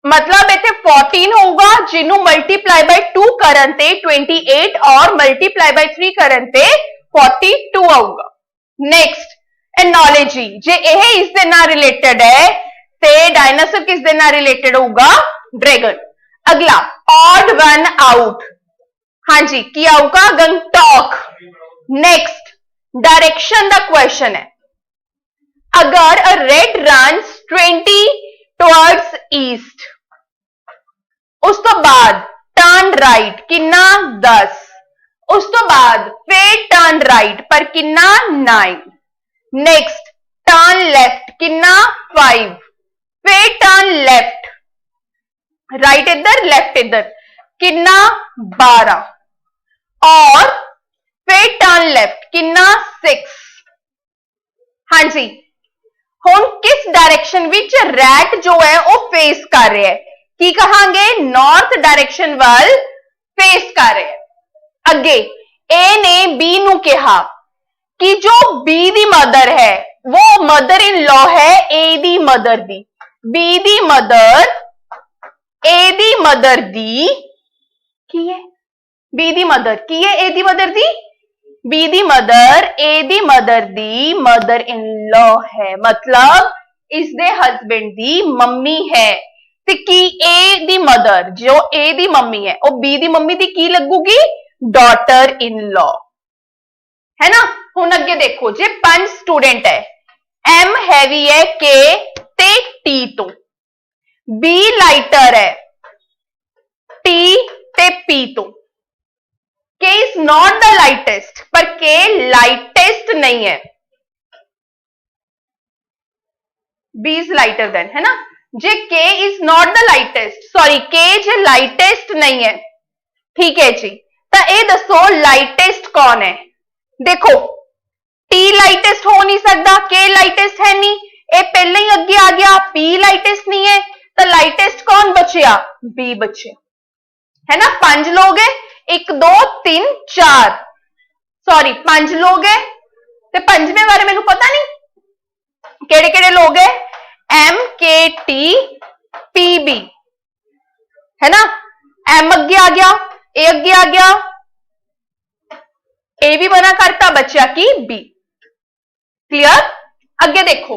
Speaker 3: मतलब इतने 14 होगा जिन्हों मल्टीप्लाई बाय 2 करन ते 28 और मल्टीप्लाई बाय 3 करन ते 42 आऊगा। नेक्स्ट एनोलॉजी, जे यह इस दे नाल रिलेटेड है ते डायनासोर किस दे नाल रिलेटेड होगा, ड्रैगन। अगला ऑड वन आउट, हाँ जी की आऊगा, गंगटोक। नेक्स्ट डायरेक्शन दा क्वेश्चन है, अगर अ रेड रन्स 20 टुवर्ड्स ईस्ट, उस तो बाद टर्न राइट किन्ना 10, उस तो बाद फिर टर्न राइट पर किन्ना 9, नेक्स्ट टर्न लेफ्ट किन्ना 5, फिर टर्न लेफ्ट, राइट इधर लेफ्ट इधर किन्ना 12, और फिर टर्न लेफ्ट किन्ना 6। हाँ जी, हुण किस डायरेक्शन विच रैट जो है वो फेस कर रहा है, की कहांगे, नॉर्थ डायरेक्शन वाल फेस कर रहा है। अगे ए ने बी नू कहा कि जो बी दी मदर है वो मदर इन लॉ है ए दी मदर दी, बी दी मदर ए दी मदर दी की है, बी दी मदर की है, ए दी मदर दी, बी दी मदर ए दी मदर दी मदर इन लॉ है, मतलब इसदे हस्बैंड दी मम्मी है। ते की ए दी मदर जो ए दी मम्मी है वो बी दी मम्मी दी की लगूगी, डॉटर इन लॉ, है ना। हुण अगे देखो, जे 5 स्टूडेंट है, एम हैवी है के ते टी तो, बी लाइटर है टी ते पी तो, के इज नॉट द लाइटेस्ट, पर के लाइटेस्ट नहीं है, बी इज लाइटर देन, है ना। जे के is not the lightest, sorry के जे लाइटेस्ट नहीं है, ठीक है जी, तो ये दसो लाइटेस्ट कौन है। देखो टी लाइटेस्ट हो नहीं सकता, के लाइटेस्ट है नहीं, ये पहले ही अगे आ गया, पी लाइटेस्ट नहीं है, तो लाइटेस्ट कौन बचिया, बी बचे, है ना। 5 लोग है, 1 2 3 4, सॉरी 5 लोग है, ते पंजवें बारे मैनू पता नहीं केड़े केड़े लोग है, एम के टी पी बी, है ना। एम अगे आ गया, ए अगे आ गया, ए भी बना करता, बच्चा की बी। क्लियर। अगे देखो,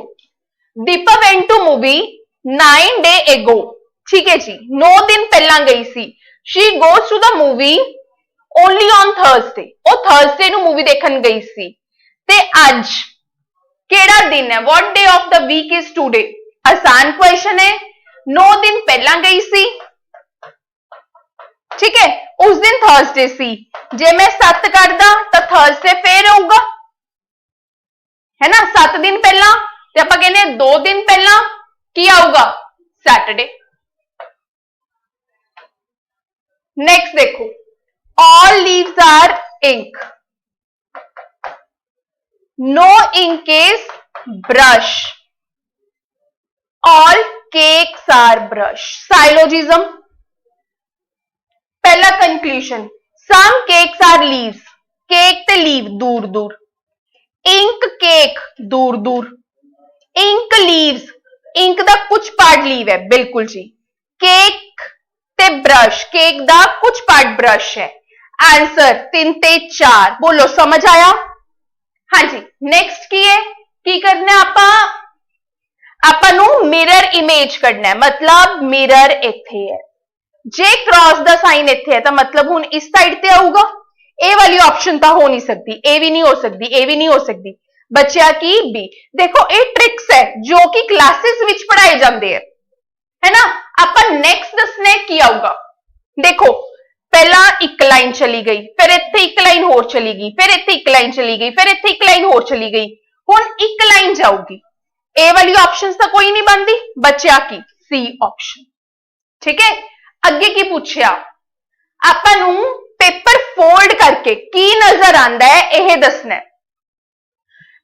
Speaker 3: Deepa went to movie 9 days एगो, ठीक है जी, 9 दिन पहला गई सी। She goes to the movie only on Thursday, वो थर्सडे नु मूवी देखन गई सी, ते अज केड़ा दिन है, what day of the week is today. आसान क्वेश्चन है, 9 दिन पहला गई सी, ठीक है, उस दिन थर्सडे सी, जे मैं 7 करदा तो थर्सडे फिर होगा, है ना। 7 दिन पहला, ते आपां कहने 2 दिन पहला की आऊगा, सैटरडे। नेक्स्ट देखो, all leaves are ink, no ink is brush, all cakes are brush. Syllogism, पहला conclusion, some cakes are leaves, cake ते लीव दूर दूर, इंक केक दूर दूर, इंक लीव्स, इंक दा कुछ पार्ट लीव है, बिल्कुल जी। केक ते ब्रश, केक दा कुछ पार्ट ब्रश है। आंसर 3 ते 4, बोलो समझ आया। हाँ जी, नेक्स्ट की है, की करना है, आपां नू मिरर इमेज करना है, मतलब मिरर इत्थे है, जे क्रॉस दा साइन इत्थे है तो मतलब हुण इस साइड ते आऊगा, ए वाली ऑप्शन तो हो नहीं सकती, ए भी नहीं हो सकती, ए भी नहीं हो सकती, बच्चा की बी। देखो ये ट्रिक्स है जो कि क्लासेस विच पढ़ाए जाते हैं, है ना। ਆਪਾਂ नेक्स्ट दसने की आऊगा। देखो पहला एक लाइन चली गई, फिर इत्थे एक लाइन होर चली गई, फिर इत्थे एक लाइन चली गई, फिर इत्थे एक लाइन होर चली गई, हुण एक लाइन जाऊगी। ए वाली ऑप्शंस तो कोई नहीं बनती, बच्चा की सी ऑप्शन। ठीक है, अगे की पूछया ਆਪਾਂ ਨੂੰ पेपर फोल्ड करके की नजर आंदा है यह दसना है।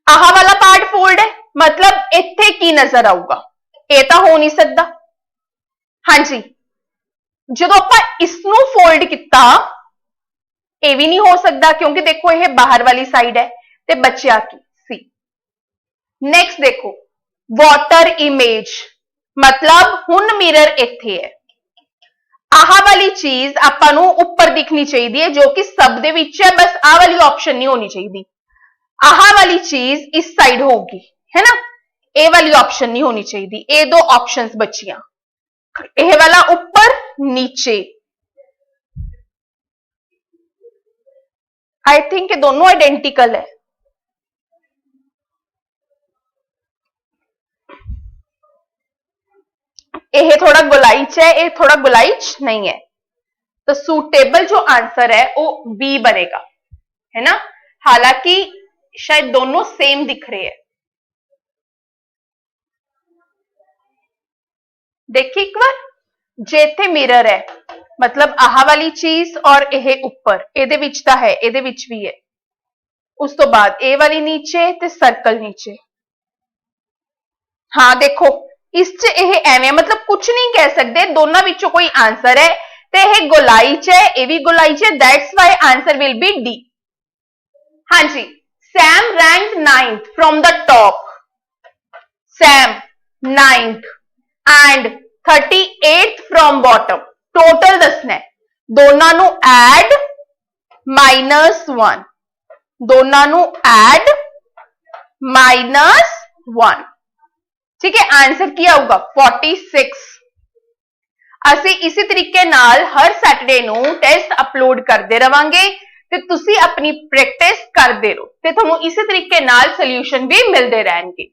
Speaker 3: आह वाला पार्ट फोल्ड है, मतलब इत्थे की नजर आऊगा, यह तो हो नहीं सकता। हाँ जी, जो आप इसनू फोल्ड किया यह भी नहीं हो सकता, क्योंकि देखो यह बाहर वाली साइड है, ते बच्चा की सी। नेक्स्ट देखो वाटर इमेज, मतलब हुण मिरर इत्थे है, आह वाली चीज आपां नूं उपर दिखनी चाहिए है, जो कि सब दे विच है, बस आह वाली ऑप्शन नहीं होनी चाहिए। आह वाली चीज इस साइड होगी, है ना, ए वाली ऑप्शन नहीं होनी चाहिए। ये दो ऑप्शंस बचियां, यह वाला ऊपर नीचे। आई थिंक ये दोनों आइडेंटिकल है। यह थोड़ा गुलाइच है, ये थोड़ा गुलाइच नहीं है, तो सूटेबल जो आंसर है वो बी बनेगा, है ना। हालांकि शायद दोनों सेम दिख रहे हैं। देखिए एक बार, जे इत्थे मिरर है, मतलब आह वाली चीज और यह ऊपर, ਇਹਦੇ ਵਿੱਚ ਤਾਂ है, ਇਹਦੇ ਵਿੱਚ भी है, उस तो बाद ए वाली नीचे ते सर्कल नीचे। हाँ देखो इस च यह एवें, मतलब कुछ नहीं कह सकते, दोनों विचों कोई आंसर है, ते यह गोलाइच है, यह भी गोलाइच है, that's why answer will be D. हाँ जी, Sam rank 9th from the top, Sam 9th and 38th from bottom. Total दसना है, दोनों नू ऐड -1, दोनों नू ऐड -1। ठीक है, आंसर क्या होगा 46। ਅਸੀਂ इसी तरीके नाल हर सैटरडे नू टेस्ट अपलोड करते रवांगे, ते तुसी अपनी प्रैक्टिस करते रहो, ते तुहानू इसी तरीके नाल सॉल्यूशन भी मिलते रहेंगे।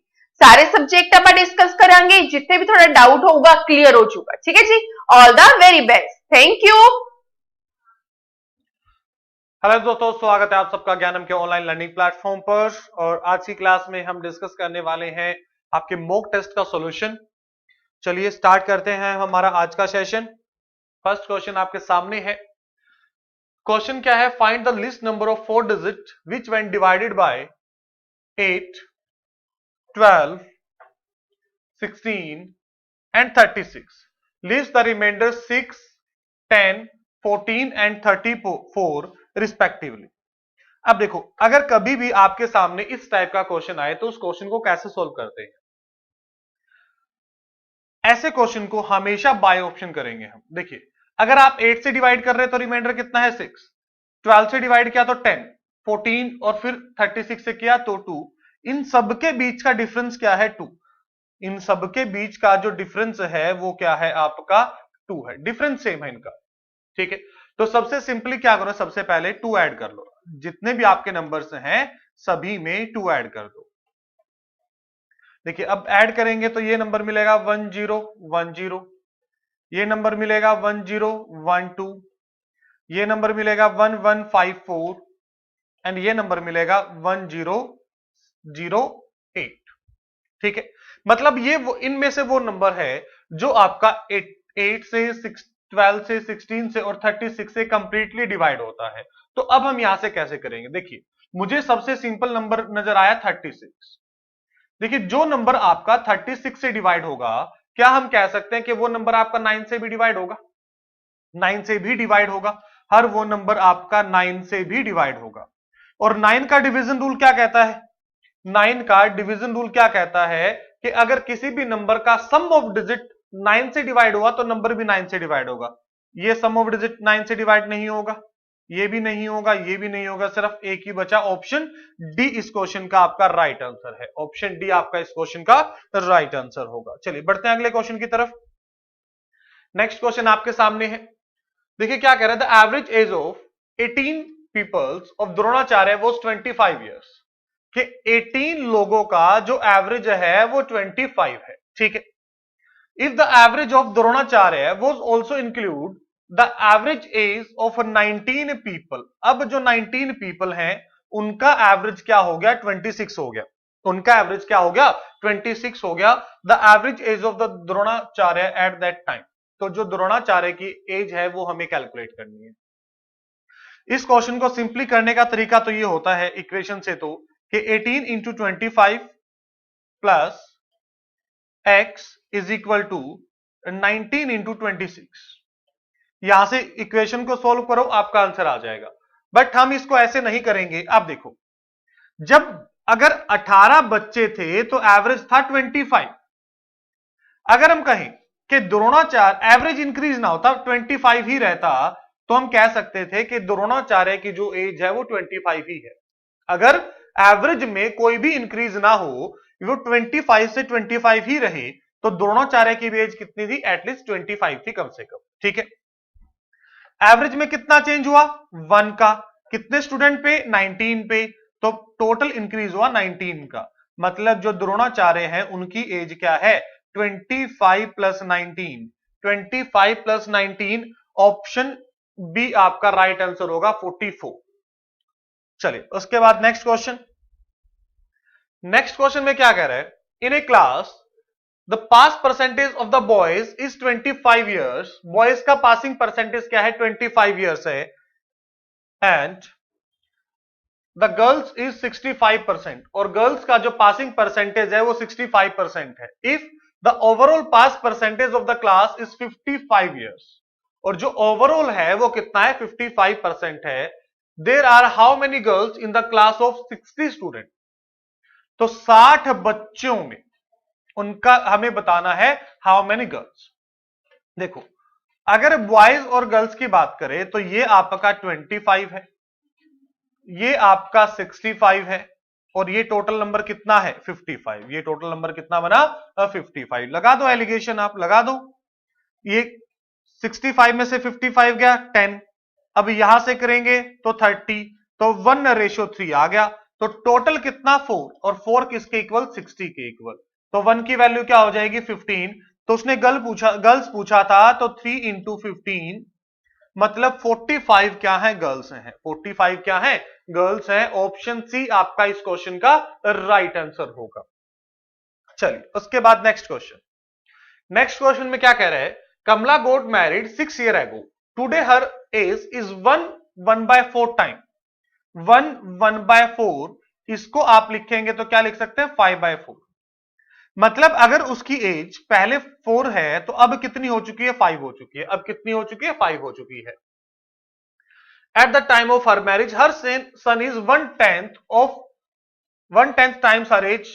Speaker 3: सारे सब्जेक्ट आप डिस्कस करांगे, जिथे भी थोड़ा डाउट होगा क्लियर हो जाऊगा। ठीक है जी, all the very best, thank you.
Speaker 4: Hello दोस्तों, स्वागत है आप सबका ज्ञानम के ऑनलाइन लर्निंग प्लेटफॉर्म पर। और आज की क्लास में हम डिस्कस करने वाले हैं आपके मॉक टेस्ट का सॉल्यूशन। चलिए स्टार्ट करते हैं हमारा आज का सेशन। फर्स्ट क्वेश्चन आपके सामने है। क्वेश्चन क्या है? Find the list number of 4 digit which when divided by 8, 12, 16 and 36 leaves the reminder 6, 10, 14 and 34 respectively. अब देखो, अगर कभी भी आपके सामने इस टाइप का क्वेश्चन आए तो उस क्वेश्चन को कैसे सोल्व करते हैं? ऐसे क्वेश्चन को हमेशा बाय ऑप्शन करेंगे हम। देखिए, अगर आप 8 से डिवाइड कर रहे हैं तो रिमाइंडर कितना है 6, 12 से डिवाइड किया तो 10, 14 और फिर 36 से किया तो 2। इन सबके बीच का डिफरेंस क्या है? 2। इन सबके बीच का जो डिफरेंस है वो क्या है? आपका 2 है। डिफरेंस सेम है इनका। ठीक है, तो सबसे सिंपली क्या करो, सबसे पहले 2 ऐड कर लो। जितने भी आपके नंबर्स हैं सभी में 2 ऐड कर दो। देखिए, अब ऐड करेंगे तो ये नंबर मिलेगा 1010, ये नंबर मिलेगा 1012, ये नंबर मिलेगा 1154 एंड ये नंबर मिलेगा 1008। ठीक है, मतलब ये वो इनमें से वो नंबर है जो आपका 8 से 12 से 16 से और 36 से कंप्लीटली डिवाइड होता है। तो अब हम यहां से कैसे करेंगे? देखिए, मुझे सबसे सिंपल नंबर नजर आया 36। देखिए, जो नंबर आपका 36 से डिवाइड होगा, क्या हम कह सकते हैं कि वो नंबर आपका 9 से भी डिवाइड होगा? 9 से भी डिवाइड होगा, हर वो नंबर आपका 9 से भी डिवाइड होगा। और 9 का डिवीजन रूल क्या कहता है? 9 का डिवीजन रूल क्या कहता है कि अगर किसी भी नंबर का सम ऑफ डिजिट 9 से डिवाइड हुआ तो नंबर भी 9 से डिवाइड होगा। ये सम ऑफ डिजिट 9 से डिवाइड नहीं होगा, ये भी नहीं होगा, ये भी नहीं होगा, सिर्फ एक ही बचा, ऑप्शन डी इस क्वेश्चन का आपका राइट आंसर है। ऑप्शन डी आपका इस क्वेश्चन का राइट आंसर होगा। चलिए बढ़ते हैं अगले क्वेश्चन की तरफ। नेक्स्ट क्वेश्चन आपके सामने है। देखिए क्या कह रहा है, the average age of 18 peoples of Dronacharya was 25 years, कि 18 लोगों का जो एवरेज है वो 25 है, ठीक है। If the average of Dronacharya was also include the average age of 19 people, अब जो 19 पीपल हैं उनका एवरेज क्या हो गया, 26 हो गया, उनका एवरेज क्या हो गया, 26 हो गया। The average age of the Dronacharya at that time, तो जो द्रोणाचार्य की एज है वो हमें कैलकुलेट करनी है। इस क्वेश्चन को सिंपली करने का तरीका तो ये होता है इक्वेशन से, तो कि 18 into 25 plus x is equal to 19 into 26, यहां से इक्वेशन को सॉल्व करो, आपका आंसर आ जाएगा। बट हम इसको ऐसे नहीं करेंगे। आप देखो, जब अगर 18 बच्चे थे तो एवरेज था 25। अगर हम कहें कि द्रोणाचार्य एवरेज इंक्रीज ना होता, 25 ही रहता, तो हम कह सकते थे कि द्रोणाचार्य की जो एज है वो 25 ही है। अगर एवरेज में कोई भी इंक्रीज ना हो, वो 25 से 25 ही रहे, तो द्रोणाचार्य की एज कितनी थी, एटलीस्ट 25 थी कम से कम, ठीक है। एवरेज में कितना चेंज हुआ, 1 का, कितने स्टूडेंट पे, 19 पे, तो टोटल इंक्रीज हुआ 19 का। मतलब जो द्रोणाचार्य हैं उनकी एज क्या है, 25 प्लस 19, 25 प्लस 19, ऑप्शन बी आपका राइट आंसर होगा 44। चलिए उसके बाद नेक्स्ट क्वेश्चन। नेक्स्ट क्वेश्चन में क्या कह रहा है, in a class the pass percentage of the boys is 25 years, boys का पासिंग परसेंटेज क्या है, 25 ईयर्स है, एंड द गर्ल्स इज 65%, और गर्ल्स का जो पासिंग परसेंटेज है वो 65% है। If the overall pass percentage of the class is 55 years, और जो ओवरऑल है वो कितना है, 55% है, there are how many girls in the class of 60 student, तो 60 बच्चों में उनका हमें बताना है हाउ मेनी गर्ल्स। देखो, अगर बॉयज और गर्ल्स की बात करें तो ये आपका 25 है, ये आपका 65 है, और ये टोटल नंबर कितना है, 55। ये टोटल नंबर कितना बना, 55। लगा दो एलिगेशन, आप लगा दो, ये 65 में से 55 गया 10, अब यहां से करेंगे तो 30, तो 1:3 आ गया, तो टोटल कितना 4, और 4 किसके इक्वल, 60 के इक्वल, तो 1 की वैल्यू क्या हो जाएगी, 15। तो उसने गर्ल्स पूछा था, तो 3 इंटू 15, मतलब 45 क्या है, गर्ल्स हैं, 45 क्या है, गर्ल्स हैं। ऑप्शन सी आपका इस क्वेश्चन का राइट आंसर होगा। चलिए उसके बाद नेक्स्ट क्वेश्चन। नेक्स्ट क्वेश्चन में क्या कह रहा है, Kamala got married 6 year ago, today her age is 1/4 time, 1/4, इसको आप लिखेंगे तो क्या लिख सकते हैं, 5/4। मतलब अगर उसकी एज पहले 4 है तो अब कितनी हो चुकी है, 5 हो चुकी है, अब कितनी हो चुकी है, 5 हो चुकी है। At the time of her marriage her son is 1/10 times her age,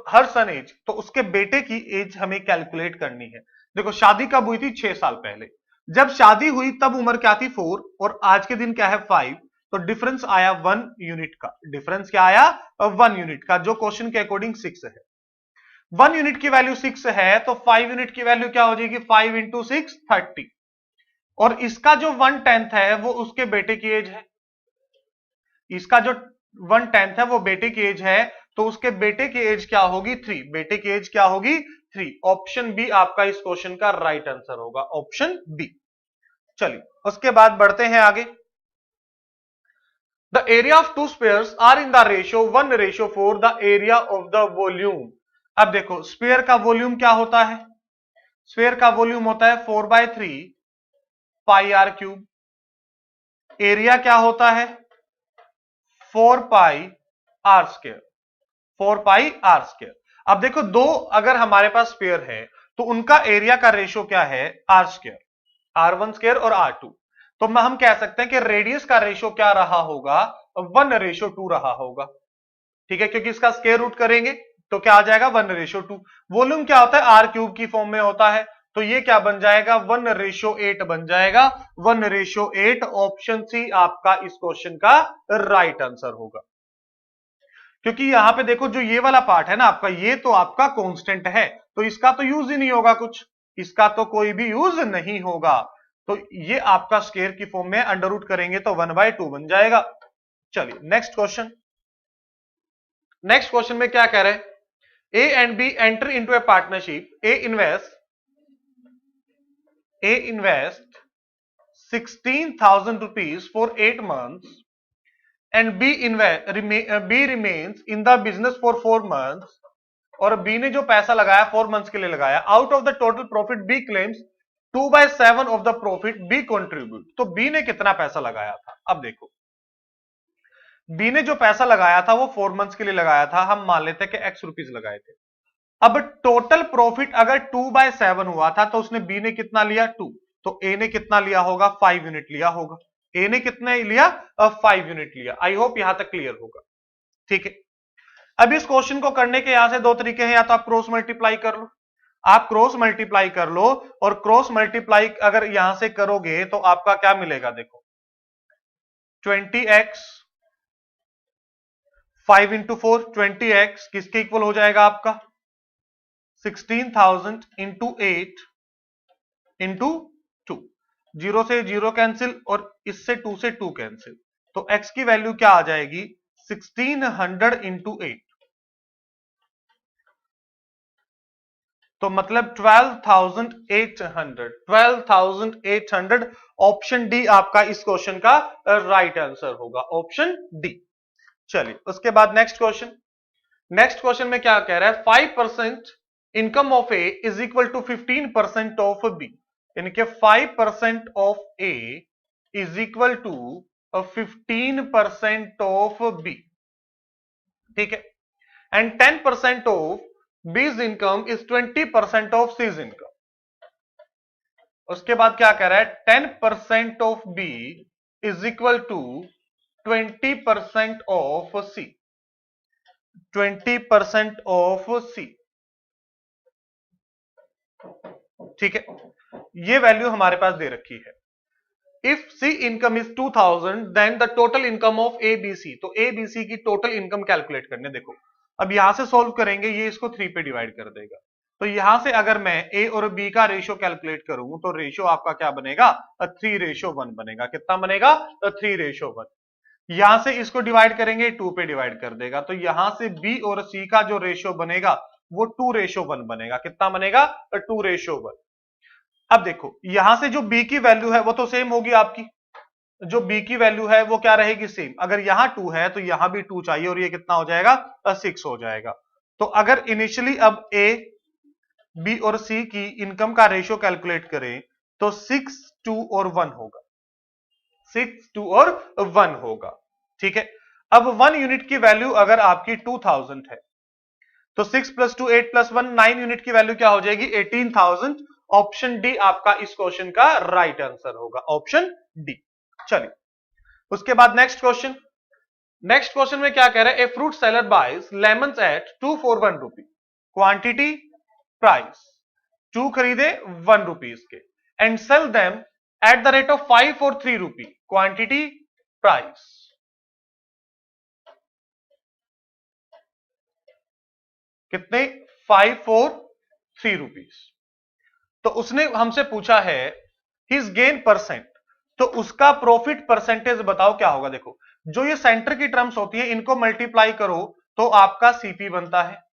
Speaker 4: her son age, तो उसके बेटे की एज हमें कैलकुलेट करनी है। देखो, शादी कब हुई थी, 6 साल पहले, जब शादी हुई तब उम्र क्या थी, 4, और आज के दिन क्या है, 5, तो डिफरेंस आया 1 यूनिट का। डिफरेंस क्या आया, 1 यूनिट का, जो क्वेश्चन के अकॉर्डिंग 6 है। 1 यूनिट की वैल्यू 6 है, तो 5 यूनिट की वैल्यू क्या हो जाएगी, 5 इंटू 6 30, और इसका जो 1/10 है वो उसके बेटे की एज है, इसका जो 1/10 है वो बेटे की एज है, तो उसके बेटे की एज क्या होगी, 3, बेटे की एज क्या होगी, 3। ऑप्शन बी आपका इस क्वेश्चन का राइट आंसर होगा, ऑप्शन बी। चलिए उसके बाद बढ़ते हैं आगे। The area of 2 spheres are in the ratio 1:4 the area of the volume. अब देखो, स्फीयर का वॉल्यूम क्या होता है, स्फीयर का वॉल्यूम होता है 4/3 पाई आर क्यूब, एरिया क्या होता है, 4 pi r square, 4 pi r square. अब देखो, दो अगर हमारे पास स्फीयर है तो उनका एरिया का रेशियो क्या है, आर स्क्वायर, R1 स्क्वायर और R2, तो हम कह सकते हैं कि रेडियस का रेशियो क्या रहा होगा, 1:2 रहा होगा, ठीक है, क्योंकि इसका स्क्वायर रूट करेंगे तो क्या आ जाएगा, 1:2। वॉल्यूम क्या होता है, आर क्यूब की फॉर्म में होता है, तो ये क्या बन जाएगा, 1:8 बन जाएगा, 1:8। ऑप्शन सी आपका इस क्वेश्चन का राइट आंसर होगा, क्योंकि यहां पे देखो जो ये वाला पार्ट है ना आपका, ये तो आपका कांस्टेंट है, तो इसका तो यूज ही नहीं होगा कुछ, इसका तो कोई भी यूज नहीं होगा। तो ये आपका स्क्वायर की फॉर्म में अंडर रूट करेंगे तो 1/2 बन जाएगा। चलिए नेक्स्ट क्वेश्चन। नेक्स्ट क्वेश्चन में क्या कह रहे हैं, A and B enter into a partnership, A invest 16,000 rupees for 8 months and B remains in the business for 4 months, और बी ने जो पैसा लगाया 4 मंथ्स के लिए लगाया, out of the total profit B claims 2/7 of the profit B contribute. तो बी ने कितना पैसा लगाया था, अब देखो बी ने जो पैसा लगाया था वो 4 मंथ्स के लिए लगाया था, हम मान लेते हैं कि x रुपीज लगाए थे। अब टोटल प्रॉफिट अगर 2/7 हुआ था तो उसने बी ने कितना लिया 2, तो ए ने कितना लिया होगा 5 यूनिट लिया होगा। ए ने कितने लिया 5 यूनिट लिया। आई होप यहां तक क्लियर होगा, ठीक है। अब इस क्वेश्चन को करने के यहां से दो तरीके हैं, या तो आप क्रॉस मल्टीप्लाई कर लो, आप क्रॉस मल्टीप्लाई कर लो, और क्रॉस मल्टीप्लाई अगर यहां से करोगे तो आपका क्या मिलेगा, देखो 20x 5 इंटू 4 20x किसके इक्वल हो जाएगा आपका 16,000 इंटू 8 इंटू 2, 0 से 0 कैंसिल और इससे 2 से 2 कैंसिल, तो x की वैल्यू क्या आ जाएगी 1600 इंटू 8, तो मतलब 12,800 ऑप्शन डी आपका इस क्वेश्चन का राइट आंसर होगा, ऑप्शन डी। चलिए उसके बाद नेक्स्ट क्वेश्चन। नेक्स्ट क्वेश्चन में क्या कह रहा है, 5% income of A is equal to 15% of B, यानी कि 5% of A is equal to 15% of B, ठीक है, and 10% of B's income is 20% of C's income. उसके बाद क्या कह रहा है, 10% of B is equal to 20% of C, 20% of C, ठीक है। ये वैल्यू हमारे पास दे रखी है। If C income is 2000 then the total income of A B C, तो ए बी सी की टोटल इनकम कैलकुलेट करने, देखो अब यहां से सॉल्व करेंगे, ये इसको 3 पे डिवाइड कर देगा, तो यहां से अगर मैं ए और बी का रेशियो कैलकुलेट करूं तो रेशियो आपका क्या बनेगा 3:1 बनेगा। कितना बनेगा 3:1। यहां से इसको डिवाइड करेंगे 2 पे डिवाइड कर देगा, तो यहां से बी और सी का जो रेशियो बनेगा वो 2:1 बनेगा। कितना बनेगा 2:1। अब देखो यहां से जो बी की वैल्यू है वो तो सेम होगी, आपकी जो बी की वैल्यू है वो क्या रहेगी सेम। अगर यहां 2 है तो यहां भी 2 चाहिए, और ये कितना हो जाएगा 6 हो जाएगा। तो अगर इनिशियली अब ए बी और सी की इनकम का रेशियो कैलकुलेट करें तो 6, 2 और 1 होगा, 6, 2 और 1 होगा, ठीक है। अब 1 यूनिट की वैल्यू अगर आपकी 2000 है तो 6 + 2 8 + 1 9 यूनिट की वैल्यू क्या हो जाएगी 18,000। ऑप्शन डी आपका इस क्वेश्चन का राइट आंसर होगा, ऑप्शन डी। चलिए उसके बाद नेक्स्ट क्वेश्चन। नेक्स्ट क्वेश्चन में क्या कह रहा है, a fruit seller buys lemons at 2 for 1 rupee, quantity price 2 खरीदे 1 रुपीज के, and sell them at the rate of 5 for 3 rupee, quantity price कितने 5 for 3 rupees। तो उसने हमसे पूछा है हिज गेन परसेंट, तो उसका प्रॉफिट परसेंटेज बताओ क्या होगा। देखो जो ये सेंटर की टर्म्स होती है इनको मल्टीप्लाई करो तो आपका सीपी बनता है,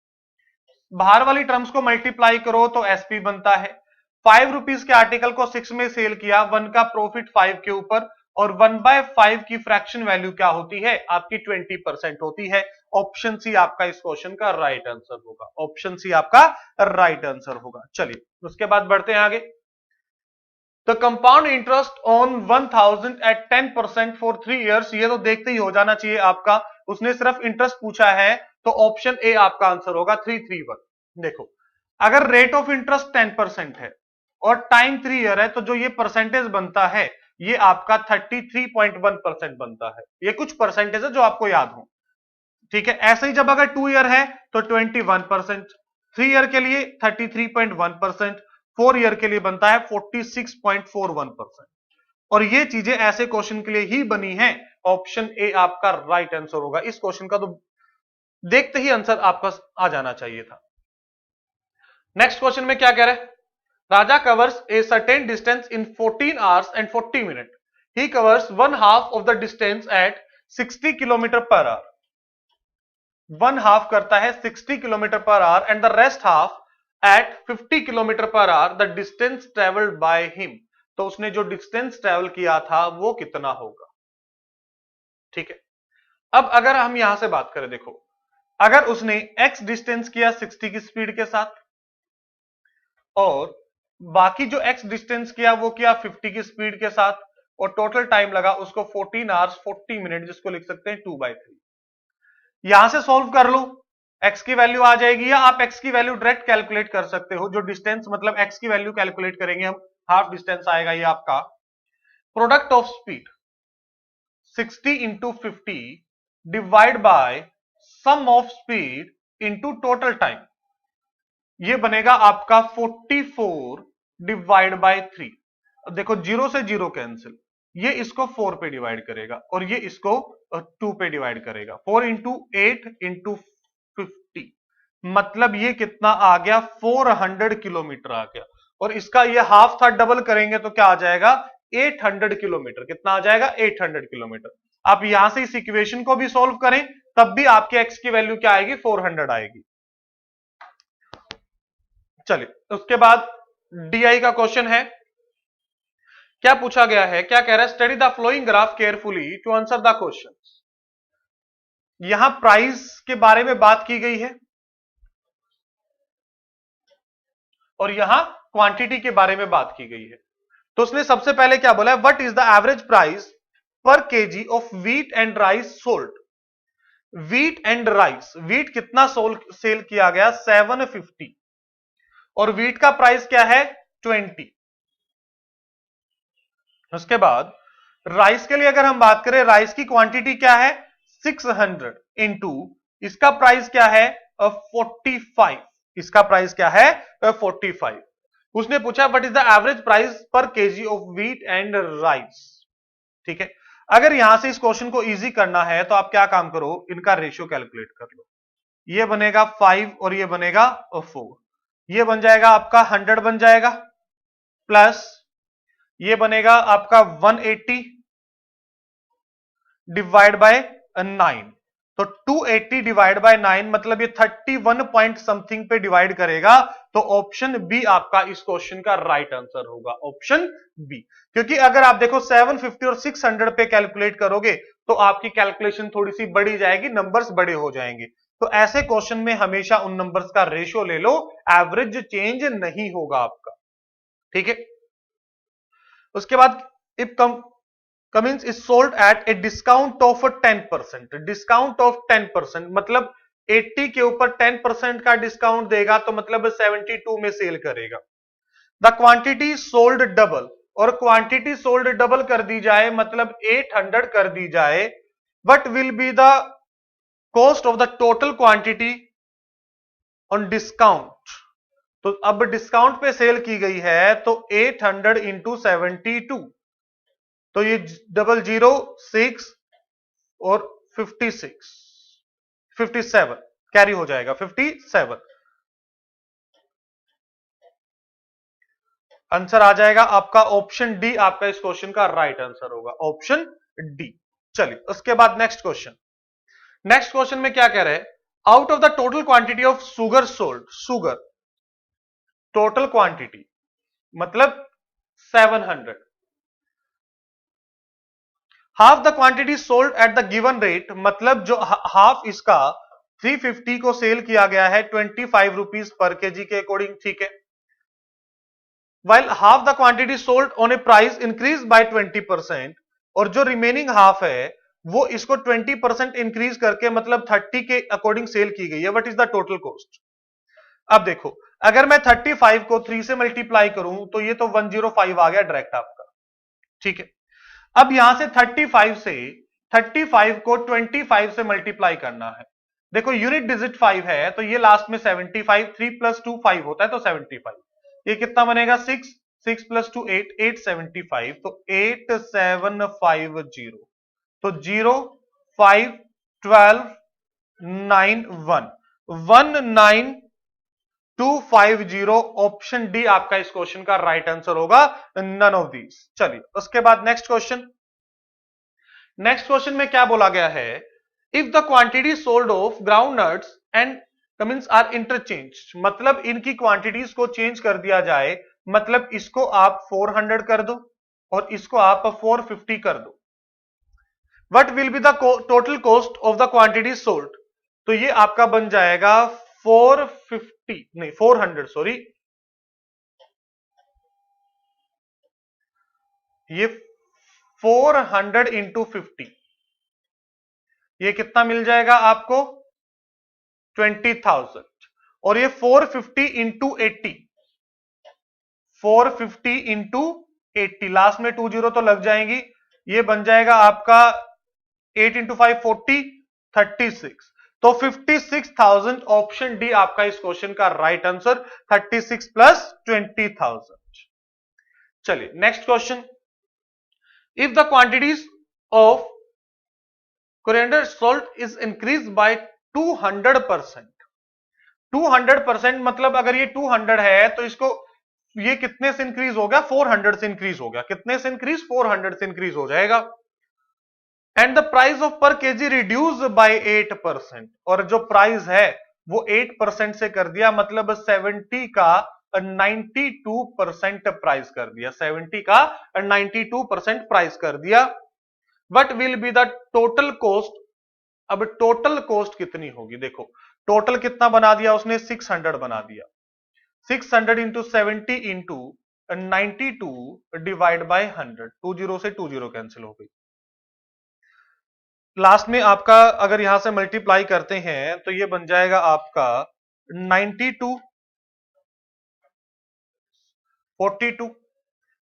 Speaker 4: बाहर वाली टर्म्स को मल्टीप्लाई करो तो एसपी बनता है। 5 रुपीज के आर्टिकल को 6 में सेल किया, 1 का प्रॉफिट 5 के ऊपर, और 1/5 की फ्रैक्शन वैल्यू क्या होती है आपकी 20% होती है। ऑप्शन सी आपका इस क्वेश्चन का राइट आंसर होगा, ऑप्शन सी आपका राइट आंसर होगा। चलिए उसके बाद बढ़ते हैं आगे। The compound interest on 1000 at 10% for 3 years, ये तो देखते ही हो जाना चाहिए आपका, उसने सिर्फ इंटरेस्ट पूछा है तो ऑप्शन ए आपका आंसर होगा 331। देखो अगर रेट ऑफ इंटरेस्ट 10% है और टाइम 3 year है तो जो ये परसेंटेज बनता है ये आपका 33.1% बनता है। ये कुछ परसेंटेज है जो आपको याद हो, ठीक है। ऐसे ही जब अगर 2 year है तो 21%, 3 year के लिए 33.1%, 4 year के लिए बनता है 46.41%। और ये चीजें ऐसे क्वेश्चन के लिए ही बनी है, ऑप्शन ए आपका राइट आंसर होगा। इस क्वेश्चन का तो देखते ही आंसर आपका आ जाना चाहिए था। नेक्स्ट क्वेश्चन में क्या कह रहा है, Raja covers a certain distance in 14 hours and 40 minutes. He covers one half of the distance at 60 km per hour. One half करता है 60 km per hour and the rest half at 50 km per hour. The distance traveled by him. तो उसने जो distance travel किया था वो कितना होगा? ठीक है, अब अगर हम यहां से बात करें, देखो अगर उसने x डिस्टेंस किया 60 की स्पीड के साथ और बाकी जो x डिस्टेंस किया वो किया 50 की स्पीड के साथ और टोटल टाइम लगा उसको 14 आवर्स 40 मिनट, जिसको लिख सकते हैं 2/3। यहां से सॉल्व कर लो, x की वैल्यू आ जाएगी, या आप x की वैल्यू डायरेक्ट कैलकुलेट कर सकते हो। जो डिस्टेंस मतलब x की वैल्यू कैलकुलेट करेंगे हम, हाफ डिस्टेंस आएगा ये आपका product of speed 60 into 50 divide by sum of speed into total time, ये बनेगा आपका 44 डिवाइड बाय 3। अब देखो 0 से 0 कैंसिल, ये इसको 4 पे डिवाइड करेगा और ये इसको 2 पे डिवाइड करेगा। 4 इंटू 8 इंटू 50, मतलब ये कितना आ गया? 400 किलोमीटर आ गया। और इसका ये हाफ था, डबल करेंगे तो क्या आ जाएगा? 800 किलोमीटर। कितना आ जाएगा? 800 किलोमीटर। आप यहां से इस इक्वेशन को भी सॉल्व करें तब भी आपके एक्स की वैल्यू क्या आएगी? 400 आएगी। चलिए उसके बाद डीआई का क्वेश्चन है, क्या पूछा गया है? क्या कह रहा है? Study the flowing graph carefully to answer the question. यहां प्राइस के बारे में बात की गई है और यहां क्वांटिटी के बारे में बात की गई है। तो उसने सबसे पहले क्या बोला है? What is the average price per KG of wheat and rice sold. Wheat and rice, wheat कितना सेल किया गया? 750 और व्हीट का प्राइस क्या है? 20। उसके बाद राइस के लिए अगर हम बात करें, राइस की क्वांटिटी क्या है? 600 इंटू इसका प्राइस क्या है? 45। इसका प्राइस क्या है? 45। उसने पूछा what is the average price per KG of wheat and rice. ठीक है, अगर यहां से इस क्वेश्चन को इजी करना है तो आप क्या काम करो, इनका रेशियो कैलकुलेट कर लो। ये बनेगा 5 और ये बनेगा 4, ये बन जाएगा आपका 100 बन जाएगा, प्लस ये बनेगा आपका 180 डिवाइड बाय 9। तो 280 डिवाइड बाय 9 मतलब ये 31 पॉइंट समथिंग पे डिवाइड करेगा। तो ऑप्शन बी आपका इस क्वेश्चन का राइट आंसर होगा, ऑप्शन बी। क्योंकि अगर आप देखो 750 और 600 पे कैलकुलेट करोगे तो आपकी कैलकुलेशन थोड़ी सी बड़ी जाएगी, नंबर्स बड़े हो जाएंगे। तो ऐसे क्वेश्चन में हमेशा उन नंबर्स का रेशियो ले लो, एवरेज चेंज नहीं होगा आपका। ठीक है, उसके बाद if Cummins is sold at a discount of 10%। Discount of 10% मतलब 80 के ऊपर 10% का डिस्काउंट देगा तो मतलब 72 में सेल करेगा। द क्वांटिटी सोल्ड डबल, और क्वांटिटी सोल्ड डबल कर दी जाए मतलब 800 कर दी जाए। What will be the cost of the total quantity on discount. तो अब डिस्काउंट पे सेल की गई है तो 800 इंटू 72, तो ये 006 और 57 कैरी हो जाएगा, 57 आंसर आ जाएगा आपका। ऑप्शन डी आपका इस क्वेश्चन का राइट आंसर होगा, ऑप्शन डी। चलिए उसके बाद नेक्स्ट क्वेश्चन। नेक्स्ट क्वेश्चन में क्या कह रहे हैं? Out of the total quantity of sugar sold, sugar total quantity मतलब 700, half the quantity sold at the given rate, मतलब जो हाफ इसका 350 को सेल किया गया है 25 रुपीज पर केजी के अकॉर्डिंग। ठीक है, while half the quantity sold on A price increase by 20%, और जो रिमेनिंग हाफ है वो इसको 20% इंक्रीज करके मतलब 30 के अकॉर्डिंग सेल की गई है। What is the total cost. अब देखो अगर मैं 35 को 3 से मल्टीप्लाई करूं तो ये तो 105 आ गया डायरेक्ट आपका। ठीक है, अब यहां से 35 को 25 से मल्टीप्लाई करना है। देखो यूनिट डिजिट 5 है तो ये लास्ट में 75, 3 + 2 5 होता है तो 75। ये कितना बनेगा? 6 + 2 8, 875, तो 8750, तो 0 5 12 9 1 19 250। ऑप्शन डी आपका इस क्वेश्चन का राइट आंसर होगा, नन ऑफ दीज। चलिए उसके बाद नेक्स्ट क्वेश्चन। नेक्स्ट क्वेश्चन में क्या बोला गया है, if the quantity sold of ground nuts and cumins are interchange, मतलब इनकी क्वांटिटीज को चेंज कर दिया जाए, मतलब इसको आप 400 कर दो और इसको आप 450 कर दो, what will be the total cost of the quantity sold. तो ये आपका बन जाएगा 450 नहीं 400 सॉरी, ये 400 इंटू 50, ये कितना मिल जाएगा आपको 20,000। और ये 450 इंटू 80, 450 इंटू 80, लास्ट में 20 तो लग जाएंगी, ये बन जाएगा आपका 8 इंटू 5 40, 36। तो 56,000 ऑप्शन डी आपका इस क्वेश्चन का राइट आंसर, 36 प्लस 20,000। चलिए next question, if the quantities of coriander salt is increase by 200%, 200% मतलब अगर ये 200 है तो इसको ये कितने से इंक्रीज हो गया, 400 से इंक्रीज हो गया, कितने से इंक्रीज, 400 से इंक्रीज हो जाएगा। एंड द प्राइस ऑफ पर केजी रिड्यूस बाय 8%, और जो प्राइस है वो 8% से कर दिया, मतलब 70 का 92% प्राइस कर दिया, 70 का 92% प्राइस कर दिया। What will be the total cost, अब टोटल कॉस्ट कितनी होगी, देखो टोटल कितना बना दिया उसने, 600 बना दिया, 600 इंटू 70 इंटू 92 डिवाइड बाय 100, 20 से 20 कैंसिल हो गई। लास्ट में आपका अगर यहां से मल्टीप्लाई करते हैं तो ये बन जाएगा आपका 92, 42,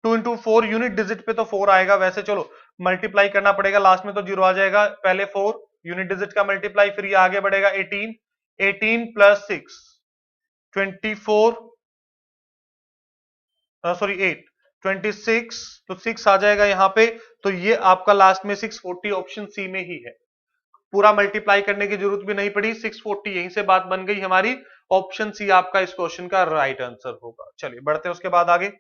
Speaker 4: 2 इंटू 4 यूनिट डिजिट पे तो 4 आएगा, वैसे चलो मल्टीप्लाई करना पड़ेगा, लास्ट में तो 0 आ जाएगा, पहले 4 यूनिट डिजिट का मल्टीप्लाई, फिर ये आगे बढ़ेगा 18, 18 प्लस 6 24, सॉरी 8 26, तो 6 आ जाएगा यहां पे, तो ये आपका लास्ट में 640 ऑप्शन सी में ही है, पूरा मल्टीप्लाई करने की जरूरत भी नहीं पड़ी, 640 यहीं से बात बन गई हमारी, ऑप्शन सी आपका इस क्वेश्चन का राइट आंसर होगा। चलिए बढ़ते हैं उसके बाद आगे।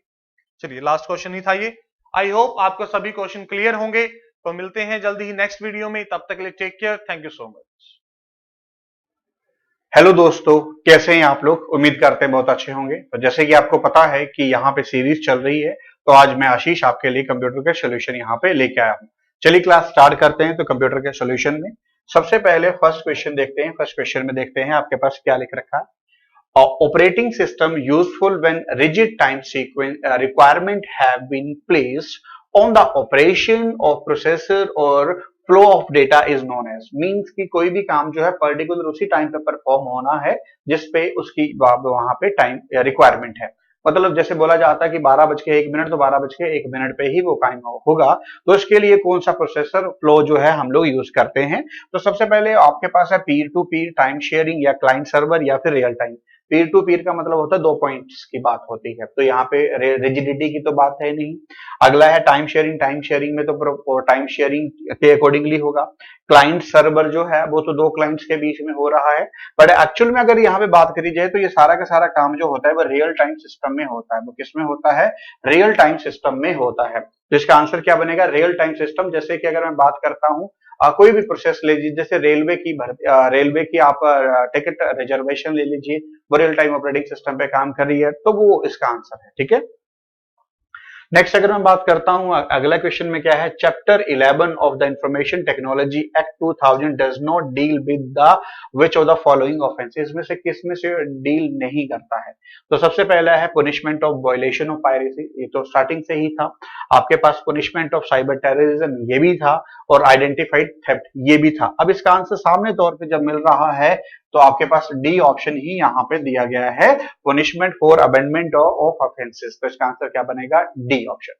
Speaker 4: चलिए लास्ट क्वेश्चन ही था ये। आई होप आपको सभी क्वेश्चन क्लियर होंगे, तो मिलते हैं जल्दी ही नेक्स्ट वीडियो में, तब तक के लिए take care, thank you so much.
Speaker 1: Hello दोस्तों, कैसे हैं आप लोग? उम्मीद करते हैं बहुत अच्छे होंगे। तो जैसे कि आपको पता है कि यहाँ पे सीरीज चल रही है, तो आज मैं आशीष आपके लिए कंप्यूटर के सॉल्यूशन यहाँ पे लेके आया हूँ। चलिए क्लास स्टार्ट करते हैं। तो कंप्यूटर के सॉल्यूशन में सबसे पहले फर्स्ट क्वेश्चन देखते हैं। फर्स्ट क्वेश्चन में देखते हैं आपके पास क्या लिख रखा है। Operating system useful when rigid time sequence requirement have been placed on the operation of processor और flow of data is known as, means कि कोई भी काम जो है पर्टिकुलर उसी टाइम पे परफॉर्म होना है जिस पे उसकी वहां पे टाइम रिक्वायरमेंट है। मतलब जैसे बोला जाता है कि 12:01 तो 12:01 पे ही वो काम होगा, तो इसके लिए कौन सा प्रोसेसर फ्लो जो है हम लोग यूज करते हैं। तो सबसे पहले आपके पास है पीर टू पीर टाइम शेयरिंग या क्लाइंट सर्वर या फिर रियल टाइम। पीर टू पीर का मतलब होता है 2 पॉइंट्स की बात होती है, तो यहाँ पे रिजिडिटी की तो बात है नहीं। अगला है टाइम शेयरिंग। टाइम शेयरिंग में तो टाइम शेयरिंग के अकॉर्डिंगली होगा। क्लाइंट सर्वर जो है वो तो 2 क्लाइंट्स के बीच में हो रहा है, बट एक्चुअल में अगर यहाँ पे बात करी जाए तो ये सारा का सारा काम जो होता है वो रियल टाइम सिस्टम में होता है। वो किसमें होता है? रियल टाइम सिस्टम में होता है। तो इसका आंसर क्या बनेगा? Real time system. जैसे कि अगर मैं बात करता हूँ कोई भी प्रोसेस ले लीजिए, जैसे रेलवे की आप टिकट रिजर्वेशन ले लीजिए, वो रियल टाइम ऑपरेटिंग सिस्टम पे काम कर रही है, तो वो इसका आंसर है। ठीक है। नेक्स्ट अगर मैं बात करता हूं अगला क्वेश्चन में क्या है, chapter 11 of the information technology act 2000 does not deal with the which of the following offences, इसमें से किस में से डील नहीं करता है। तो सबसे पहला है punishment of violation of piracy, ये तो स्टार्टिंग से ही था। आपके पास पनिशमेंट ऑफ साइबर टेररिज्म, ये भी था, और आइडेंटिफाइड थेफ्ट, ये भी था। अब इसका आंसर सामने तौर पे जब मिल रहा है तो आपके पास डी ऑप्शन ही यहाँ पे दिया गया है, punishment for abandonment of offences. तो इसका आंसर क्या बनेगा? D option.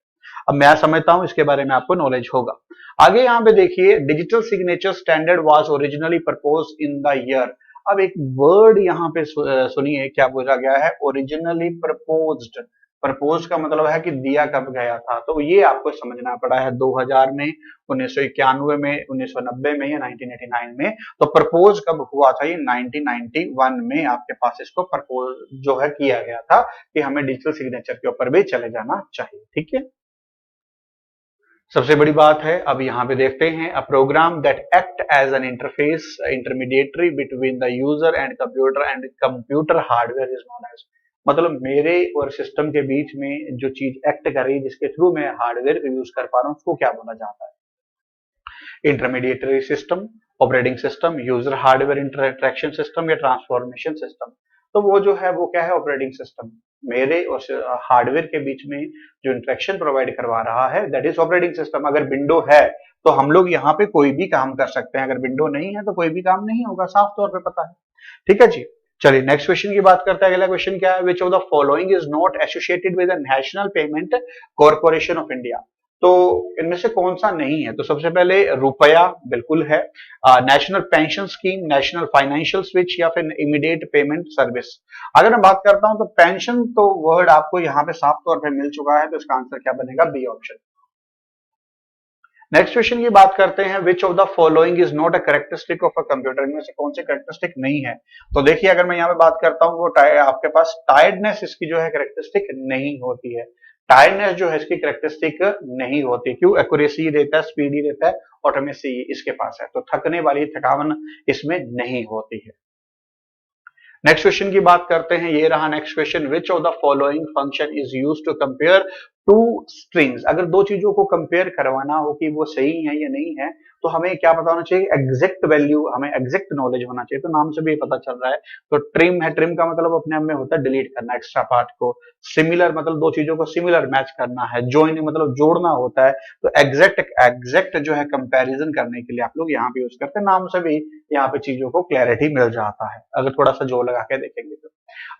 Speaker 1: अब मैं समझता हूं इसके बारे में आपको नॉलेज होगा। आगे यहाँ पे देखिए, digital signature standard was originally proposed in the year. अब एक वर्ड यहाँ पे सुनिए क्या बोला गया है, ओरिजिनली प्रपोज्ड।
Speaker 5: प्रपोज का मतलब है कि दिया कब गया था, तो ये आपको समझना पड़ा है 2000 में, 1991 में, 1990 में या 1989 में। तो प्रपोज कब हुआ था, ये 1991 में आपके पास इसको प्रपोज जो है किया गया था कि हमें डिजिटल सिग्नेचर के ऊपर भी चले जाना चाहिए। ठीक है, सबसे बड़ी बात है अब यहाँ पे देखते हैं, a program that act as an interface intermediatory between the user and computer hardware is known as, मतलब मेरे और सिस्टम के बीच में जो चीज एक्ट कर रही है जिसके थ्रू मैं हार्डवेयर को यूज कर पा रहा हूँ उसको क्या बोला जाता है, intermediary system, operating system, user hardware interaction system या ट्रांसफॉर्मेशन सिस्टम। तो वो जो है वो क्या है, ऑपरेटिंग सिस्टम मेरे और हार्डवेयर के बीच में जो इंटरेक्शन प्रोवाइड करवा रहा है दैट इज ऑपरेटिंग सिस्टम। अगर विंडो है तो हम लोग यहाँ पे कोई भी काम कर सकते हैं, अगर विंडो नहीं है तो कोई भी काम नहीं होगा, साफ तौर पे पता है। ठीक है जी, चलिए नेक्स्ट क्वेश्चन की बात करते हैं। अगला क्वेश्चन क्या है, which of the following is not associated with the national payment corporation of India, तो इनमें से कौन सा नहीं है, तो सबसे पहले रुपया बिल्कुल है, national pension scheme, national financial switch या फिर इमीडिएट पेमेंट सर्विस। अगर मैं बात करता हूं तो पेंशन तो वर्ड आपको यहाँ पे साफ तौर पे मिल चुका है, तो इसका आंसर क्या बनेगा, बी ऑप्शन। नेक्स्ट क्वेश्चन की बात करते हैं, विच of the following is not a characteristic of a computer, इनमें से कौन सी कैरेक्टरिस्टिक नहीं है, तो देखिए अगर मैं यहाँ पे बात करता हूँ वो आपके पास टायर्डनेस इसकी जो है कैरेक्टरिस्टिक नहीं होती है, टायर्डनेस जो है इसकी कैरेक्टरिस्टिक नहीं होती, क्यों, एक्यूरेसी रहता है, स्पीडी रहता है, ऑटोमेसी इसके पास है, तो थकने वाली थकावन इसमें नहीं होती है। नेक्स्ट क्वेश्चन की बात करते हैं, ये रहा next question, which of the following function is used to compare two strings, अगर दो चीजों को कंपेयर करवाना हो कि वो सही है या नहीं है तो हमें क्या पता होना चाहिए, एग्जैक्ट वैल्यू, हमें एग्जैक्ट नॉलेज होना चाहिए, तो नाम से भी पता चल रहा है। तो ट्रिम है, ट्रिम का मतलब अपने आप में होता है डिलीट करना एक्स्ट्रा पार्ट को, सिमिलर मतलब दो चीजों को सिमिलर मैच करना है, ज्वाइन मतलब जोड़ना होता है, तो एग्जैक्ट जो है कंपैरिजन करने के लिए आप लोग यहाँ पे यूज करते हैं, नाम से भी यहाँ पे चीजों को क्लैरिटी मिल जाता है अगर थोड़ा सा जोर लगा के देखेंगे तो।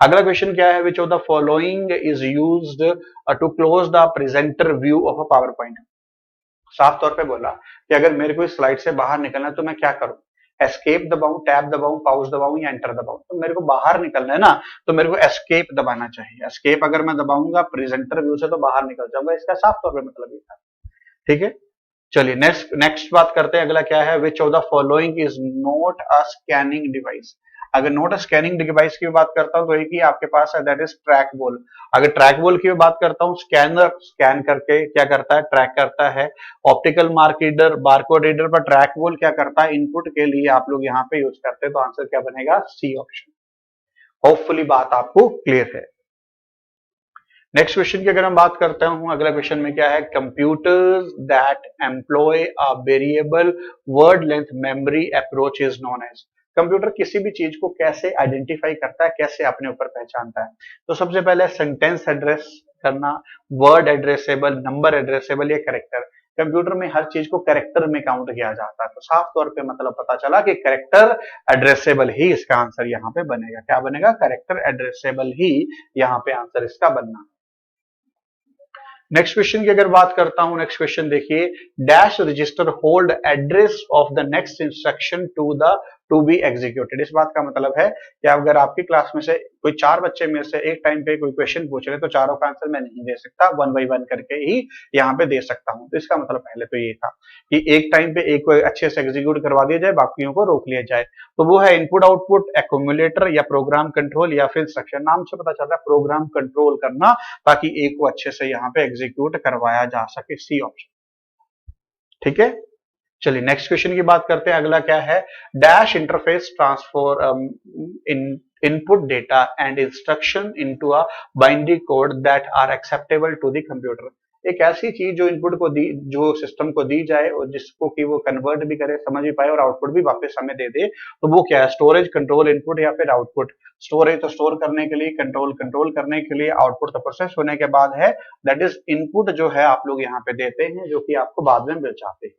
Speaker 5: अगला क्वेश्चन क्या है, which of the following is used to close the presenter view of a PowerPoint, साफ तौर पे बोला कि अगर मेरे को इस स्लाइड से बाहर निकलना है तो मैं क्या करूं, एस्केप दबाऊं, टैब दबाऊं, पाउस दबाऊं या एंटर दबाऊं, तो मेरे को बाहर निकलना है ना, तो मेरे को एस्केप दबाना चाहिए, एस्केप अगर मैं दबाऊंगा प्रेजेंटर व्यू से तो बाहर निकल जाऊंगा, इसका साफ तौर पे मतलब ये था। ठीक है, चलिए नेक्स्ट बात करते हैं, अगला क्या है, which of the following is not a scanning device, अगर नोट स्कैनिंग डिवाइस की बात करता हूं तो एक ही आपके पास है, दैट इज ट्रैक बॉल। अगर ट्रैक बॉल की बात करता हूं, स्कैनर स्कैन करके क्या करता है, ट्रैक करता है, optical mark reader, barcode reader पर ट्रैक बॉल क्या करता है, इनपुट के लिए आप लोग यहाँ पे यूज करते हैं, तो आंसर क्या बनेगा, सी ऑप्शन। होपफुली बात आपको क्लियर है। नेक्स्ट क्वेश्चन की अगर हम बात करते हूं, अगला क्वेश्चन में क्या है, computers that employ a variable word length memory approach is known as, computer किसी भी चीज को कैसे आइडेंटिफाई करता है, कैसे अपने ऊपर पहचानता है, तो सबसे पहले सेंटेंस एड्रेस करना, वर्ड एड्रेसेबल, नंबर एड्रेसेबल या कैरेक्टर, कंप्यूटर में हर चीज को कैरेक्टर में काउंट किया जाता है, तो साफ तौर पे मतलब पता चला कि कैरेक्टर एड्रेसेबल ही इसका आंसर यहाँ पे बनेगा, क्या बनेगा, कैरेक्टर एड्रेसेबल ही यहाँ पे आंसर इसका बनना। नेक्स्ट क्वेश्चन की अगर बात करता हूं, नेक्स्ट क्वेश्चन देखिए, dash register hold address of the next instruction to be executed, इस बात का मतलब है कि अगर आपकी क्लास में से कोई चार बच्चे में से एक टाइम पे कोई क्वेश्चन पूछ रहे तो चारों का आंसर मैं नहीं दे सकता, वन बाई वन करके ही यहाँ पे दे सकता हूं, तो इसका मतलब पहले तो ये था कि एक टाइम पे एक को अच्छे से एग्जीक्यूट करवा दिया जाए, बाकियों को रोक लिया जाए, तो वो है इनपुट आउटपुट, एक्यूमुलेटर या प्रोग्राम कंट्रोल या फिर इंस्ट्रक्शन, नाम से पता चल रहा है प्रोग्राम कंट्रोल करना, ताकि एक को अच्छे से यहाँ पे एग्जीक्यूट करवाया जा सके, सी ऑप्शन। ठीक है, चलिए नेक्स्ट क्वेश्चन की बात करते हैं, अगला क्या है, dash interface transform input data and instruction into a binary code that are acceptable to the computer, एक ऐसी चीज जो इनपुट को दी, जो सिस्टम को दी जाए और जिसको कि वो कन्वर्ट भी करे, समझ भी पाए और आउटपुट भी वापस हमें दे दे, तो वो क्या है, स्टोरेज, कंट्रोल, इनपुट या फिर आउटपुट। स्टोरेज तो स्टोर करने के लिए, कंट्रोल करने के लिए, आउटपुट तो प्रोसेस होने के बाद है, दैट इज इनपुट जो है आप लोग यहाँ पे देते हैं, जो कि आपको बाद में मिल जाते हैं।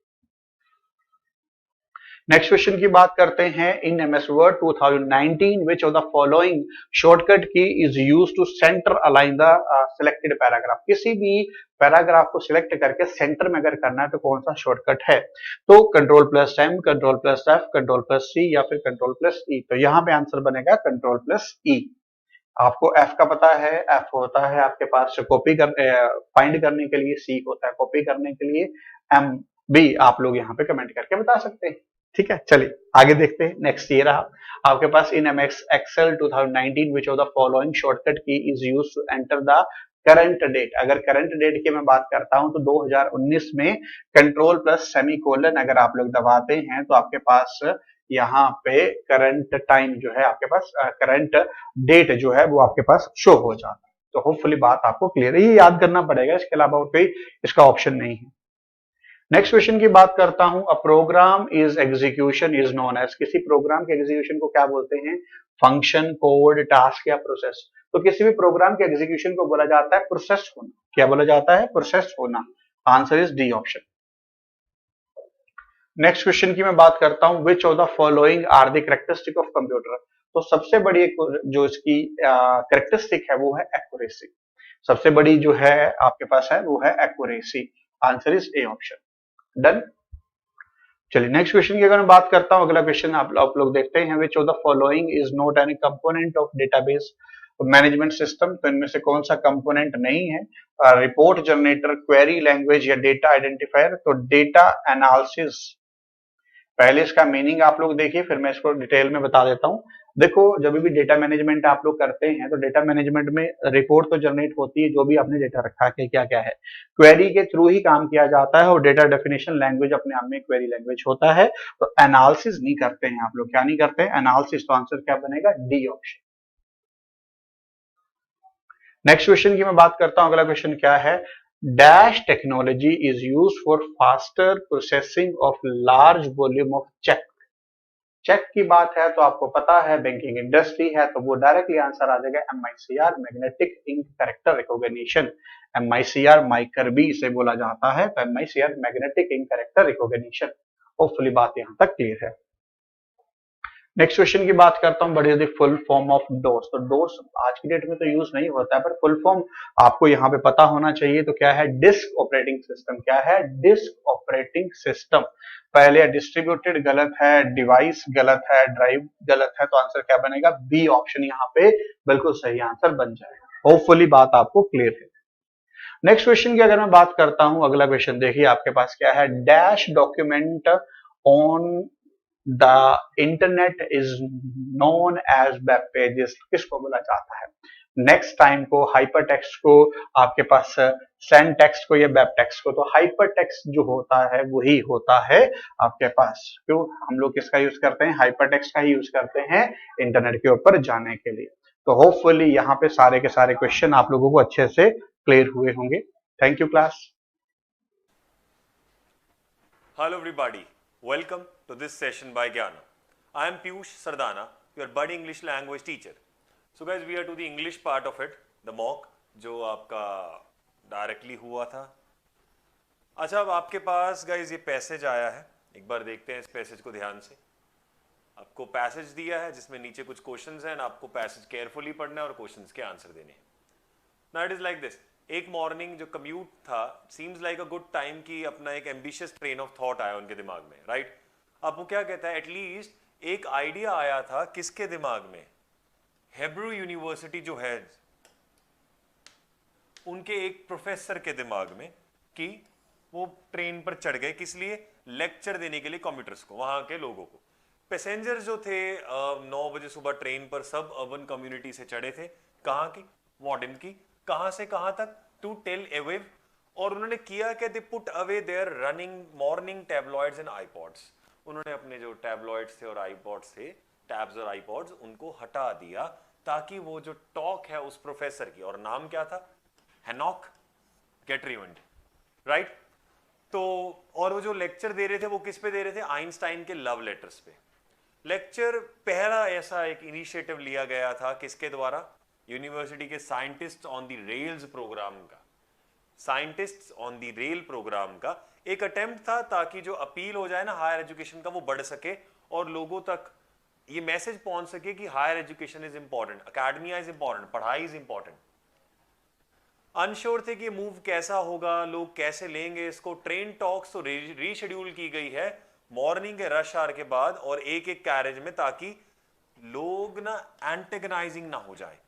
Speaker 5: नेक्स्ट क्वेश्चन की बात करते हैं, in MS Word 2019 which of the following shortcut key is used to centre align the selected paragraph, किसी भी पैराग्राफ को सिलेक्ट करके सेंटर में अगर करना है तो कौन सा शॉर्टकट है, तो control plus M, control plus F, control plus C या फिर कंट्रोल प्लस ई, तो यहाँ पे आंसर बनेगा कंट्रोल प्लस ई। आपको एफ का पता है, एफ होता है आपके पास कॉपी कर फाइंड करने के लिए, सी होता है कॉपी करने के लिए, एम बी आप लोग यहाँ पे कमेंट करके बता सकते हैं। ठीक है, चलिए आगे देखते हैं। नेक्स्ट ये रहा आपके पास, in MS Excel 2019 which of the following shortcut key is used to enter the current date. अगर करंट डेट की मैं बात करता हूं तो 2019 में कंट्रोल प्लस सेमीकोलन अगर आप लोग दबाते हैं तो आपके पास यहाँ पे करंट टाइम जो है, आपके पास करंट डेट जो है वो आपके पास शो हो जाता है। तो होपफुली बात आपको क्लियर है, ये याद करना पड़ेगा, इसके अलावा और कोई इसका ऑप्शन नहीं है। नेक्स्ट क्वेश्चन की बात करता हूं, a program is execution is known as. किसी प्रोग्राम के एग्जीक्यूशन को क्या बोलते हैं? फंक्शन, कोड, टास्क या प्रोसेस। तो किसी भी प्रोग्राम के एग्जीक्यूशन को बोला जाता है प्रोसेस होना। क्या बोला जाता है? प्रोसेस होना। Answer is D option. Next question की मैं बात करता हूं, which of the following are the characteristic of computer. तो सबसे बड़ी जो इसकी कैरेक्टरिस्टिक है वो है एक्यूरेसी। सबसे बड़ी जो है आपके पास है वो है accuracy. Answer is A option. Done. चलिए नेक्स्ट क्वेश्चन की अगर मैं बात करता हूं, अगला क्वेश्चन आप लोग देखते हैं, विच of the following is not any component of database management system. तो इनमें से कौन सा कंपोनेंट नहीं है? रिपोर्ट जनरेटर, क्वेरी लैंग्वेज या डेटा आइडेंटिफायर। तो डेटा एनालिसिस। पहले इसका मीनिंग आप लोग देखिए, फिर मैं इसको डिटेल में बता देता हूं। देखो, जब भी डेटा मैनेजमेंट आप लोग करते हैं तो डेटा मैनेजमेंट में रिपोर्ट तो जनरेट होती है, जो भी आपने डेटा रखा है क्या क्या है, क्वेरी के थ्रू ही काम किया जाता है, और डेटा डेफिनेशन लैंग्वेज अपने आप में क्वेरी लैंग्वेज होता है। तो एनालिसिस नहीं करते हैं आप लोग। क्या नहीं करते हैं? एनालिसिस। तो आंसर क्या बनेगा? D option. नेक्स्ट क्वेश्चन की मैं बात करता हूं, अगला क्वेश्चन क्या है? Dash technology is use for faster processing of large volume of check. Check की बात है तो आपको पता है बैंकिंग इंडस्ट्री है, तो वो डायरेक्टली आंसर आ जाएगा MICR, magnetic ink character recognition. MICR माइकर भी इसे बोला जाता है, तो MICR magnetic ink character recognition. Hopefully बात यहां तक क्लियर है। नेक्स्ट क्वेश्चन की बात करता हूं, बड़ी फुल फॉर्म ऑफ डोस। तो डोस आज की डेट में तो यूज नहीं होता है, पर फुल फॉर्म आपको यहाँ पे पता होना चाहिए। तो क्या है? Disk operating system. क्या है? Disk operating system. पहले डिस्ट्रीब्यूटेड गलत है, डिवाइस गलत है, ड्राइव गलत है, तो आंसर क्या बनेगा? बी ऑप्शन यहाँ पे बिल्कुल सही आंसर बन जाएगा। होपफुली बात आपको क्लियर है। नेक्स्ट क्वेश्चन की अगर मैं बात करता हूं, अगला क्वेश्चन देखिए आपके पास क्या है? Dash document on the internet is known as web pages. किसको बोला जाता है? नेक्स्ट टाइम को, हाइपर टेक्स्ट को, आपके पास सेंड टेक्स्ट को या वेब टेक्स्ट को। तो हाइपर टेक्स्ट जो होता है वही होता है आपके पास। क्यों हम लोग किसका यूज करते हैं? हाइपर टेक्स्ट का ही यूज करते हैं इंटरनेट के ऊपर जाने के लिए। तो होपफुली यहाँ पे सारे के सारे क्वेश्चन आप लोगों को अच्छे से क्लियर हुए होंगे। Thank you class.
Speaker 6: Hello everybody, welcome to this session by Gyanam. I am Piyush Sardana, your budding English language teacher. So guys, we are to the English part of it, the mock, जो आपका directly हुआ था। अच्छा, अब आपके पास guys ये passage आया है, एक बार देखते हैं इस पैसेज को ध्यान से। आपको पैसेज दिया है जिसमें नीचे कुछ क्वेश्चंस हैं, आपको पैसेज केयरफुली पढ़ना है और क्वेश्चंस के आंसर देने हैं। Now it is like this, एक मॉर्निंग जो कम्यूट था, seems like a good time की अपना एक एम्बिशियस ट्रेन ऑफ थॉट आया उनके दिमाग में, राइट? अब वो क्या कहता है, एटलीस्ट एक आइडिया आया था किसके दिमाग में? हेब्रू यूनिवर्सिटी जो है उनके एक प्रोफेसर के दिमाग में, कि वो ट्रेन पर चढ़ गए, किस लिए? लेक्चर देने के लिए कम्यूटर्स को, वहां के लोगों को। पैसेंजर जो थे 9 बजे सुबह ट्रेन पर सब अर्बन कम्युनिटी से चढ़े थे। कहां की? मॉडर्न की। कहां से कहां तक? टू टेल एवेव। और उन्होंने किया क्या? They put away their running morning tabloids and iPods. उन्होंने अपने जो टैबलॉइड्स थे और आईपॉड्स थे, टैब्स और आईपॉड्स, उनको हटा दिया ताकि वो जो टॉक है उस प्रोफेसर की, और नाम क्या था? हेनॉक गेटरीवंड, राइट? तो और वो जो लेक्चर दे रहे थे वो किस पे दे रहे थे? आइंस्टाइन के लव लेटर्स पे। लेक्चर पहला ऐसा एक इनिशिएटिव लिया गया था किसके द्वारा? यूनिवर्सिटी के scientist on the rails program का। Scientists on the rail program का एक अटेम्प्ट था ताकि जो अपील हो जाए ना हायर एजुकेशन का, वो बढ़ सके और लोगों तक ये मैसेज पहुंच सके कि higher education is important, academia is important, पढ़ाई इज इंपॉर्टेंट। अनश्योर थे कि मूव कैसा होगा, लोग कैसे लेंगे इसको। ट्रेन टॉक्स तो रीशेड्यूल की गई है मॉर्निंग के रश आवर के बाद और एक एक कैरेज में, ताकि लोग ना एंटेगनाइजिंग ना हो जाए।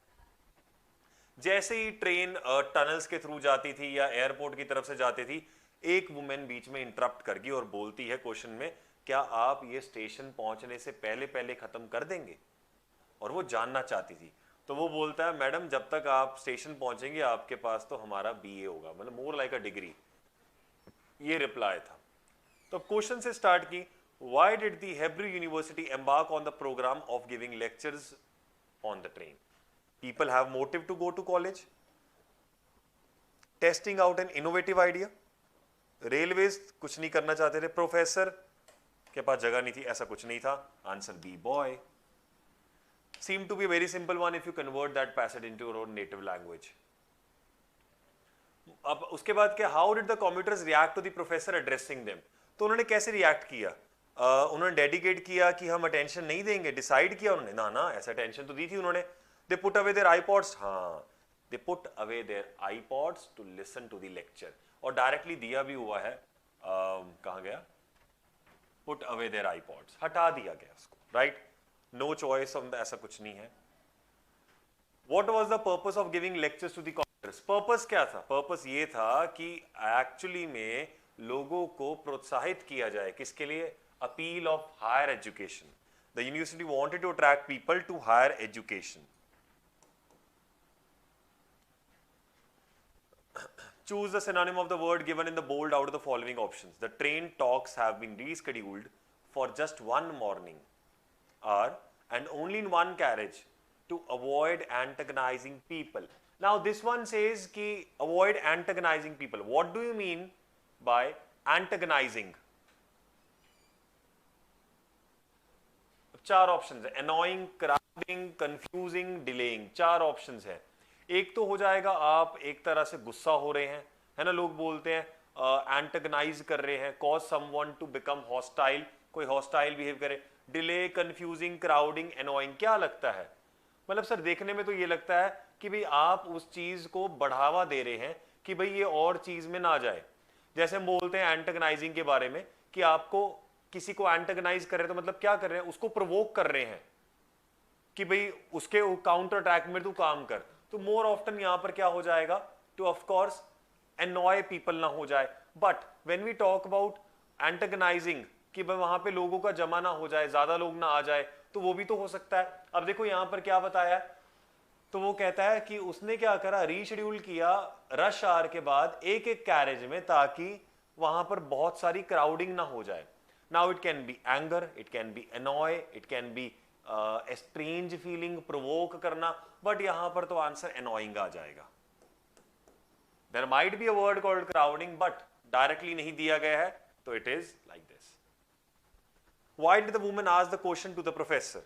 Speaker 6: जैसे ही ट्रेन टनल्स के थ्रू जाती थी या एयरपोर्ट की तरफ से जाती थी, एक वुमेन बीच में इंटरप्ट कर गई और बोलती है क्वेश्चन में, क्या आप ये स्टेशन पहुंचने से पहले पहले खत्म कर देंगे? और वो जानना चाहती थी। तो वो बोलता है, मैडम जब तक आप स्टेशन पहुंचेंगे आपके पास तो हमारा बीए होगा, मतलब मोर लाइक अ डिग्री। ये रिप्लाई था। तो क्वेश्चन से स्टार्ट की, why did the Hebrew University embark on the programme of giving lectures on the train? People have motive to go to college, testing out an innovative idea, railways कुछ नहीं करना चाहते थे, professor के पास जगह नहीं थी, ऐसा कुछ नहीं था। Answer B, boy. Seem to be a very simple one if you convert that passage into your own native language. अब उसके बाद क्या, how did the commuters react to the professor addressing them? तो उन्होंने कैसे रिएक्ट किया? उन्होंने dedicate किया कि हम अटेंशन नहीं देंगे, डिसाइड किया उन्होंने, ना ना ऐसा अटेंशन तो दी थी उन्होंने। They put away their iPods, हाँ they put away their iPods to listen to the lecture, और डायरेक्टली दिया भी हुआ है। कहाँ गया? पुट अवे देयर आईपॉड्स, हटा दिया गया उसको, राइट? नो चॉइस ऑन, ऐसा कुछ नहीं है। What was the purpose of giving lectures to the commuters? Purpose क्या था? पर्पस ये था कि एक्चुअली में लोगों को प्रोत्साहित किया जाए, किसके लिए? Appeal of higher education. The university wanted to attract people to higher education. Choose the synonym of the word given in the bold out of the following options. The train talks have been rescheduled for just one morning, are and only in one carriage to avoid antagonizing people. Now this one says ki avoid antagonizing people. What do you mean by antagonizing? चार options है, annoying, crowding, confusing, delaying, चार options है। एक तो हो जाएगा आप एक तरह से गुस्सा हो रहे हैं, है ना, लोग बोलते हैं एंटेगनाइज कर रहे हैं, cause someone to become hostile, कोई हॉस्टाइल बिहेव करे। डिले, कंफ्यूजिंग, क्राउडिंग, एनोइंग, क्या लगता है? मतलब सर देखने में तो ये लगता है कि भाई आप उस चीज को बढ़ावा दे रहे हैं कि भाई ये और चीज में ना जाए। जैसे हम बोलते हैं एंटेगनाइजिंग के बारे में कि आपको किसी को एंटेगनाइज कर रहे हैं तो मतलब क्या कर रहे हैं? उसको प्रोवोक कर रहे हैं कि भाई उसके काउंटर अटैक में तू काम कर। तो मोर ऑफ्टन यहां पर क्या हो जाएगा? To of course annoy people ना हो जाए। But when we talk about antagonising कि भाई वहां पे लोगों का जमा ना हो जाए, ज्यादा लोग ना आ जाए, तो वो भी तो हो सकता है। अब देखो यहां पर क्या बताया, तो वो कहता है कि उसने क्या करा, रीशेड्यूल किया रश आवर के बाद एक एक कैरेज में, ताकि वहां पर बहुत सारी क्राउडिंग ना हो जाए। Now it can be anger, it can be annoy, it can be strange feeling, provoke करना, बट यहां पर तो आंसर एनॉइंग आ जाएगा। There might be a word called crowding, but directly नहीं दिया गया है, तो it is like this. Why did the woman ask the question to the professor?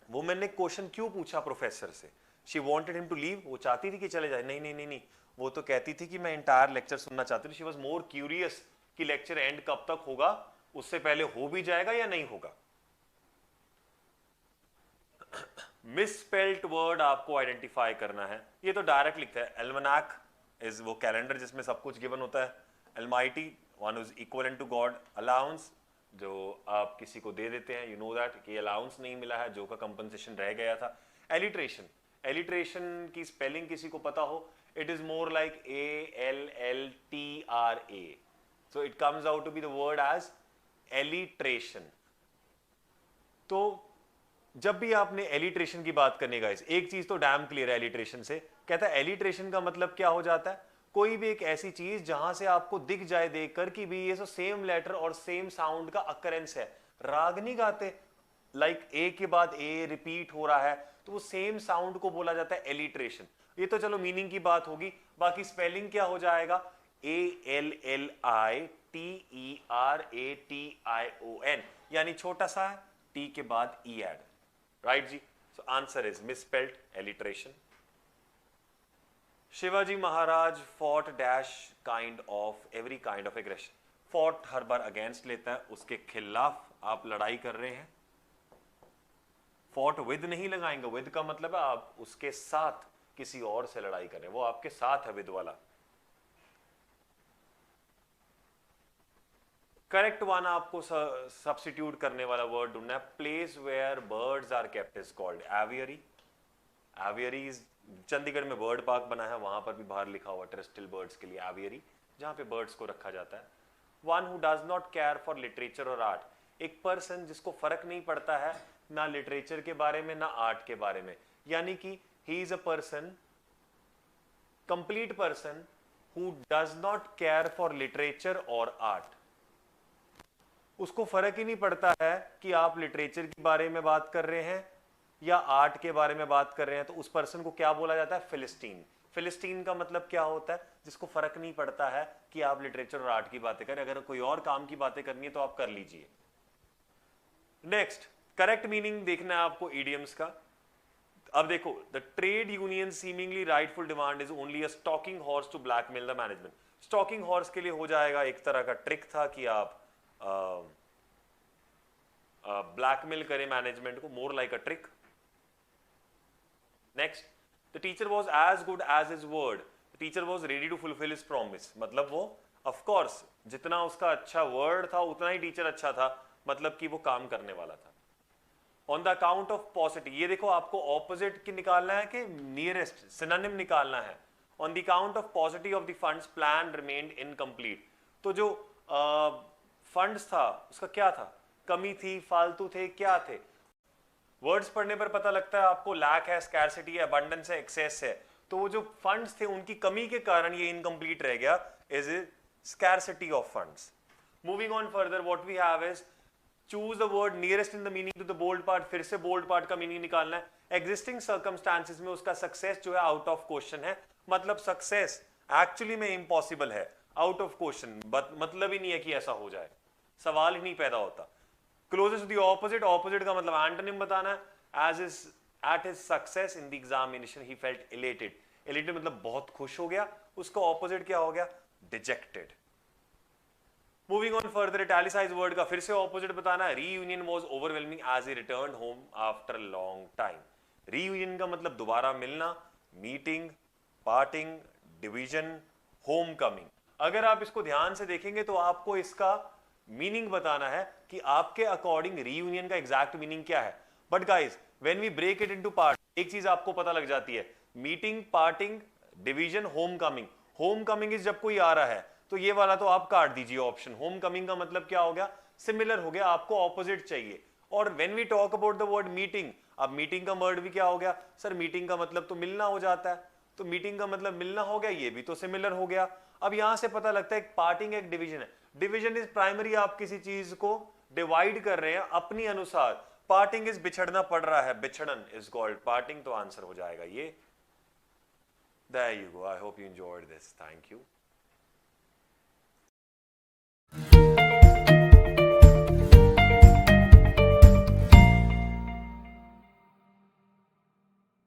Speaker 6: Women ने क्वेश्चन क्यों पूछा प्रोफेसर से? She wanted him to leave, वो चाहती थी कि चले जाए? नहीं नहीं नहीं नहीं, वो तो कहती थी कि मैं इंटायर लेक्चर सुनना चाहती थी। शी वॉज मोर क्यूरियस कि लेक्चर एंड कब तक होगा, उससे पहले हो भी जाएगा या नहीं होगा। मिसस्पेल्ड वर्ड आपको आइडेंटिफाई करना है। ये तो डायरेक्ट लिखता है, एल्मनाक इज वो कैलेंडर जिसमें सब कुछ गिवन होता है। Almighty, one is equivalent to God. Allowance, जो आप किसी को दे देते हैं, यू नो दैट कि अलाउंस नहीं मिला है, जो का कंपनसेशन रह गया था। एलिट्रेशन, एलिट्रेशन की स्पेलिंग किसी को पता हो, it is more like ALLTRA, so it comes out to be the word as alliteration. तो जब भी आपने एलिट्रेशन की बात करने गाइस, एक चीज तो डैम क्लियर है एलिट्रेशन से, कहता है एलिट्रेशन का मतलब क्या हो जाता है? कोई भी एक ऐसी चीज जहां से आपको दिख जाए देखकर कि भी ये तो सेम लेटर और सेम साउंड का अकरेंस है। राग नहीं गाते, लाइक ए के बाद ए रिपीट हो रहा है, तो वो सेम साउंड को बोला जाता है एलिट्रेशन। ये तो चलो मीनिंग की बात होगी, बाकी स्पेलिंग क्या हो जाएगा? ALLITERATION, यानी छोटा सा टी के बाद ई एड, राइट जी। So answer is misspelled alliteration. Shivaji Maharaj fought dash kind of every kind of aggression. Fought हर बार अगेंस्ट लेता है, उसके खिलाफ आप लड़ाई कर रहे हैं। फॉट विद नहीं लगाएंगे, विद का मतलब है आप उसके साथ किसी और से लड़ाई कर रहे हैं, वो आपके साथ है विद वाला। करेक्ट वन आपको सब्स्टिट्यूट करने वाला वर्ड ढूंढना है। Place where birds are kept is called aviary. Aviary is Chandigarh में बर्ड पार्क बना है, वहां पर भी बाहर लिखा हुआ टेरेस्ट्रियल बर्ड्स के लिए एवियरी, जहां पे बर्ड्स को रखा जाता है। One who does not care for literature और आर्ट, एक पर्सन जिसको फर्क नहीं पड़ता है ना लिटरेचर के बारे में ना आर्ट के बारे में, यानी कि he is a person, complete person who does not care for literature और आर्ट। उसको फर्क ही नहीं पड़ता है कि आप लिटरेचर के बारे में बात कर रहे हैं या आर्ट के बारे में बात कर रहे हैं, तो उस पर्सन को क्या बोला जाता है? फिलिस्टीन। फिलिस्टीन का मतलब क्या होता है? जिसको फर्क नहीं पड़ता है कि आप लिटरेचर और आर्ट की बातें करें, अगर कोई और काम की बातें करनी है तो आप कर लीजिए। नेक्स्ट, करेक्ट मीनिंग देखना है आपको इडियम्स का। अब देखो, the trade union seemingly rightful demand is only a stalking horse to blackmail the management. Stalking horse के लिए हो जाएगा एक तरह का ट्रिक था कि आप ब्लैकमेल करें मैनेजमेंट को, more like a trick. Next, the teacher was as good as his word, the teacher was ready to fulfil his promise, मतलब वो ऑफ कोर्स जितना उसका अच्छा वर्ड था उतना ही टीचर अच्छा था, मतलब कि वो काम करने वाला था। ऑन द अकाउंट ऑफ पॉसिटी, ये देखो आपको ऑपोजिट की निकालना है कि नियरेस्ट सिनोनिम निकालना है। On the account of पॉसिटी of the funds plan remained incomplete, तो जो फंड्स था उसका क्या था? कमी थी, फालतू थे, क्या थे? वर्ड्स पढ़ने पर पता लगता है आपको लैक है, स्कैरसिटी है, अबंडेंस है, एक्सेस है। तो वो जो फंड्स थे उनकी कमी के कारण ये इनकम्प्लीट रह गया, is scarcity of funds. Moving on further, what we have is choose the word nearest in the meaning to the bold part, फिर से बोल्ड पार्ट का मीनिंग निकालना है। एग्जिस्टिंग सर्कमस्टांसेस में उसका सक्सेस जो है आउट ऑफ क्वेश्चन है, मतलब सक्सेस एक्चुअली में इम्पॉसिबल है, आउट ऑफ क्वेश्चन, मतलब ही नहीं है कि ऐसा हो जाए, सवाल ही नहीं पैदा होता। Closest to the opposite, opposite का मतलब एंटोनिम बताना है। As is at his success in the examination he felt elated, elated मतलब बहुत खुश हो गया, उसका ऑपोजिट क्या हो गया? Dejected. Moving on further, italicized word का फिर से ऑपोजिट बताना है। Reunion was overwhelming as he returned home after long time. Reunion का मतलब दोबारा मिलना, meeting, parting, division, homecoming. अगर आप इसको ध्यान से देखेंगे तो आपको इसका मीनिंग बताना है कि आपके अकॉर्डिंग रीयूनियन का एग्जैक्ट मीनिंग क्या है। But guys, when we break it into part, एक चीज आपको पता लग जाती है, meeting, parting, division, homecoming. Homecoming is जब कोई आ रहा है, तो ये वाला तो आप काट दीजिए ऑप्शन। होम कमिंग का मतलब क्या हो गया? सिमिलर हो गया, आपको ऑपोजिट चाहिए। और when we talk about the word meeting, अब मीटिंग का वर्ड भी क्या हो गया? सर मीटिंग का मतलब तो मिलना हो जाता है, तो मीटिंग का मतलब मिलना हो गया, ये भी तो सिमिलर हो गया। अब यहां से पता लगता है एक पार्टिंग एक डिवीजन है। डिवीजन इज प्राइमरी, आप किसी चीज को डिवाइड कर रहे हैं अपनी अनुसार। पार्टिंग इज बिछड़ना पड़ रहा है, बिछड़न इज कॉल्ड पार्टिंग, तो आंसर हो जाएगा ये। There you go. I hope you enjoyed this. Thank you.